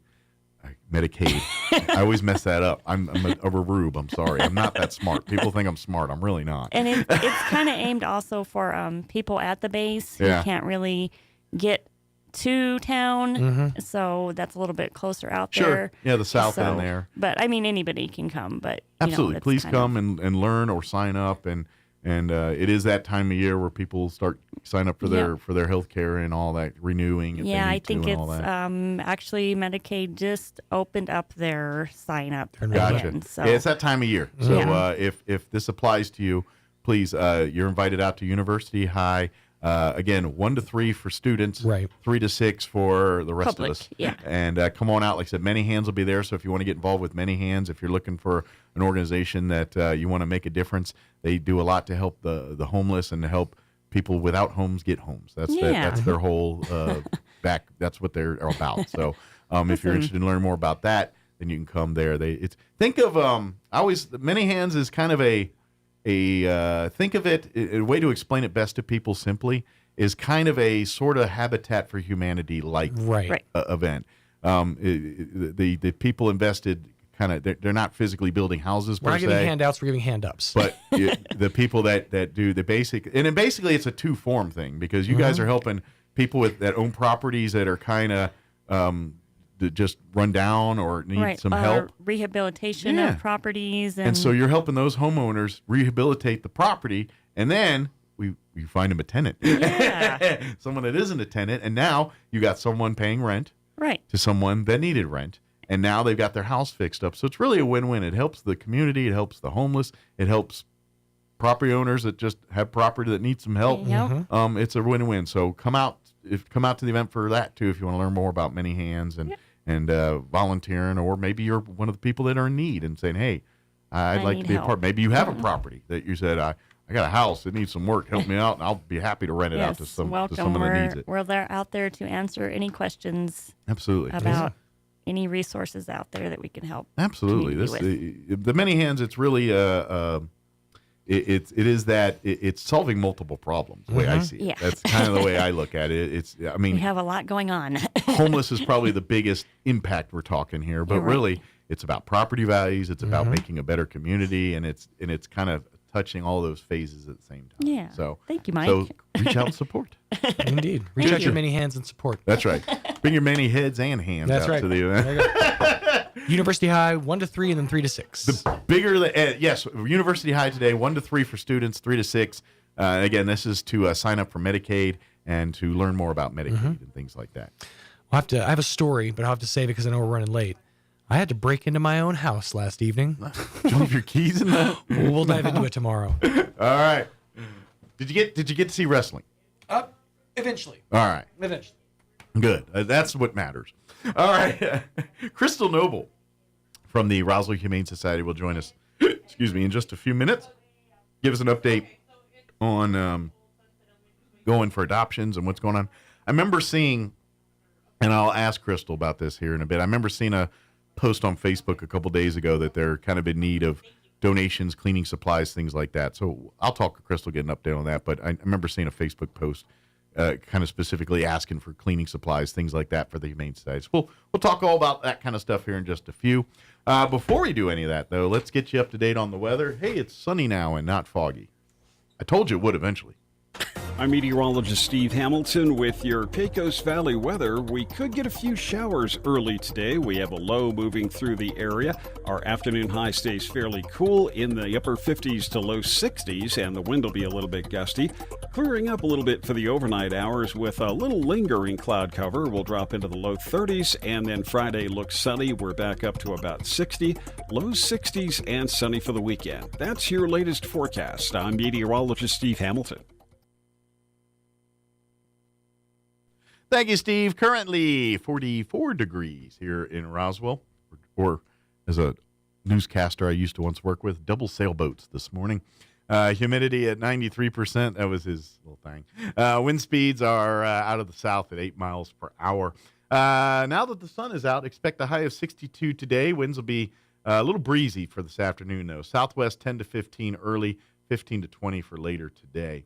Speaker 10: I always mess that up. I'm a rube. I'm sorry. I'm not that smart. People think I'm smart. I'm really not.
Speaker 5: And it's kind of aimed also for people at the base who can't really get to town. So that's a little bit closer out there.
Speaker 10: Yeah, the south end there.
Speaker 5: But I mean, anybody can come. But
Speaker 10: absolutely, please come and learn or sign up. And it is that time of year where people start sign up for their health care and all that renewing.
Speaker 5: Yeah, I think it's actually Medicaid just opened up their sign up.
Speaker 10: Gotcha.
Speaker 5: Again, so.
Speaker 10: Yeah, it's that time of year. So if this applies to you, please, you're invited out to University High. Again, 1 to 3 for students, 3 to 6 for the rest of us.
Speaker 5: Yeah.
Speaker 10: And come on out. Like I said, Many Hands will be there. So if you want to get involved with Many Hands, if you're looking for an organization that you want to make a difference, they do a lot to help the homeless and to help people without homes get homes. That's their whole back. That's what they're about. So if you're interested in learning more about that, then you can come there. Think of Many Hands is kind of think of it, a way to explain it best to people simply is kind of a sort of Habitat for Humanity like event. The people invested kind of, they're not physically building houses per se.
Speaker 18: We're not giving handouts, we're giving hand-ups.
Speaker 10: But the people that do the basic, and then basically it's a two-form thing because you guys are helping people that own properties that are kind of just run down or need some help.
Speaker 5: Rehabilitation of properties.
Speaker 10: And so you're helping those homeowners rehabilitate the property, and then we find them a tenant.
Speaker 5: Yeah.
Speaker 10: Someone that isn't a tenant, and now you got someone paying rent to someone that needed rent, and now they've got their house fixed up. So it's really a win-win. It helps the community. It helps the homeless. It helps property owners that just have property that needs some help.
Speaker 5: Yep.
Speaker 10: It's a win-win. So come out to the event for that too if you want to learn more about Many Hands and volunteering, or maybe you're one of the people that are in need and saying, hey, I'd like to be a part. Maybe you have a property that you said, I got a house that needs some work. Help me out, and I'll be happy to rent it out to someone that needs it.
Speaker 5: We're out there to answer any questions.
Speaker 10: Absolutely.
Speaker 5: About any resources out there that we can help.
Speaker 10: Absolutely. The Many Hands. It's really it's solving multiple problems. The way I see it.
Speaker 5: Yeah.
Speaker 10: That's kind of the way I look at it.
Speaker 5: We have a lot going on.
Speaker 10: Homeless is probably the biggest impact we're talking here, but really it's about property values. It's about making a better community, and it's kind of touching all those phases at the same time.
Speaker 5: Yeah.
Speaker 10: So
Speaker 5: thank you, Mike.
Speaker 10: So reach out and support.
Speaker 18: Indeed. Reach out your many hands and support.
Speaker 10: That's right. Bring your many heads and hands out to the event.
Speaker 18: University High, 1 to 3, and then 3 to 6.
Speaker 10: The bigger yes, University High today, 1 to 3 for students, 3 to 6. Again, this is to sign up for Medicaid and to learn more about Medicaid and things like that.
Speaker 18: I have a story, but I'll have to save it because I know we're running late. I had to break into my own house last evening.
Speaker 10: Did you leave your keys in that?
Speaker 18: We'll dive into it tomorrow.
Speaker 10: All right. Did you get to see wrestling?
Speaker 18: Eventually.
Speaker 10: All right.
Speaker 18: Eventually.
Speaker 10: Good. That's what matters. All right. Crystal Noble from the Roswell Humane Society will join us, in just a few minutes. Give us an update on going for adoptions and what's going on. I remember seeing, and I'll ask Crystal about this here in a bit, I remember seeing a post on Facebook a couple days ago that they're kind of in need of donations, cleaning supplies, things like that. So I'll talk to Crystal, get an update on that. But I remember seeing a Facebook post kind of specifically asking for cleaning supplies, things like that for the Humane Society. So we'll talk all about that kind of stuff here in just a few. Before we do any of that, though, let's get you up to date on the weather. Hey, it's sunny now and not foggy. I told you it would eventually.
Speaker 13: I'm meteorologist Steve Hamilton with your Pecos Valley weather. We could get a few showers early today. We have a low moving through the area. Our afternoon high stays fairly cool in the upper 50s to low 60s, and the wind will be a little bit gusty. Clearing up a little bit for the overnight hours with a little lingering cloud cover. We'll drop into the low 30s, and then Friday looks sunny. We're back up to about 60, low 60s, and sunny for the weekend. That's your latest forecast. I'm meteorologist Steve Hamilton.
Speaker 10: Thank you, Steve. Currently 44 degrees here in Roswell, or as a newscaster I used to once work with, double sailboats this morning. Humidity at 93%. That was his little thing. Wind speeds are out of the south at 8 miles per hour. Now that the sun is out, expect a high of 62 today. Winds will be a little breezy for this afternoon, though. Southwest 10 to 15 early, 15 to 20 for later today.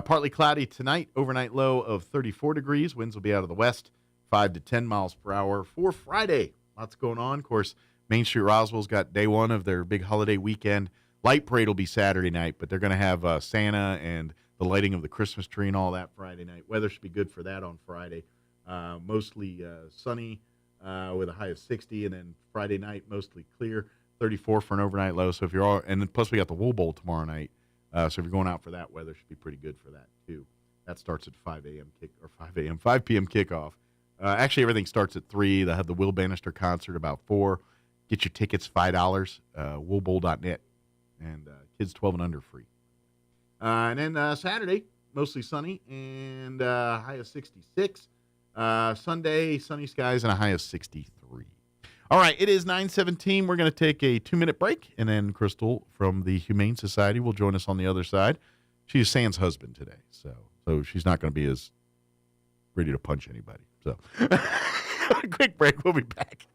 Speaker 10: Partly cloudy tonight, overnight low of 34 degrees. Winds will be out of the west, 5 to 10 miles per hour for Friday. Lots going on. Of course, Main Street Roswell's got day one of their big holiday weekend. Light parade will be Saturday night, but they're going to have Santa and the lighting of the Christmas tree and all that Friday night. Weather should be good for that on Friday. Mostly sunny with a high of 60, and then Friday night mostly clear, 34 for an overnight low. So if you're all, and then plus we got the Wool Bowl tomorrow night. So if you're going out for that, weather should be pretty good for that too. That starts at 5 p.m. kickoff. Actually, everything starts at 3. They'll have the Will Bannister concert about 4. Get your tickets, $5, woolbowl.net, and kids 12 and under free. And then Saturday, mostly sunny and high of 66. Sunday, sunny skies and a high of 63. All right, it is 9:17. We're going to take a 2-minute break, and then Crystal from the Humane Society will join us on the other side. She's Sam's husband today, so she's not going to be as ready to punch anybody. So, quick break. We'll be back.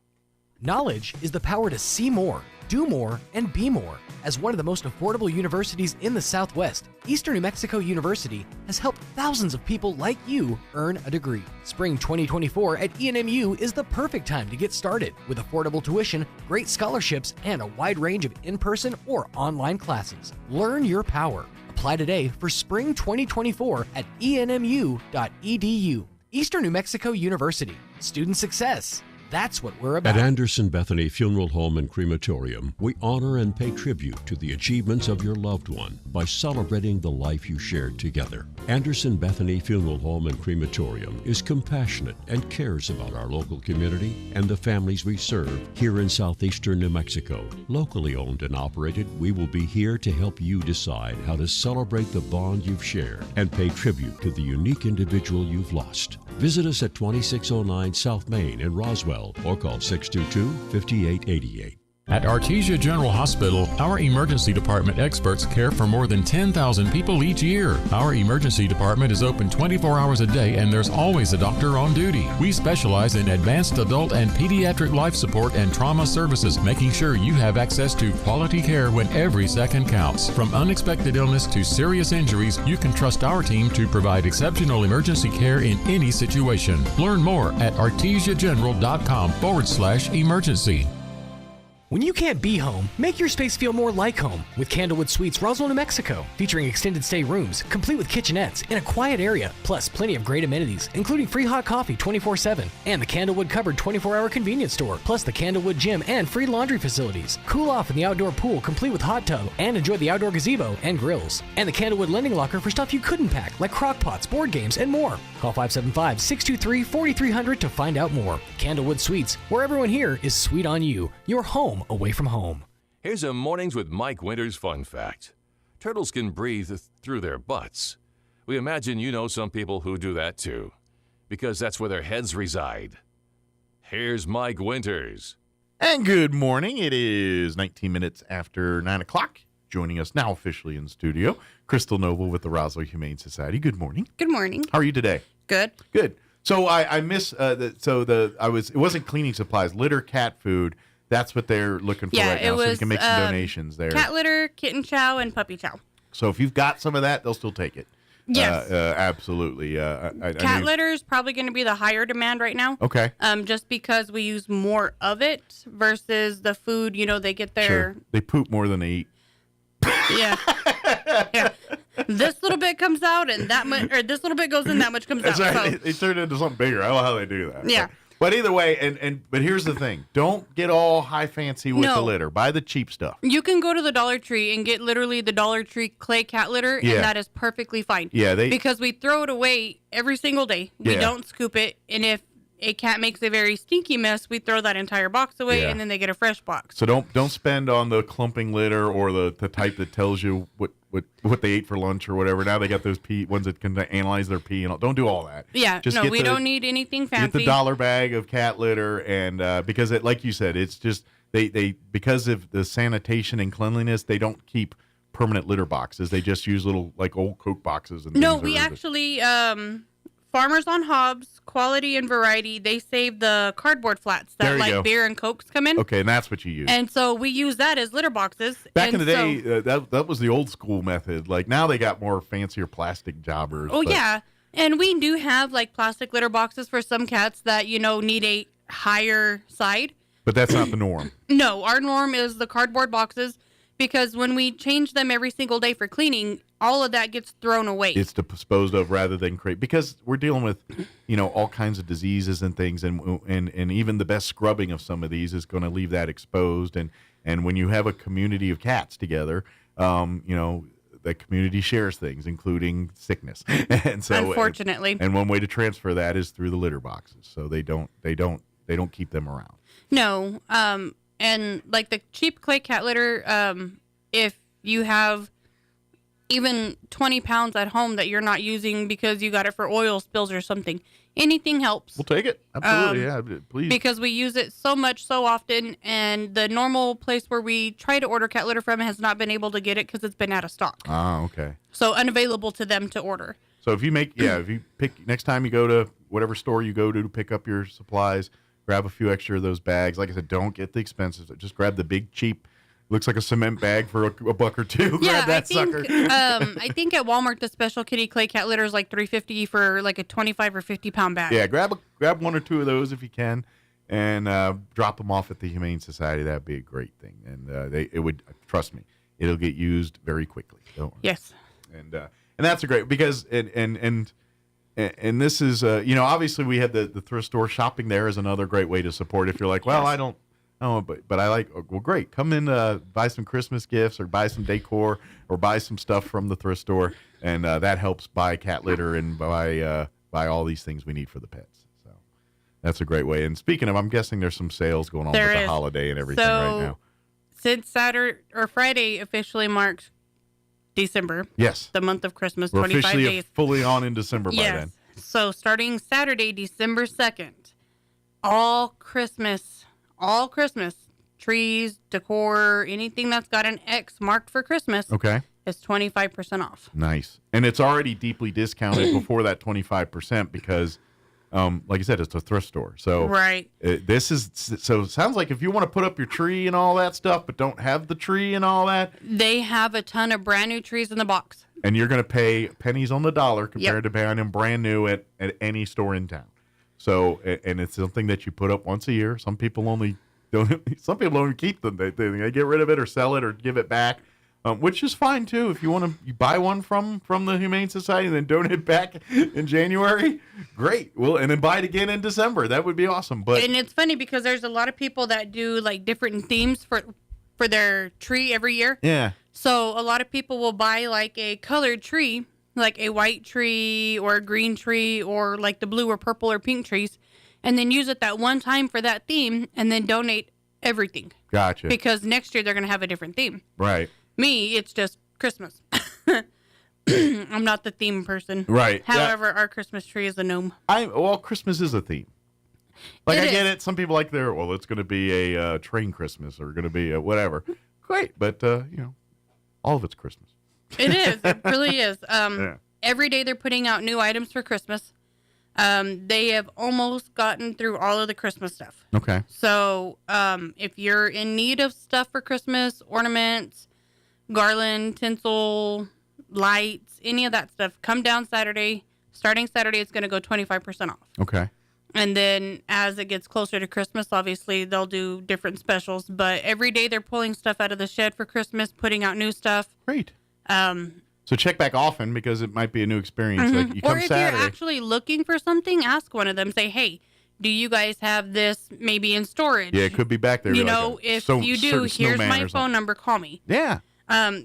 Speaker 18: Knowledge is the power to see more, do more, and be more. As one of the most affordable universities in the Southwest, Eastern New Mexico University has helped thousands of people like you earn a degree. Spring 2024 at ENMU is the perfect time to get started with affordable tuition, great scholarships, and a wide range of in-person or online classes. Learn your power. Apply today for spring 2024 at enmu.edu. Eastern New Mexico University. Student success. That's what we're about.
Speaker 1: At Anderson Bethany Funeral Home and Crematorium, we honor and pay tribute to the achievements of your loved one by celebrating the life you shared together. Anderson Bethany Funeral Home and Crematorium is compassionate and cares about our local community and the families we serve here in southeastern New Mexico. Locally owned and operated, we will be here to help you decide how to celebrate the bond you've shared and pay tribute to the unique individual you've lost. Visit us at 2609 South Main in Roswell or call 622-5888.
Speaker 19: At Artesia General Hospital, our emergency department experts care for more than 10,000 people each year. Our emergency department is open 24 hours a day and there's always a doctor on duty. We specialize in advanced adult and pediatric life support and trauma services, making sure you have access to quality care when every second counts. From unexpected illness to serious injuries, you can trust our team to provide exceptional emergency care in any situation. Learn more at artesiageneral.com/emergency.
Speaker 18: When you can't be home, make your space feel more like home with Candlewood Suites, Roswell, New Mexico, featuring extended stay rooms, complete with kitchenettes in a quiet area, plus plenty of great amenities, including free hot coffee 24/7, and the Candlewood Cupboard 24-hour convenience store, plus the Candlewood Gym and free laundry facilities. Cool off in the outdoor pool, complete with hot tub, and enjoy the outdoor gazebo and grills. And the Candlewood Lending Locker for stuff you couldn't pack, like crock pots, board games, and more. Call 575-623-4300 to find out more. Candlewood Suites, where everyone here is sweet on you. Your home away from home.
Speaker 9: Here's a Mornings with Mike Winters fun fact. Turtles can breathe through their butts. We imagine you know some people who do that too, because that's where their heads reside. Here's Mike Winters.
Speaker 10: And good morning. It is 19 minutes after 9 o'clock. Joining us now officially in the studio, Crystal Noble with the Roswell Humane Society. Good morning.
Speaker 20: Good morning.
Speaker 10: How are you today?
Speaker 20: Good.
Speaker 10: Good. So I miss it wasn't cleaning supplies, litter, cat food. That's what they're looking for right now. So you can make some donations there.
Speaker 20: Cat litter, kitten chow, and puppy chow.
Speaker 10: So if you've got some of that, they'll still take it.
Speaker 20: Yes.
Speaker 10: Absolutely.
Speaker 20: Cat litter is probably going to be the higher demand right now.
Speaker 10: Okay.
Speaker 20: Just because we use more of it versus the food, they get their...
Speaker 10: Sure. They poop more than they eat.
Speaker 20: Yeah. Yeah. This little bit comes out and that much, or this little bit goes in, that much comes
Speaker 10: That's
Speaker 20: out.
Speaker 10: right.
Speaker 20: So.
Speaker 10: They turn it into something bigger. I don't know how they do that.
Speaker 20: Yeah.
Speaker 10: But either way, but here's the thing. Don't get all high fancy with the litter. Buy the cheap stuff.
Speaker 20: You can go to the Dollar Tree and get literally the Dollar Tree clay cat litter, and that is perfectly fine.
Speaker 10: Yeah,
Speaker 20: because we throw it away every single day. We don't scoop it, and if a cat makes a very stinky mess, we throw that entire box away, and then they get a fresh box.
Speaker 10: So don't spend on the clumping litter or the type that tells you what they ate for lunch or whatever. Now they got those ones that can analyze their pee and all. Don't do all that.
Speaker 20: Yeah, we don't need anything fancy.
Speaker 10: Get the dollar bag of cat litter, and because like you said, it's just they because of the sanitation and cleanliness, they don't keep permanent litter boxes. They just use little like old Coke boxes and
Speaker 20: no, we actually Farmers on Hobbs, quality and variety, they save the cardboard flats that like beer and Cokes come in.
Speaker 10: Okay, and that's what you use.
Speaker 20: And so we use that as litter boxes.
Speaker 10: Back in the day, that was the old school method. Like now they got more fancier plastic jobbers.
Speaker 20: Oh, yeah. And we do have like plastic litter boxes for some cats that, need a higher side.
Speaker 10: But that's not the norm.
Speaker 20: No, our norm is the cardboard boxes because when we change them every single day for cleaning, all of that gets thrown away.
Speaker 10: It's disposed of rather than create, because we're dealing with, all kinds of diseases and things, and even the best scrubbing of some of these is going to leave that exposed. And when you have a community of cats together, the community shares things, including sickness. And so,
Speaker 20: unfortunately,
Speaker 10: and one way to transfer that is through the litter boxes. So they don't keep them around.
Speaker 20: No, and like the cheap clay cat litter, if you have even 20 pounds at home that you're not using because you got it for oil spills or something, anything helps.
Speaker 10: We'll take it. Absolutely, yeah, please.
Speaker 20: Because we use it so much, so often, and the normal place where we try to order cat litter from has not been able to get it because it's been out of stock.
Speaker 10: Ah, okay.
Speaker 20: So unavailable to them to order.
Speaker 10: So if you pick next time you go to whatever store you go to pick up your supplies, grab a few extra of those bags. Like I said, don't get the expensive. Just grab the big, cheap, looks like a cement bag for a buck or two.
Speaker 20: Yeah,
Speaker 10: grab that sucker.
Speaker 20: I think at Walmart the special kitty clay cat litter is like $3.50 for like a 25 or 50 pound bag.
Speaker 10: Yeah, grab one or two of those if you can, and drop them off at the Humane Society. That'd be a great thing, and it would, trust me, it'll get used very quickly. Don't worry.
Speaker 20: Yes.
Speaker 10: And that's a great, because and And this is, obviously we had the thrift store. Shopping there is another great way to support. If you're like, well, I don't, but I like, well, great. Come in, buy some Christmas gifts or buy some decor or buy some stuff from the thrift store. And that helps buy cat litter and buy all these things we need for the pets. So that's a great way. And speaking of, I'm guessing there's some sales going on with the holiday and everything right now.
Speaker 20: Since Saturday or Friday officially marks December.
Speaker 10: Yes.
Speaker 20: The month of Christmas,
Speaker 10: We're
Speaker 20: 25
Speaker 10: officially
Speaker 20: days.
Speaker 10: fully on in December by then.
Speaker 20: So starting Saturday, December 2nd, all Christmas trees, decor, anything that's got an X marked for Christmas is 25% off.
Speaker 10: Nice. And it's already deeply discounted before that 25% because, like I said, it's a thrift store. So
Speaker 20: right.
Speaker 10: It sounds like if you want to put up your tree and all that stuff, but don't have the tree and all that.
Speaker 20: They have a ton of brand new trees in the box.
Speaker 10: And you're going to pay pennies on the dollar compared to buying them brand new at any store in town. So, and it's something that you put up once a year. Some people only keep them. They get rid of it or sell it or give it back. Which is fine too. If you want to buy one from the Humane Society and then donate it back in January, great. Well, and then buy it again in December. That would be awesome.
Speaker 20: And it's funny because there's a lot of people that do like different themes for their tree every year.
Speaker 10: Yeah.
Speaker 20: So a lot of people will buy like a colored tree, like a white tree or a green tree or like the blue or purple or pink trees, and then use it that one time for that theme and then donate everything.
Speaker 10: Gotcha.
Speaker 20: Because next year they're going to have a different theme.
Speaker 10: Right.
Speaker 20: Me, it's just Christmas. I'm not the theme person.
Speaker 10: Right.
Speaker 20: However, our Christmas tree is a gnome.
Speaker 10: Christmas is a theme. Like, I get it. Some people like it's going to be a train Christmas or going to be a whatever. Great. But, all of it's Christmas.
Speaker 20: It is. It really is. Every day they're putting out new items for Christmas. They have almost gotten through all of the Christmas stuff.
Speaker 10: Okay.
Speaker 20: So if you're in need of stuff for Christmas, ornaments, garland, tinsel, lights, any of that stuff, come down Saturday. Starting Saturday, it's going to go 25% off.
Speaker 10: Okay.
Speaker 20: And then as it gets closer to Christmas, obviously they'll do different specials. But every day they're pulling stuff out of the shed for Christmas, putting out new stuff.
Speaker 10: Great. So check back often because it might be a new experience. Like you come
Speaker 20: or if
Speaker 10: Saturday.
Speaker 20: you're actually looking for something, ask one of them. Say, hey, do you guys have this maybe in storage?
Speaker 10: Yeah, it could be back there.
Speaker 20: If you do, here's my phone number. Call me.
Speaker 10: Yeah.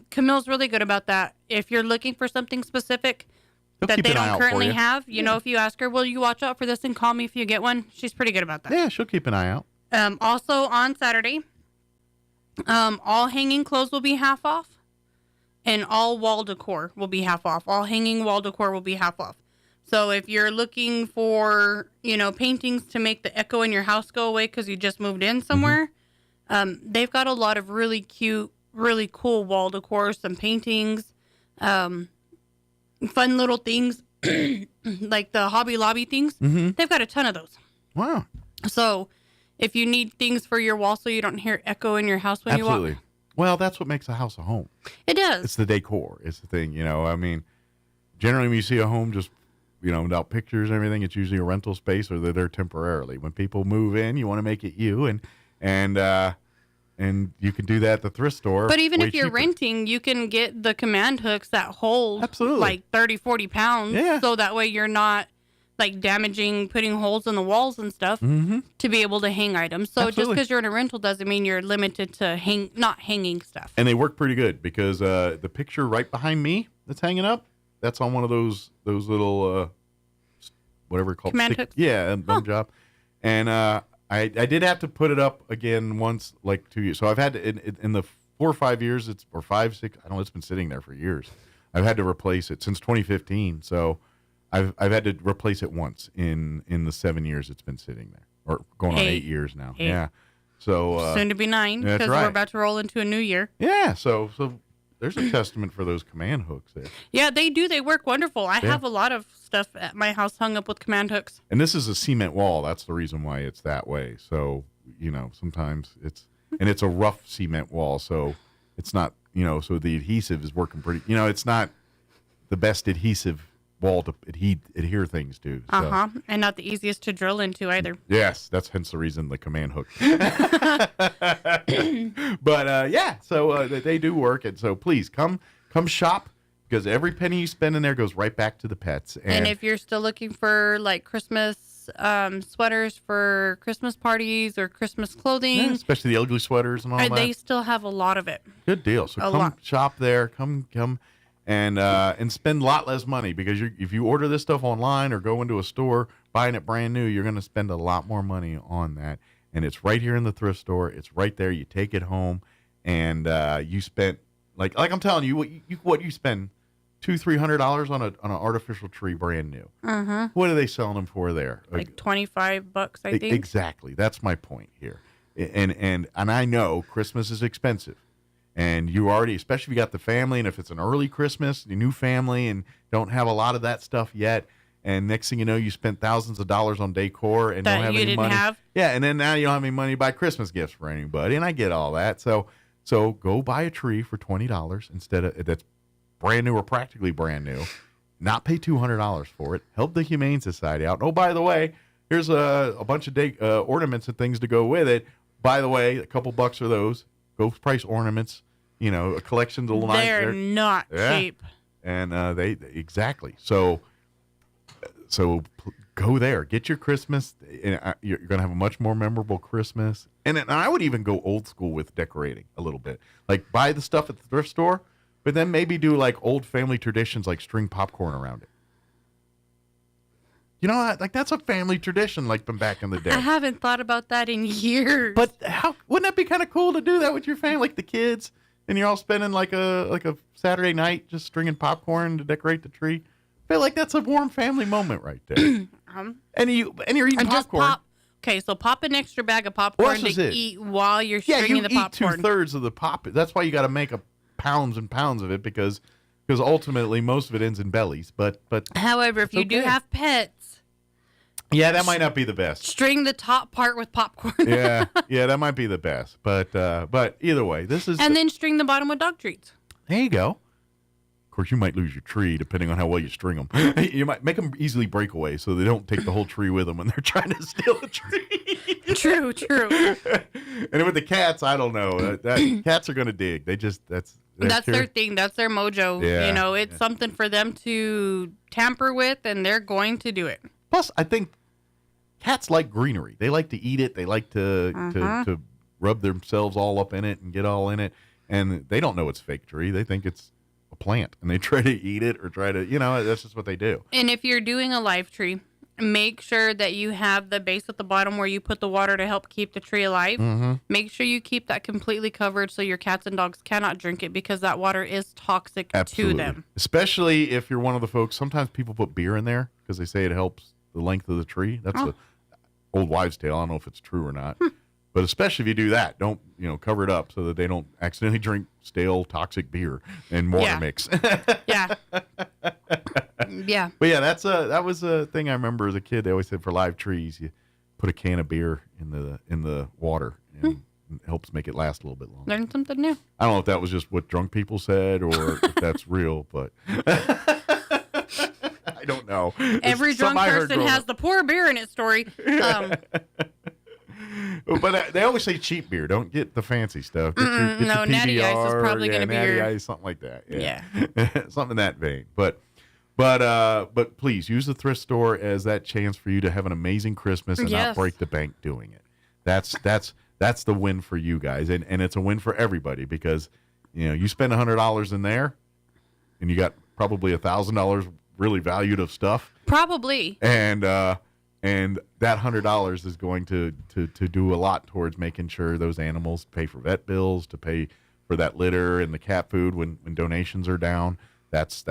Speaker 20: Camille's really good about that. If you're looking for something specific that they don't currently have, if you ask her, will you watch out for this and call me if you get one? She's pretty good about that.
Speaker 10: Yeah, she'll keep an eye out.
Speaker 20: Also on Saturday, all hanging clothes will be half off. And all wall decor will be half off. All hanging wall decor will be half off. So if you're looking for, paintings to make the echo in your house go away because you just moved in somewhere, they've got a lot of really cute, really cool wall decor, some paintings, fun little things like the Hobby Lobby things. They've got a ton of those.
Speaker 10: Wow.
Speaker 20: So if you need things for your wall so you don't hear echo in your house when you walk.
Speaker 10: Absolutely. Well, that's what makes a house a home.
Speaker 20: It does.
Speaker 10: It's the decor. It's the thing, generally when you see a home just, without pictures and everything, it's usually a rental space or they're there temporarily. When people move in, you want to make it you and you can do that at the thrift store.
Speaker 20: But even if you're renting, you can get the command hooks that hold like 30, 40 pounds.
Speaker 10: Yeah.
Speaker 20: So that way you're not like damaging, putting holes in the walls and stuff to be able to hang items. So just because you're in a rental doesn't mean you're limited to not hanging stuff.
Speaker 10: And they work pretty good because the picture right behind me that's hanging up, that's on one of those little whatever called
Speaker 20: command hooks.
Speaker 10: Yeah, bum job. And I did have to put it up again once, like 2 years. So I've had to, in the 4 or 5 years, it's been sitting there for years. I've had to replace it since 2015. So I've had to replace it once in the 7 years it's been sitting there, or going on 8 years now. 8. Yeah. So
Speaker 20: soon to be 9 because we're about to roll into a new year.
Speaker 10: Yeah. So there's a testament for those command hooks there.
Speaker 20: Yeah, they do. They work wonderful. I have a lot of stuff at my house hung up with command hooks.
Speaker 10: And this is a cement wall. That's the reason why it's that way. So, sometimes it's a rough cement wall. So it's not, so the adhesive is working pretty, it's not the best adhesive wall to adhere things to. So.
Speaker 20: And not the easiest to drill into either.
Speaker 10: Yes, that's hence the reason the command hook. But so they do work, and so please come shop. because every penny you spend in there goes right back to the pets.
Speaker 20: And if you're still looking for like Christmas sweaters for Christmas parties or Christmas clothing,
Speaker 10: especially the ugly sweaters and all that,
Speaker 20: they still have a lot of it.
Speaker 10: Good deal. So come shop there. Come and spend a lot less money, because if you order this stuff online or go into a store buying it brand new, you're going to spend a lot more money on that. And it's right here in the thrift store. It's right there. You take it home, and you spent like I'm telling you, what you spend $200-300 on an artificial tree brand new.
Speaker 20: Mm-hmm.
Speaker 10: What are they selling them for there?
Speaker 20: Like $25, I think.
Speaker 10: Exactly. That's my point here. And I know Christmas is expensive. And you already, especially if you got the family, and if it's an early Christmas, the new family, and don't have a lot of that stuff yet, and next thing you know, you spent thousands of dollars on decor and
Speaker 20: that
Speaker 10: don't have
Speaker 20: you
Speaker 10: any
Speaker 20: didn't
Speaker 10: money.
Speaker 20: Have.
Speaker 10: Yeah, and then now you don't have any money to buy Christmas gifts for anybody, and I get all that. So go buy a tree for $20 instead of that's brand new or practically brand new. Not pay $200 for it. Help the Humane Society out. Oh, by the way, here's a bunch of ornaments and things to go with it. By the way, a couple bucks for those. Ghost price ornaments. You know, a collection of
Speaker 20: they're not cheap.
Speaker 10: And they exactly. So go there, get your Christmas, and you're going to have a much more memorable Christmas. And I would even go old school with decorating a little bit, like buy the stuff at the thrift store, but then maybe do like old family traditions, like string popcorn around it. You know, like that's a family tradition, like from back in the day.
Speaker 20: I haven't thought about that in years.
Speaker 10: But wouldn't that be kind of cool to do that with your family, like the kids, and you're all spending like a Saturday night just stringing popcorn to decorate the tree? I feel like that's a warm family moment right there. And you're eating popcorn.
Speaker 20: Okay, so pop an extra bag of popcorn to eat while you're stringing the popcorn.
Speaker 10: Yeah, you eat 2/3 of the pop. That's why you got to make pounds and pounds of it, because ultimately most of it ends in bellies. But
Speaker 20: however, if you do have pets,
Speaker 10: yeah, that might not be the best.
Speaker 20: String the top part with popcorn.
Speaker 10: yeah, that might be the best. But either way, this is.
Speaker 20: And then string the bottom with dog treats.
Speaker 10: There you go. Of course, you might lose your tree depending on how well you string them. You might make them easily break away so they don't take the whole tree with them when they're trying to steal the tree.
Speaker 20: True.
Speaker 10: And with the cats, I don't know. Cats are going to dig. That's
Speaker 20: their thing. That's their mojo.
Speaker 10: Yeah,
Speaker 20: you know, it's something for them to tamper with, and they're going to do it.
Speaker 10: Plus, I think cats like greenery. They like to eat it. They like to rub themselves all up in it and get all in it. And they don't know it's fake tree. They think it's a plant, and they try to eat it or try to, that's just what they do.
Speaker 20: And if you're doing a live tree, make sure that you have the base at the bottom where you put the water to help keep the tree alive.
Speaker 10: Mm-hmm.
Speaker 20: Make sure you keep that completely covered so your cats and dogs cannot drink it, because that water is toxic to them.
Speaker 10: Especially if you're one of the folks, sometimes people put beer in there because they say it helps the length of the tree. That's an old wives' tale. I don't know if it's true or not. But especially if you do that, don't, cover it up so that they don't accidentally drink stale, toxic beer and water mix.
Speaker 20: Yeah. Yeah.
Speaker 10: But yeah, that was a thing I remember as a kid. They always said for live trees, you put a can of beer in the water, and it helps make it last a little bit longer.
Speaker 20: Learn something new.
Speaker 10: I don't know if that was just what drunk people said or if that's real, but I don't know.
Speaker 20: Every drunk person has the poor beer in its story.
Speaker 10: But they always say cheap beer. Don't get the fancy stuff. Get your PBR,
Speaker 20: Natty Ice is probably going to be
Speaker 10: Natty Ice, something like that.
Speaker 20: Yeah.
Speaker 10: Something in that vein. But please use the thrift store as that chance for you to have an amazing Christmas and not break the bank doing it. That's the win for you guys, and it's a win for everybody, because you spend $100 in there, and you got probably $1,000 really valued of stuff.
Speaker 20: Probably.
Speaker 10: And that $100 is going to do a lot towards making sure those animals pay for vet bills, to pay for that litter and the cat food when donations are down. That's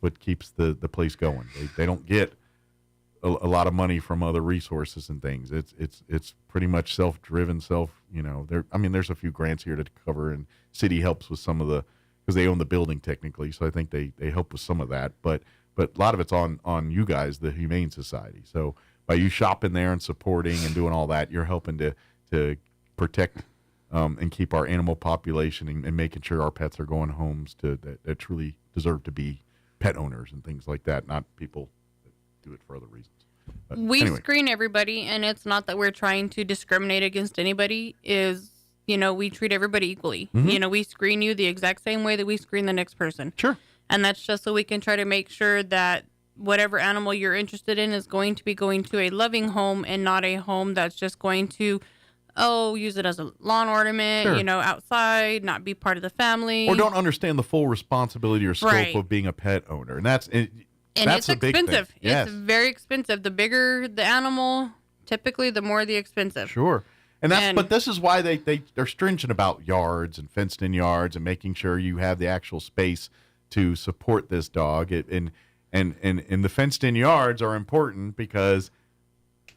Speaker 10: what keeps the place going. They don't get a lot of money from other resources and things. It's pretty much self-driven, there's a few grants here to cover, and city helps with some of because they own the building technically, so I think they help with some of that. But a lot of it's on you guys, the Humane Society. So by you shopping there and supporting and doing all that, you're helping to protect and keep our animal population and making sure our pets are going homes that truly deserve to be pet owners and things like that, not people that do it for other reasons. But
Speaker 20: we screen everybody, and it's not that we're trying to discriminate against anybody. We treat everybody equally.
Speaker 10: Mm-hmm.
Speaker 20: We screen you the exact same way that we screen the next person.
Speaker 10: Sure.
Speaker 20: And that's just so we can try to make sure that whatever animal you're interested in is going to be going to a loving home and not a home that's just going to, use it as a lawn ornament,
Speaker 10: Sure.
Speaker 20: outside, not be part of the family.
Speaker 10: Or don't understand the full responsibility or scope
Speaker 20: Right.
Speaker 10: of being a pet owner. And that's
Speaker 20: it's
Speaker 10: a big
Speaker 20: expensive.
Speaker 10: thing. Yes.
Speaker 20: It's very expensive. The bigger the animal, typically the more the expensive.
Speaker 10: Sure. But this is why they're stringent about yards and fenced in yards and making sure you have the actual space to support this dog. And the fenced in yards are important because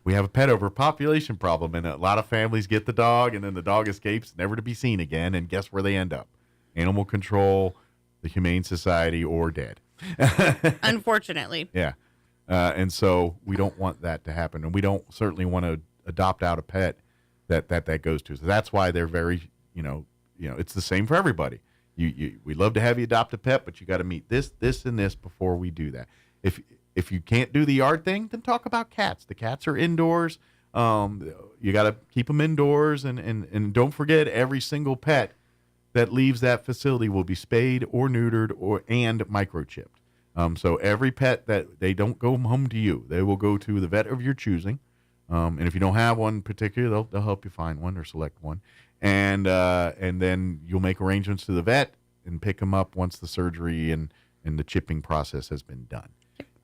Speaker 10: we have a pet overpopulation problem, and a lot of families get the dog, and then the dog escapes, never to be seen again. And guess where they end up? Animal control, the Humane Society, or dead.
Speaker 20: Unfortunately.
Speaker 10: Yeah. And so we don't want that to happen, and we don't certainly want to adopt out a pet that goes to. So that's why they're very, it's the same for everybody. We love to have you adopt a pet, but you got to meet this, and this before we do that. If you can't do the yard thing, then talk about cats. The cats are indoors. You got to keep them indoors, and don't forget, every single pet that leaves that facility will be spayed or neutered and microchipped. So every pet that they don't go home to you, they will go to the vet of your choosing. And if you don't have one particular, they'll help you find one or select one. And then you'll make arrangements to the vet and pick them up once the surgery and the chipping process has been done.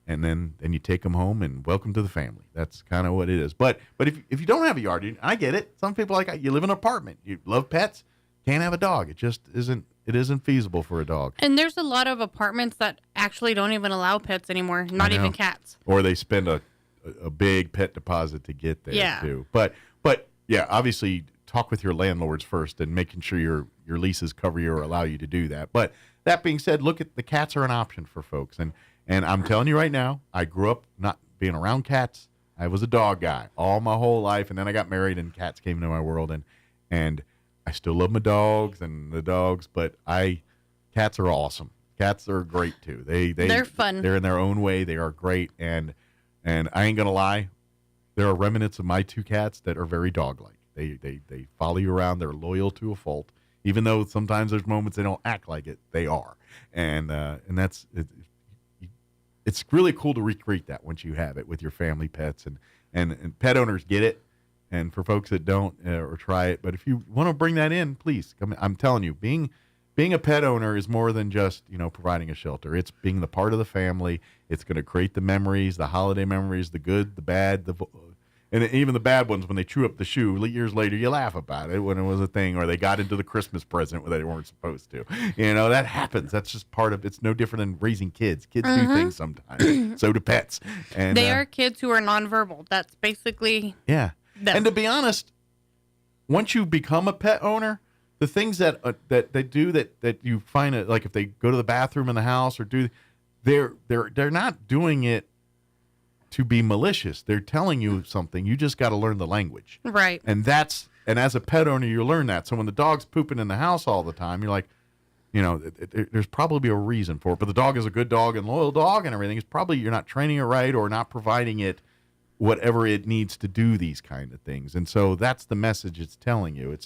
Speaker 10: And then you take them home and welcome to the family. That's kind of what it is. But if you don't have a yard, I get it. Some people you live in an apartment, you love pets, can't have a dog. It just isn't feasible for a dog.
Speaker 20: And there's a lot of apartments that actually don't even allow pets anymore, not even cats.
Speaker 10: Or they spend a big pet deposit to get there too. But yeah, obviously talk with your landlords first and making sure your leases cover you or allow you to do that. But that being said, look at the cats are an option for folks. And I'm telling you right now, I grew up not being around cats. I was a dog guy all my whole life, and then I got married, and cats came into my world, and I still love my dogs and the dogs, but cats are awesome. Cats are great too. They're
Speaker 20: fun.
Speaker 10: They're in their own way. They are great, and I ain't gonna lie, there are remnants of my two cats that are very dog-like. They follow you around. They're loyal to a fault, even though sometimes there's moments they don't act like it. They are, and that's it. It's really cool to recreate that once you have it with your family pets, and pet owners get it, and for folks that don't or try it. But if you want to bring that in, please come. I'm telling you, being a pet owner is more than just providing a shelter. It's being the part of the family. It's going to create the memories, the holiday memories, the good, the bad, and even the bad ones. When they chew up the shoe years later, you laugh about it when it was a thing, or they got into the Christmas present where they weren't supposed to. That happens. That's just part of it's no different than raising kids. Kids do things sometimes. So do pets. And
Speaker 20: they are kids who are nonverbal. That's basically
Speaker 10: them. And to be honest, once you become a pet owner, the things that they do that you find like if they go to the bathroom in the house or they're not doing it to be malicious. They're telling you something. You just got to learn the language.
Speaker 20: Right.
Speaker 10: And as a pet owner, you learn that. So when the dog's pooping in the house all the time, you're like, there's probably a reason for it. But the dog is a good dog and loyal dog and everything. It's probably you're not training it right or not providing it whatever it needs to do these kind of things. And so that's the message it's telling you.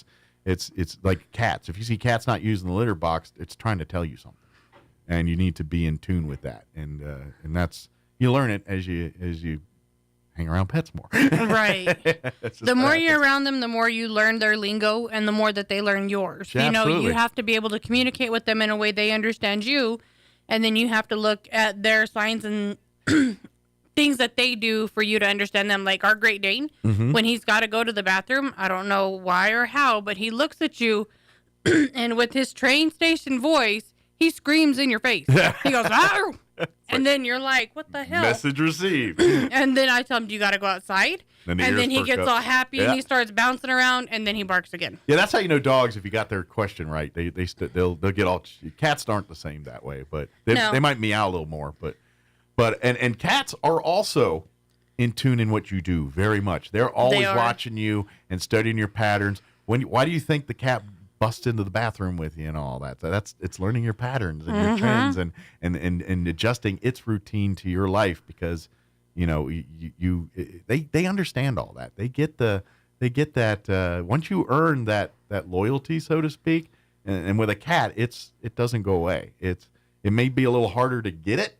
Speaker 10: It's like cats. If you see cats not using the litter box, it's trying to tell you something. And you need to be in tune with that. And that's you learn it as you hang around pets more.
Speaker 20: Right. The more you're around them, the more you learn their lingo and the more that they learn yours.
Speaker 10: Absolutely.
Speaker 20: You have to be able to communicate with them in a way they understand you, and then you have to look at their signs and things that they do for you to understand them. Like our Great Dane, when he's got to go to the bathroom, I don't know why or how, but he looks at you and with his train station voice, he screams in your face. He goes, "Arr!" And then you're like, what the hell?
Speaker 10: Message received.
Speaker 20: And then I tell him, do you got to go outside? And then he gets all happy and he starts bouncing around and then he barks again.
Speaker 10: Yeah, that's how you know dogs, if you got their question right. They'll get all... Cats aren't the same that way, but they might meow a little more. But cats are also in tune in what you do very much. They're always watching you and studying your patterns. Why do you think the cat busts into the bathroom with you and all that? So it's learning your patterns and your trends and adjusting its routine to your life because they understand all that. They get that once you earn that loyalty, so to speak. And with a cat, it doesn't go away. It may be a little harder to get it,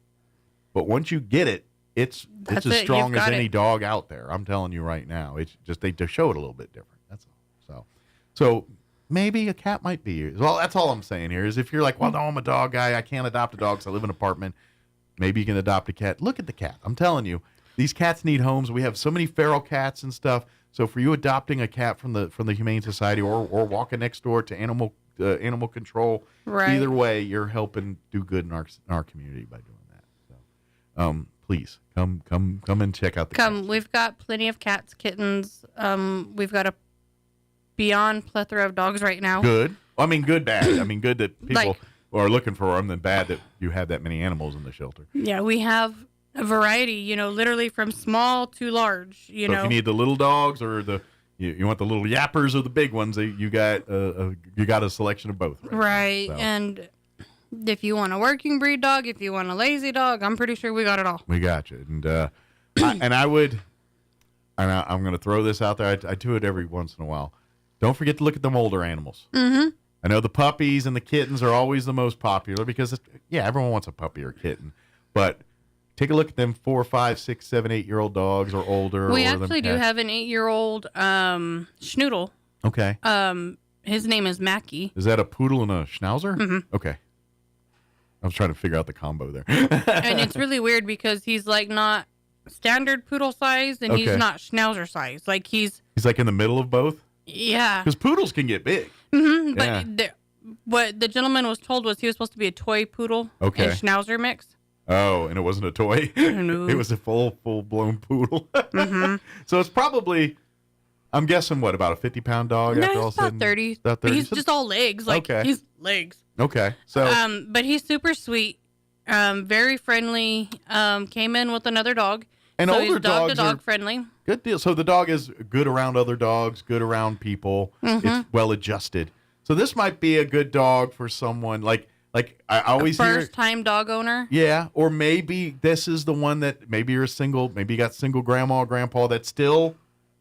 Speaker 10: but once you get it, it's as strong as any dog out there. I'm telling you right now. It's just they show it a little bit different. That's all. So maybe a cat might be yours. Well, that's all I'm saying here is if you're like, well, no, I'm a dog guy. I can't adopt a dog, so I live in an apartment. Maybe you can adopt a cat. Look at the cat. I'm telling you, these cats need homes. We have so many feral cats and stuff. So for you adopting a cat from the Humane Society or walking next door to animal control, either way, you're helping do good in our community by doing that. So, please come and check out the cats.
Speaker 20: We've got plenty of cats, kittens. We've got a beyond plethora of dogs right now.
Speaker 10: Good. I mean, good, bad. I mean, good that people are looking for them, and bad that you have that many animals in the shelter.
Speaker 20: Yeah, we have a variety, literally from small to large,
Speaker 10: So if you need the little dogs or you want the little yappers or the big ones, you got a selection of both.
Speaker 20: Right.
Speaker 10: So.
Speaker 20: And if you want a working breed dog, if you want a lazy dog, I'm pretty sure we got it all.
Speaker 10: We got you. And I'm going to throw this out there. I do it every once in a while. Don't forget to look at them older animals.
Speaker 20: Mm-hmm.
Speaker 10: I know the puppies and the kittens are always the most popular because, everyone wants a puppy or kitten. But take a look at them 4, 5, 6, 7, 8-year-old dogs or older.
Speaker 20: We actually do have an 8-year-old schnoodle.
Speaker 10: Okay.
Speaker 20: His name is Mackie.
Speaker 10: Is that a poodle and a schnauzer?
Speaker 20: Mm-hmm.
Speaker 10: Okay. I was trying to figure out the combo there.
Speaker 20: And it's really weird because he's like not standard poodle size and he's not schnauzer size. Like he's
Speaker 10: like in the middle of both?
Speaker 20: Yeah.
Speaker 10: Because poodles can get big.
Speaker 20: Mm-hmm. But what the gentleman was told was he was supposed to be a toy poodle and schnauzer mix.
Speaker 10: Oh, and it wasn't a toy?
Speaker 20: No.
Speaker 10: It was a full-blown poodle.
Speaker 20: Mm-hmm.
Speaker 10: So it's probably, I'm guessing, about a 50-pound dog?
Speaker 20: No,
Speaker 10: after all
Speaker 20: he's about 30.
Speaker 10: About 30.
Speaker 20: But he's just all legs. He's legs.
Speaker 10: Okay. So.
Speaker 20: But he's super sweet, very friendly, came in with another dog.
Speaker 10: And
Speaker 20: so
Speaker 10: older
Speaker 20: he's dog-to-dog friendly.
Speaker 10: Good deal. So the dog is good around other dogs, good around people.
Speaker 20: Mm-hmm.
Speaker 10: It's well-adjusted. So this might be a good dog for someone like I always hear
Speaker 20: first-time dog owner.
Speaker 10: Yeah, or maybe this is the one that maybe you're single, maybe you got single grandma or grandpa that's still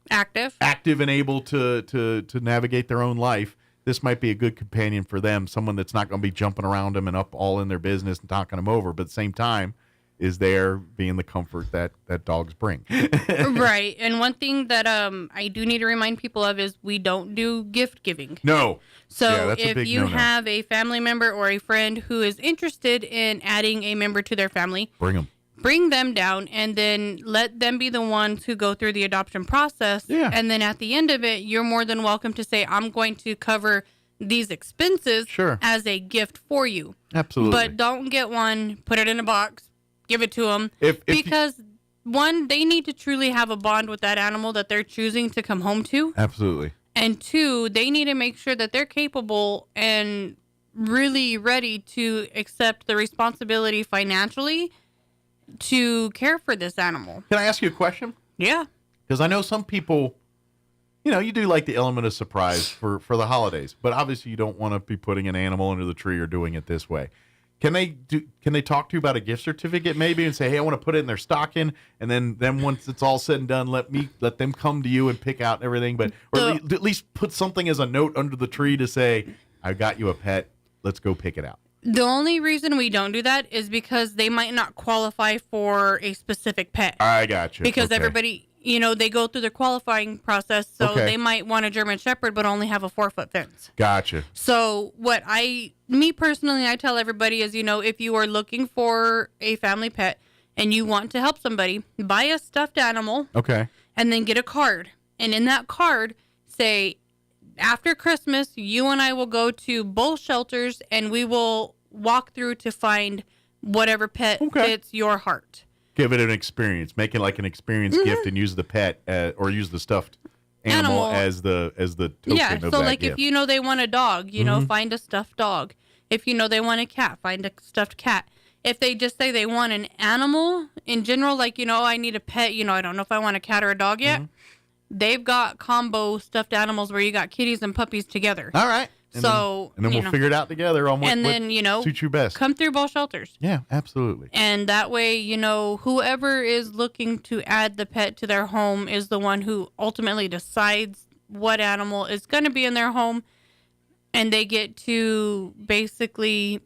Speaker 20: active
Speaker 10: and able to navigate their own life. This might be a good companion for them, someone that's not going to be jumping around them and up all in their business and talking them over, but at the same time is there being the comfort that dogs bring.
Speaker 20: Right. And one thing that I do need to remind people of is we don't do gift giving.
Speaker 10: No.
Speaker 20: So if you have a family member or a friend who is interested in adding a member to their family, bring them down and then let them be the ones who go through the adoption process.
Speaker 10: Yeah.
Speaker 20: And then at the end of it, you're more than welcome to say, I'm going to cover these expenses as a gift for you.
Speaker 10: Absolutely.
Speaker 20: But don't get one, put it in a box, give it to them. Because one, they need to truly have a bond with that animal that they're choosing to come home to.
Speaker 10: Absolutely.
Speaker 20: And two, they need to make sure that they're capable and really ready to accept the responsibility financially to care for this animal.
Speaker 10: Can I ask you a question?
Speaker 20: Yeah.
Speaker 10: Because I know some people, you do like the element of surprise for the holidays, but obviously you don't want to be putting an animal under the tree or doing it this way. Can they talk to you about a gift certificate maybe and say, hey, I want to put it in their stocking, and then once it's all said and done, let them come to you and pick out everything, or at least put something as a note under the tree to say, I got you a pet, let's go pick it out.
Speaker 20: The only reason we don't do that is because they might not qualify for a specific pet.
Speaker 10: I got you.
Speaker 20: Because everybody, they go through the qualifying process, so they might want a German Shepherd but only have a 4-foot fence.
Speaker 10: Gotcha.
Speaker 20: So what me personally, I tell everybody is, if you are looking for a family pet and you want to help somebody, buy a stuffed animal.
Speaker 10: Okay.
Speaker 20: And then get a card. And in that card, say, after Christmas, you and I will go to both shelters and we will walk through to find whatever pet fits your heart.
Speaker 10: Give it an experience. Make it like an experience gift and use the pet or use the stuffed animal as the token of that
Speaker 20: so like
Speaker 10: gift.
Speaker 20: if they want a dog, find a stuffed dog. If they want a cat, find a stuffed cat. If they just say they want an animal in general, like, I need a pet, I don't know if I want a cat or a dog yet. They've got combo stuffed animals where you got kitties and puppies together.
Speaker 10: All right.
Speaker 20: And
Speaker 10: then we'll figure it out together on what suits you best.
Speaker 20: Come through both shelters.
Speaker 10: Yeah, absolutely.
Speaker 20: And that way, whoever is looking to add the pet to their home is the one who ultimately decides what animal is going to be in their home. And they get to basically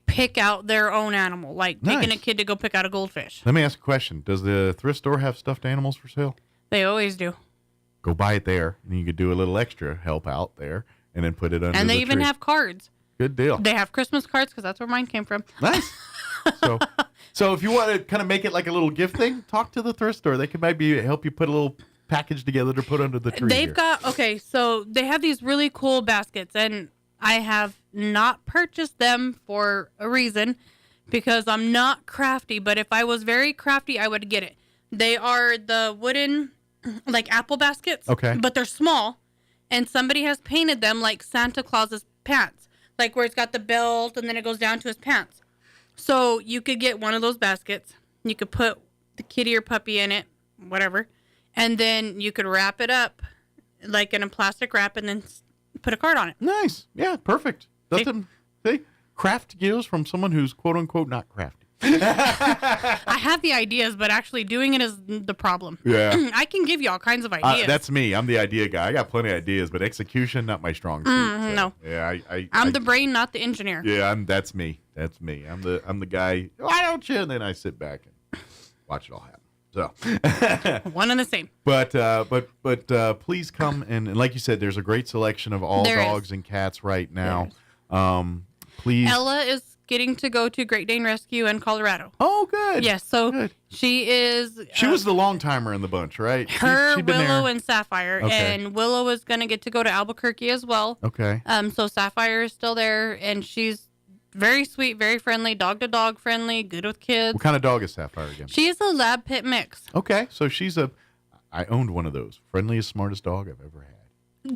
Speaker 20: pick out their own animal, like taking
Speaker 10: Nice.
Speaker 20: a kid to go pick out a goldfish.
Speaker 10: Let me ask a question. Does the thrift store have stuffed animals for sale?
Speaker 20: They always do.
Speaker 10: Go buy it there, and you could do a little extra help out there, and then put it under
Speaker 20: And they
Speaker 10: the
Speaker 20: even
Speaker 10: tree.
Speaker 20: have cards.
Speaker 10: Good deal.
Speaker 20: They have Christmas cards because that's where mine came from.
Speaker 10: Nice. So if you want to kind of make it like a little gift thing, talk to the thrift store. They can maybe help you put a little package together to put under the tree.
Speaker 20: They've got, so they have these really cool baskets, and I have not purchased them for a reason because I'm not crafty, but if I was very crafty, I would get it. They are the wooden, like apple baskets,
Speaker 10: Okay.
Speaker 20: but they're small, and somebody has painted them like Santa Claus's pants, like where it's got the belt and then it goes down to his pants. So you could get one of those baskets. You could put the kitty or puppy in it, whatever. And then you could wrap it up like in a plastic wrap and then put a card on it.
Speaker 10: Nice. Yeah, perfect. See? Craft gifts from someone who's quote unquote not crafty.
Speaker 20: I have the ideas, but actually doing it is the problem.
Speaker 10: Yeah.
Speaker 20: I can give you all kinds of ideas.
Speaker 10: That's me. I'm the idea guy. I got plenty of ideas, but execution not my strong suit.
Speaker 20: No.
Speaker 10: Yeah,
Speaker 20: I'm the brain, not the engineer.
Speaker 10: Yeah, that's me. That's me. I'm the guy. Why don't you? And then I sit back and watch it all happen. So
Speaker 20: one and the same.
Speaker 10: But please come and like you said, there's a great selection of all
Speaker 20: There
Speaker 10: dogs and cats right now. Please.
Speaker 20: Ella is getting to go to Great Dane Rescue in Colorado.
Speaker 10: Oh, good.
Speaker 20: Yes, so she is.
Speaker 10: She was the long timer in the bunch, right?
Speaker 20: Her,
Speaker 10: she'd been
Speaker 20: Willow,
Speaker 10: there.
Speaker 20: and Sapphire,
Speaker 10: Okay.
Speaker 20: and Willow is going to get to go to Albuquerque as well.
Speaker 10: Okay.
Speaker 20: So Sapphire is still there, and she's very sweet, very friendly, dog-to-dog friendly, good with kids.
Speaker 10: What kind of dog is Sapphire again?
Speaker 20: She is a lab pit mix.
Speaker 10: Okay, so I owned one of those. Friendliest, smartest dog I've ever had.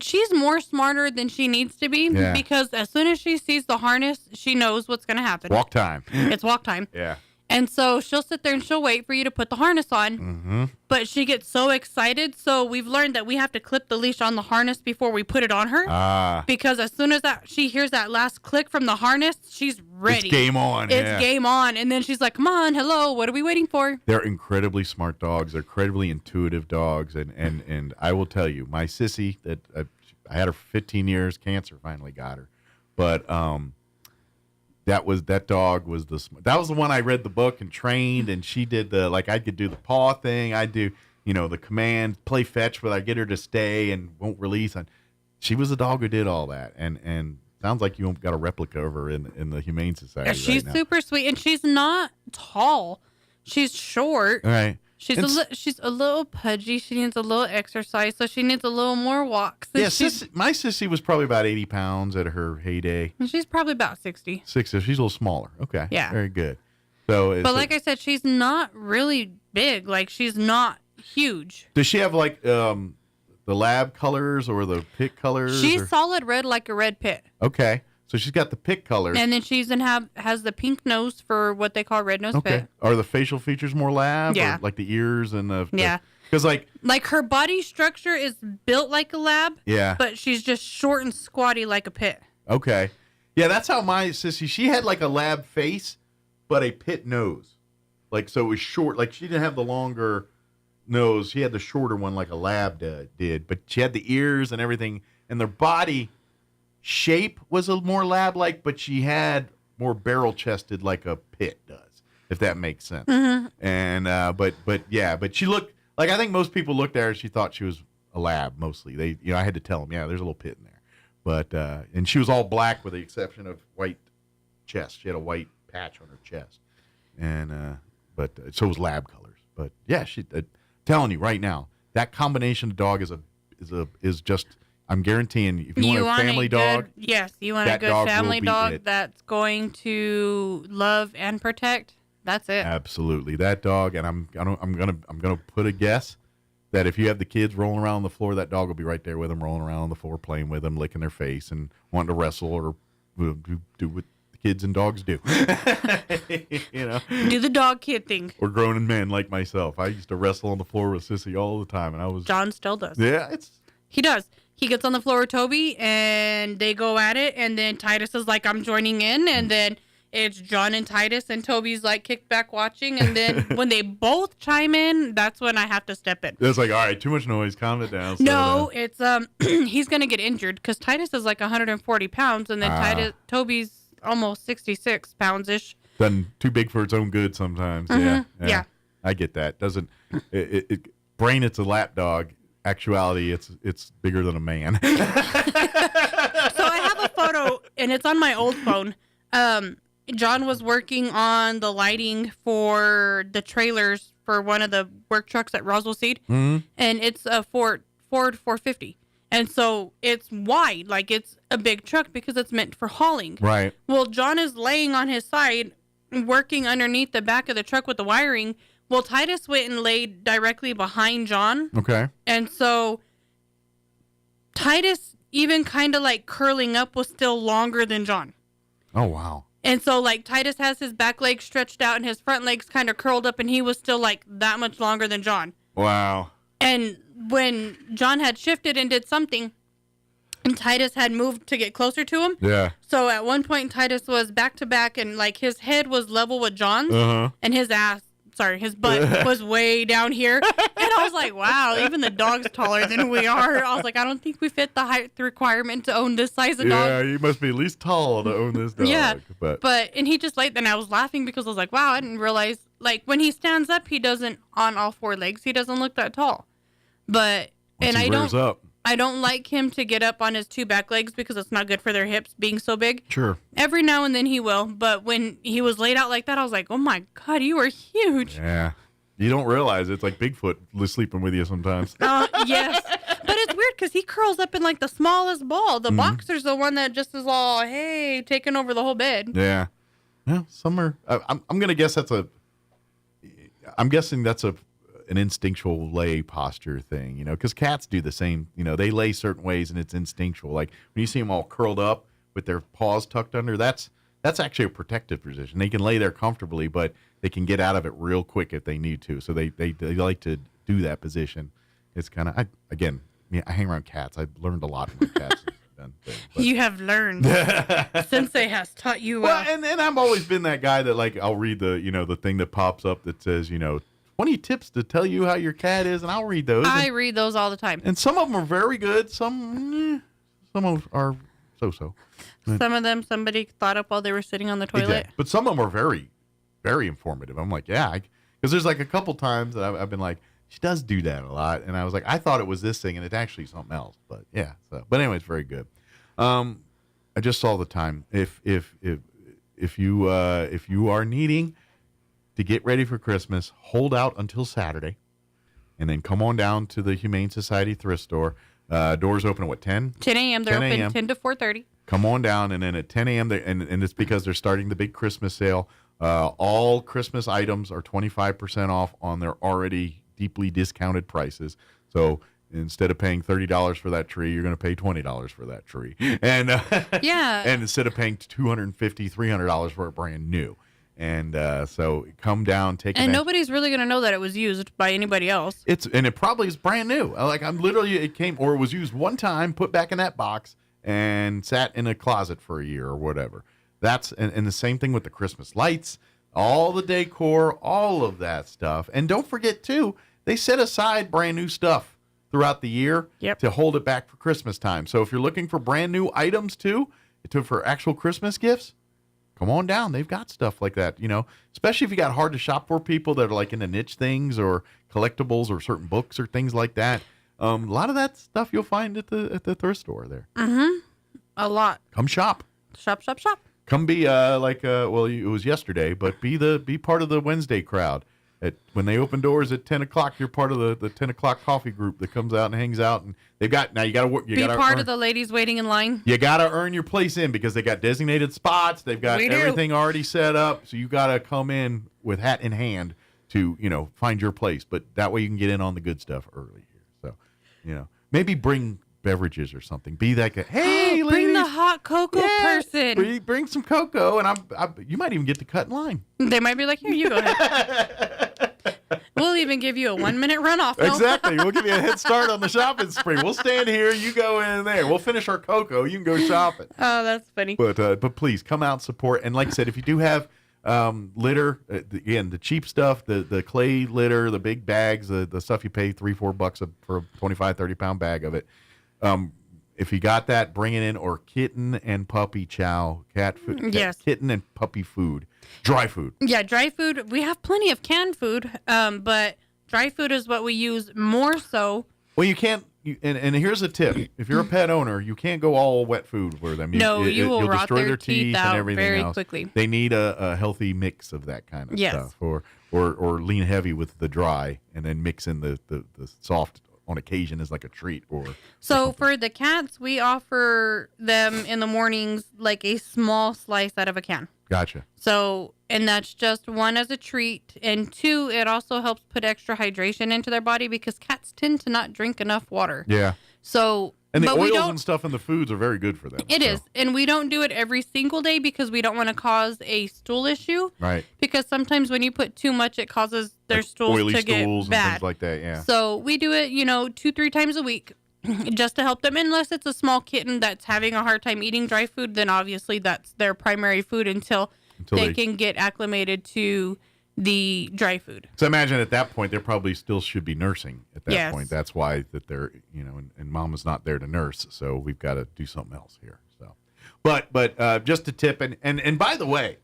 Speaker 20: She's more smarter than she needs to be
Speaker 10: Yeah.
Speaker 20: because as soon as she sees the harness, she knows what's going to happen.
Speaker 10: Walk time.
Speaker 20: It's walk time.
Speaker 10: Yeah.
Speaker 20: And so she'll sit there and she'll wait for you to put the harness on.
Speaker 10: Mm-hmm.
Speaker 20: But she gets so excited. So we've learned that we have to clip the leash on the harness before we put it on her.
Speaker 10: Ah.
Speaker 20: Because as soon as she hears that last click from the harness, she's ready.
Speaker 10: It's game on.
Speaker 20: It's game on. And then she's like, come on, hello, what are we waiting for?
Speaker 10: They're incredibly smart dogs. They're incredibly intuitive dogs. And I will tell you, my sissy, that I had her for 15 years, cancer finally got her. But that dog was that was the one I read the book and trained, and she did I could do the paw thing. I do, the command, play fetch, but I get her to stay and won't release. And she was the dog who did all that. And sounds like you got a replica of her in the Humane Society.
Speaker 20: She's
Speaker 10: right now.
Speaker 20: super sweet, and she's not tall. She's short.
Speaker 10: All right.
Speaker 20: She's a little pudgy. She needs a little exercise, so she needs a little more walks.
Speaker 10: Yeah, my sissy was probably about 80 pounds at her heyday.
Speaker 20: She's probably about 60.
Speaker 10: She's a little smaller. Okay.
Speaker 20: Yeah.
Speaker 10: Very good. So,
Speaker 20: But like I said, she's not really big. Like, she's not huge.
Speaker 10: does she have the lab colors or the pit colors?
Speaker 20: She's solid red like a red pit.
Speaker 10: Okay. So she's got the pit colors.
Speaker 20: And then has the pink nose for what they call red nose
Speaker 10: Okay.
Speaker 20: pit.
Speaker 10: Are the facial features more lab?
Speaker 20: Yeah.
Speaker 10: Or like the ears and the...
Speaker 20: Yeah.
Speaker 10: Because
Speaker 20: like her body structure is built like a lab.
Speaker 10: Yeah.
Speaker 20: But she's just short and squatty like a pit.
Speaker 10: Okay. Yeah, that's how my sissy... She had like a lab face, but a pit nose. So it was short. Like she didn't have the longer nose. She had the shorter one like a lab did. But she had the ears and everything. And their body... shape was a more lab-like, but she had more barrel-chested like a pit does, if that makes sense.
Speaker 20: Mm-hmm.
Speaker 10: And but she looked like, I think most people looked at her and she thought she was a lab mostly. I had to tell them, there's a little pit in there. But and she was all black with the exception of white chest. She had a white patch on her chest. And so it was lab colors. But yeah, telling you right now, that combination of dog is just, I'm guaranteeing if you want a family dog.
Speaker 20: Yes, you want a good family dog that's going to love and protect. That's it.
Speaker 10: Absolutely, that dog. And I'm gonna put a guess that if you have the kids rolling around on the floor, that dog will be right there with them, rolling around on the floor, playing with them, licking their face, and wanting to wrestle or do what the kids and dogs do.
Speaker 20: Do the dog kid thing.
Speaker 10: Or grown men like myself. I used to wrestle on the floor with Sissy all the time, and
Speaker 20: John still does.
Speaker 10: Yeah,
Speaker 20: he does. He gets on the floor with Toby, and they go at it, and then Titus is like, I'm joining in, and then it's John and Titus, and Toby's like kicked back watching, and then when they both chime in, that's when I have to step in.
Speaker 10: It's like, all right, too much noise, calm it down.
Speaker 20: No, it's he's gonna get injured because Titus is like 140 pounds, and then Toby's almost 66 pounds-ish.
Speaker 10: Done too big for its own good sometimes.
Speaker 20: Mm-hmm. Yeah.
Speaker 10: I get that. Doesn't brain? It's a lap dog. Actuality, it's bigger than a man.
Speaker 20: So I have a photo, and it's on my old phone. John was working on the lighting for the trailers for one of the work trucks at Roswell Seed, and it's a Ford 450. And so it's wide, like it's a big truck because it's meant for hauling.
Speaker 10: Right.
Speaker 20: Well, John is laying on his side, working underneath the back of the truck with the wiring. Well, Titus went and laid directly behind John.
Speaker 10: Okay.
Speaker 20: And so Titus, even kind of like curling up, was still longer than John.
Speaker 10: Oh, wow.
Speaker 20: And so like Titus has his back legs stretched out and his front legs kind of curled up, and he was still like that much longer than John.
Speaker 10: Wow.
Speaker 20: And when John had shifted and did something, and Titus had moved to get closer to him.
Speaker 10: Yeah.
Speaker 20: So at one point, Titus was back to back, and like his head was level with John's, and his butt was way down here. And I was like, wow, even the dog's taller than we are. I was like, I don't think we fit the height requirement to own this size of dog.
Speaker 10: Yeah, you must be at least tall to own this dog.
Speaker 20: Yeah, and he just laid, and I was laughing because I was like, wow, I didn't realize, like, when he stands up, he doesn't, on all four legs, he doesn't look that tall. But,
Speaker 10: Once
Speaker 20: and
Speaker 10: he rears up.
Speaker 20: I don't like him to get up on his two back legs because it's not good for their hips being so big.
Speaker 10: Sure.
Speaker 20: Every now and then he will, but when he was laid out like that, I was like, oh my God, you are huge.
Speaker 10: Yeah. You don't realize it's like Bigfoot sleeping with you sometimes.
Speaker 20: Yes. But it's weird because he curls up in like the smallest ball. The boxer's the one that just is all, hey, taking over the whole bed.
Speaker 10: Yeah. Yeah. Some are, I'm going to guess I'm guessing that's an instinctual lay posture thing, because cats do the same, they lay certain ways and it's instinctual. Like when you see them all curled up with their paws tucked under, that's actually a protective position. They can lay there comfortably, but they can get out of it real quick if they need to. So they like to do that position. It's kind of, I hang around cats. I've learned a lot from cats.
Speaker 20: You have learned. Sensei has taught you well.
Speaker 10: And I've always been that guy that like, I'll read the thing that pops up that says, 20 tips to tell you how your cat is, and I'll read those.
Speaker 20: I read those all the time.
Speaker 10: And some of them are very good. Some are so-so.
Speaker 20: Some of them somebody thought up while they were sitting on the toilet.
Speaker 10: Exactly. But some of them are very, very informative. I'm like, yeah. Because there's like a couple times that I've been like, she does do that a lot. And I was like, I thought it was this thing, and it's actually something else. But yeah. But anyway, it's very good. I just saw the time. If you are needing to get ready for Christmas, hold out until Saturday, and then come on down to the Humane Society thrift store. Doors open at 10?
Speaker 20: 10 a.m. They're open 10 to 4:30.
Speaker 10: Come on down, and then at 10 a.m., and it's because they're starting the big Christmas sale. All Christmas items are 25% off on their already deeply discounted prices. So instead of paying $30 for that tree, you're going to pay $20 for that tree. And
Speaker 20: yeah.
Speaker 10: And instead of paying $250, $300 for it brand new. And so come down, take it.
Speaker 20: And nobody's really going to know that it was used by anybody else.
Speaker 10: And it probably is brand new. Like it came, or it was used one time, put back in that box, and sat in a closet for a year or whatever. And the same thing with the Christmas lights, all the decor, all of that stuff. And don't forget too, they set aside brand new stuff throughout the year to hold it back for Christmas time. So if you're looking for brand new items too, for actual Christmas gifts, come on down. They've got stuff like that, especially if you got hard to shop for people that are like into niche things or collectibles or certain books or things like that. A lot of that stuff you'll find at the thrift store there.
Speaker 20: Mm-hmm. A lot.
Speaker 10: Come shop.
Speaker 20: Shop.
Speaker 10: Come be it was yesterday, but be part of the Wednesday crowd. When they open doors at 10 o'clock, you're part of the 10 o'clock coffee group that comes out and hangs out. And you got to work.
Speaker 20: Be part of the ladies waiting in line.
Speaker 10: You got to earn your place in because they got designated spots. They've got everything already set up. So you got to come in with hat in hand to, find your place. But that way you can get in on the good stuff early here. So, maybe bring beverages or something. Be that guy. Hey, ladies,
Speaker 20: bring the hot cocoa person.
Speaker 10: Bring some cocoa, and you might even get to cut in line.
Speaker 20: They might be like, here, you go ahead. We'll even give you a 1-minute runoff.
Speaker 10: Exactly. We'll give you a head start on the shopping spree. We'll stand here. You go in there. We'll finish our cocoa. You can go shopping.
Speaker 20: Oh, that's funny.
Speaker 10: But please come out and support. And like I said, if you do have litter, again, the cheap stuff, the clay litter, the big bags, the stuff you pay $3-4 for a 25-30 pound bag of it. if you got that, bring it in, or kitten and puppy chow, cat food,
Speaker 20: Yes.
Speaker 10: kitten and puppy food, dry food.
Speaker 20: Yeah, dry food. We have plenty of canned food, but dry food is what we use more so.
Speaker 10: Well, you can't. And here's a tip: if you're a pet owner, you can't go all wet food for them.
Speaker 20: You will
Speaker 10: you'll
Speaker 20: rot
Speaker 10: destroy
Speaker 20: their teeth out
Speaker 10: and everything
Speaker 20: very
Speaker 10: else.
Speaker 20: quickly.
Speaker 10: They need a healthy mix of that kind of stuff, or lean heavy with the dry, and then mix in the soft on occasion as like a treat.
Speaker 20: So for the cats, we offer them in the mornings like a small slice out of a can.
Speaker 10: Gotcha.
Speaker 20: So, and that's just one as a treat, and two, it also helps put extra hydration into their body because cats tend to not drink enough water.
Speaker 10: Yeah.
Speaker 20: So,
Speaker 10: And the
Speaker 20: but we
Speaker 10: oils
Speaker 20: don't,
Speaker 10: and stuff in the foods are very good for them.
Speaker 20: It is, and we don't do it every single day because we don't want to cause a stool issue.
Speaker 10: Right.
Speaker 20: Because sometimes when you put too much, it causes their stools
Speaker 10: oily
Speaker 20: to get
Speaker 10: stools and
Speaker 20: bad.
Speaker 10: things like that. Yeah.
Speaker 20: So we do it, 2-3 times a week just to help them. Unless it's a small kitten that's having a hard time eating dry food, then obviously that's their primary food until they can get acclimated to the dry food.
Speaker 10: So imagine at that point, they probably still should be nursing at that
Speaker 20: Yes.
Speaker 10: point. That's why that they're, and mama's not there to nurse. So we've got to do something else here. So, but just a tip. And by the way,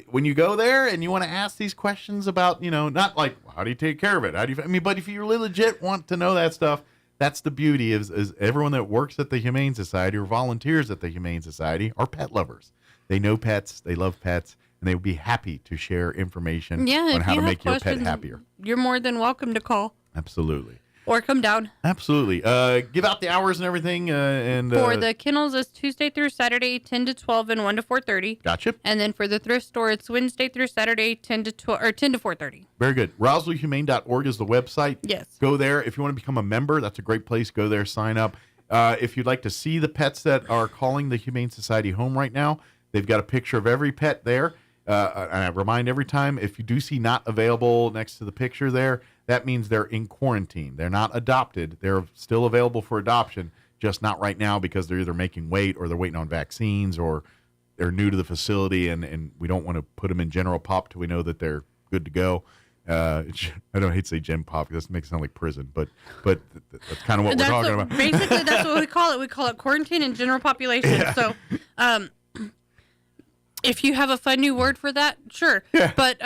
Speaker 10: when you go there and you want to ask these questions about, not like, how do you take care of it? But if you legit want to know that stuff, that's the beauty is everyone that works at the Humane Society or volunteers at the Humane Society are pet lovers. They know pets, they love pets, and they would be happy to share information on how to make your pet happier.
Speaker 20: You're more than welcome to call.
Speaker 10: Absolutely.
Speaker 20: Or come down.
Speaker 10: Absolutely. Give out the hours and everything.
Speaker 20: For the kennels, it's Tuesday through Saturday, 10 to 12 and 1 to 4:30.
Speaker 10: Gotcha.
Speaker 20: And then for the thrift store, it's Wednesday through Saturday, 10 to 12 or 10 to 4:30.
Speaker 10: Very good. RoswellHumane.org is the website.
Speaker 20: Yes.
Speaker 10: Go there. If you want to become a member, that's a great place. Go there, sign up. If you'd like to see the pets that are calling the Humane Society home right now, they've got a picture of every pet there. And I remind every time, if you do see not available next to the picture there, that means they're in quarantine. They're not adopted. They're still available for adoption, just not right now because they're either making weight or they're waiting on vaccines or they're new to the facility and we don't want to put them in general pop till we know that they're good to go. I don't hate to say gen pop because that makes it sound like prison, but that's kind of what we're talking about.
Speaker 20: Basically, that's what we call it. We call it quarantine and general population.
Speaker 10: Yeah.
Speaker 20: So, if you have a fun new word for that, sure.
Speaker 10: Yeah.
Speaker 20: But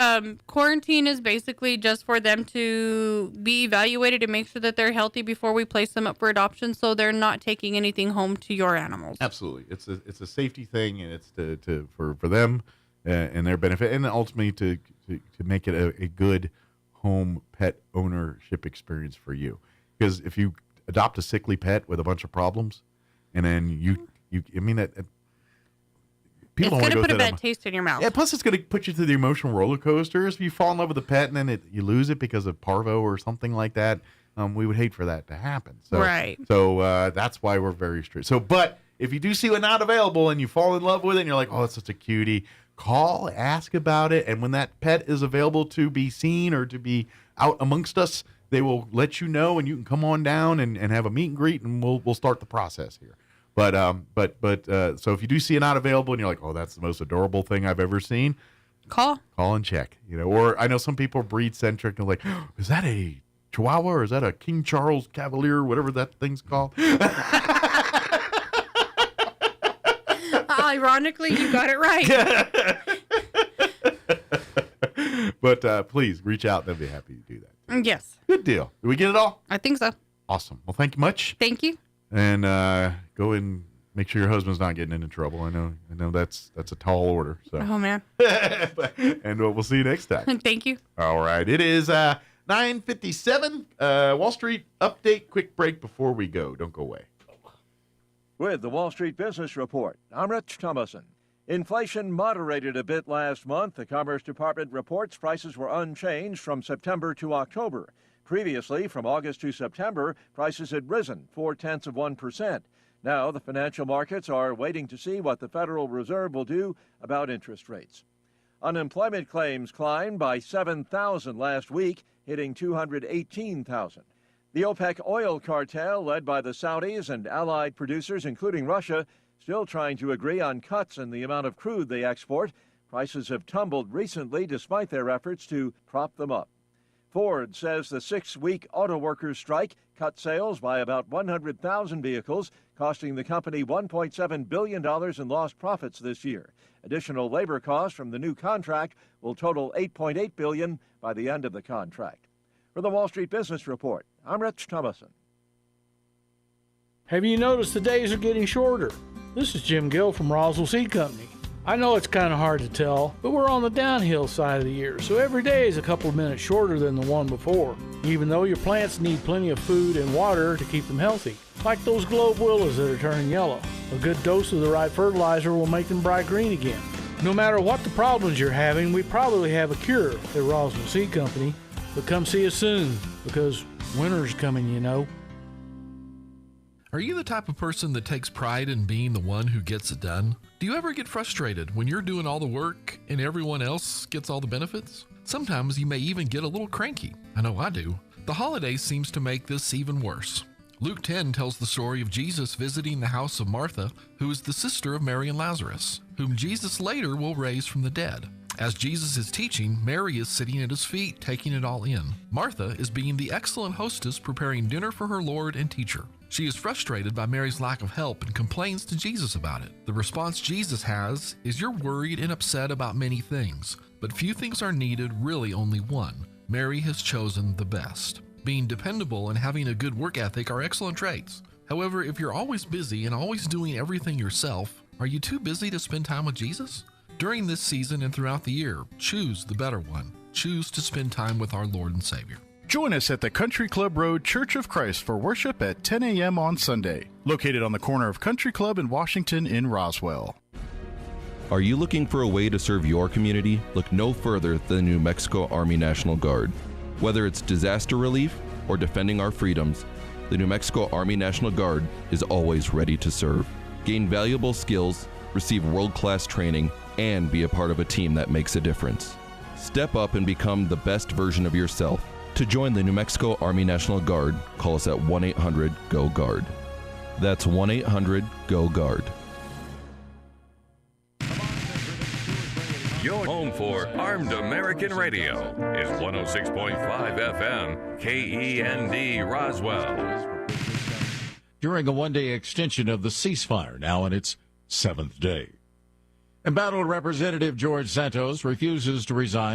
Speaker 20: quarantine is basically just for them to be evaluated and make sure that they're healthy before we place them up for adoption, so they're not taking anything home to your animals.
Speaker 10: Absolutely, it's a safety thing, and it's for them and their benefit, and ultimately to make it a good home pet ownership experience for you. Because if you adopt a sickly pet with a bunch of problems, and then people
Speaker 20: it's going to put a
Speaker 10: that
Speaker 20: bad taste in your mouth.
Speaker 10: Yeah, plus it's going to put you through the emotional roller coasters. If you fall in love with a pet and then you lose it because of parvo or something like that, we would hate for that to happen. So,
Speaker 20: right.
Speaker 10: So that's why we're very strict. So, but if you do see one not available and you fall in love with it and you're like, oh, it's such a cutie, call, ask about it. And when that pet is available to be seen or to be out amongst us, they will let you know and you can come on down and have a meet and greet and we'll start the process here. But so if you do see it not available and you're like, oh, that's the most adorable thing I've ever seen,
Speaker 20: call
Speaker 10: and check. Or I know some people are breed centric and like, oh, is that a Chihuahua or is that a King Charles Cavalier, whatever that thing's called?
Speaker 20: Ironically, you got it right.
Speaker 10: But please reach out. They'll be happy to do that.
Speaker 20: Yes.
Speaker 10: Good deal. Did we get it all?
Speaker 20: I think so.
Speaker 10: Awesome. Well, thank you much.
Speaker 20: Thank you.
Speaker 10: And go and make sure your husband's not getting into trouble. I know that's a tall order. So.
Speaker 20: Oh man.
Speaker 10: And we'll see you next time.
Speaker 20: Thank you.
Speaker 10: All right. It is 9:57. Wall Street update. Quick break before we go. Don't go away.
Speaker 7: With the Wall Street Business Report, I'm Rich Thomason. Inflation moderated a bit last month. The Commerce Department reports prices were unchanged from September to October. Previously, from August to September, prices had risen 0.4%. Now, the financial markets are waiting to see what the Federal Reserve will do about interest rates. Unemployment claims climbed by 7,000 last week, hitting 218,000. The OPEC oil cartel, led by the Saudis and allied producers, including Russia, still trying to agree on cuts in the amount of crude they export. Prices have tumbled recently despite their efforts to prop them up. Ford says the 6-week auto workers strike cut sales by about 100,000 vehicles, costing the company $1.7 billion in lost profits this year. Additional labor costs from the new contract will total $8.8 billion by the end of the contract. For the Wall Street Business Report, I'm Rich Thomason.
Speaker 6: Have you noticed the days are getting shorter? This is Jim Gill from Roswell Seed Company. I know it's kind of hard to tell, but we're on the downhill side of the year, so every day is a couple of minutes shorter than the one before, even though your plants need plenty of food and water to keep them healthy. Like those globe willows that are turning yellow. A good dose of the right fertilizer will make them bright green again. No matter what the problems you're having, we probably have a cure at Roswell Seed Company. But come see us soon, because winter's coming, you know.
Speaker 19: Are you the type of person that takes pride in being the one who gets it done? Do you ever get frustrated when you're doing all the work and everyone else gets all the benefits? Sometimes you may even get a little cranky. I know I do. The holidays seems to make this even worse. Luke 10 tells the story of Jesus visiting the house of Martha, who is the sister of Mary and Lazarus, whom Jesus later will raise from the dead. As Jesus is teaching, Mary is sitting at his feet, taking it all in. Martha is being the excellent hostess, preparing dinner for her Lord and teacher. She is frustrated by Mary's lack of help and complains to Jesus about it. The response Jesus has is, "You're worried and upset about many things, but few things are needed, really only one. Mary has chosen the best." Being dependable and having a good work ethic are excellent traits. However, if you're always busy and always doing everything yourself, are you too busy to spend time with Jesus? During this season and throughout the year, choose the better one. Choose to spend time with our Lord and Savior.
Speaker 8: Join us at the Country Club Road Church of Christ for worship at 10 a.m. on Sunday, located on the corner of Country Club and Washington in Roswell.
Speaker 15: Are you looking for a way to serve your community? Look no further than the New Mexico Army National Guard. Whether it's disaster relief or defending our freedoms, the New Mexico Army National Guard is always ready to serve. Gain valuable skills, receive world-class training, and be a part of a team that makes a difference. Step up and become the best version of yourself. To join the New Mexico Army National Guard, call us at 1-800-GO-GUARD. That's 1-800-GO-GUARD.
Speaker 9: Your home for Armed American Radio is 106.5 FM, KEND Roswell.
Speaker 14: During a one-day extension of the ceasefire, now in its 7th day. Embattled Representative George Santos refuses to resign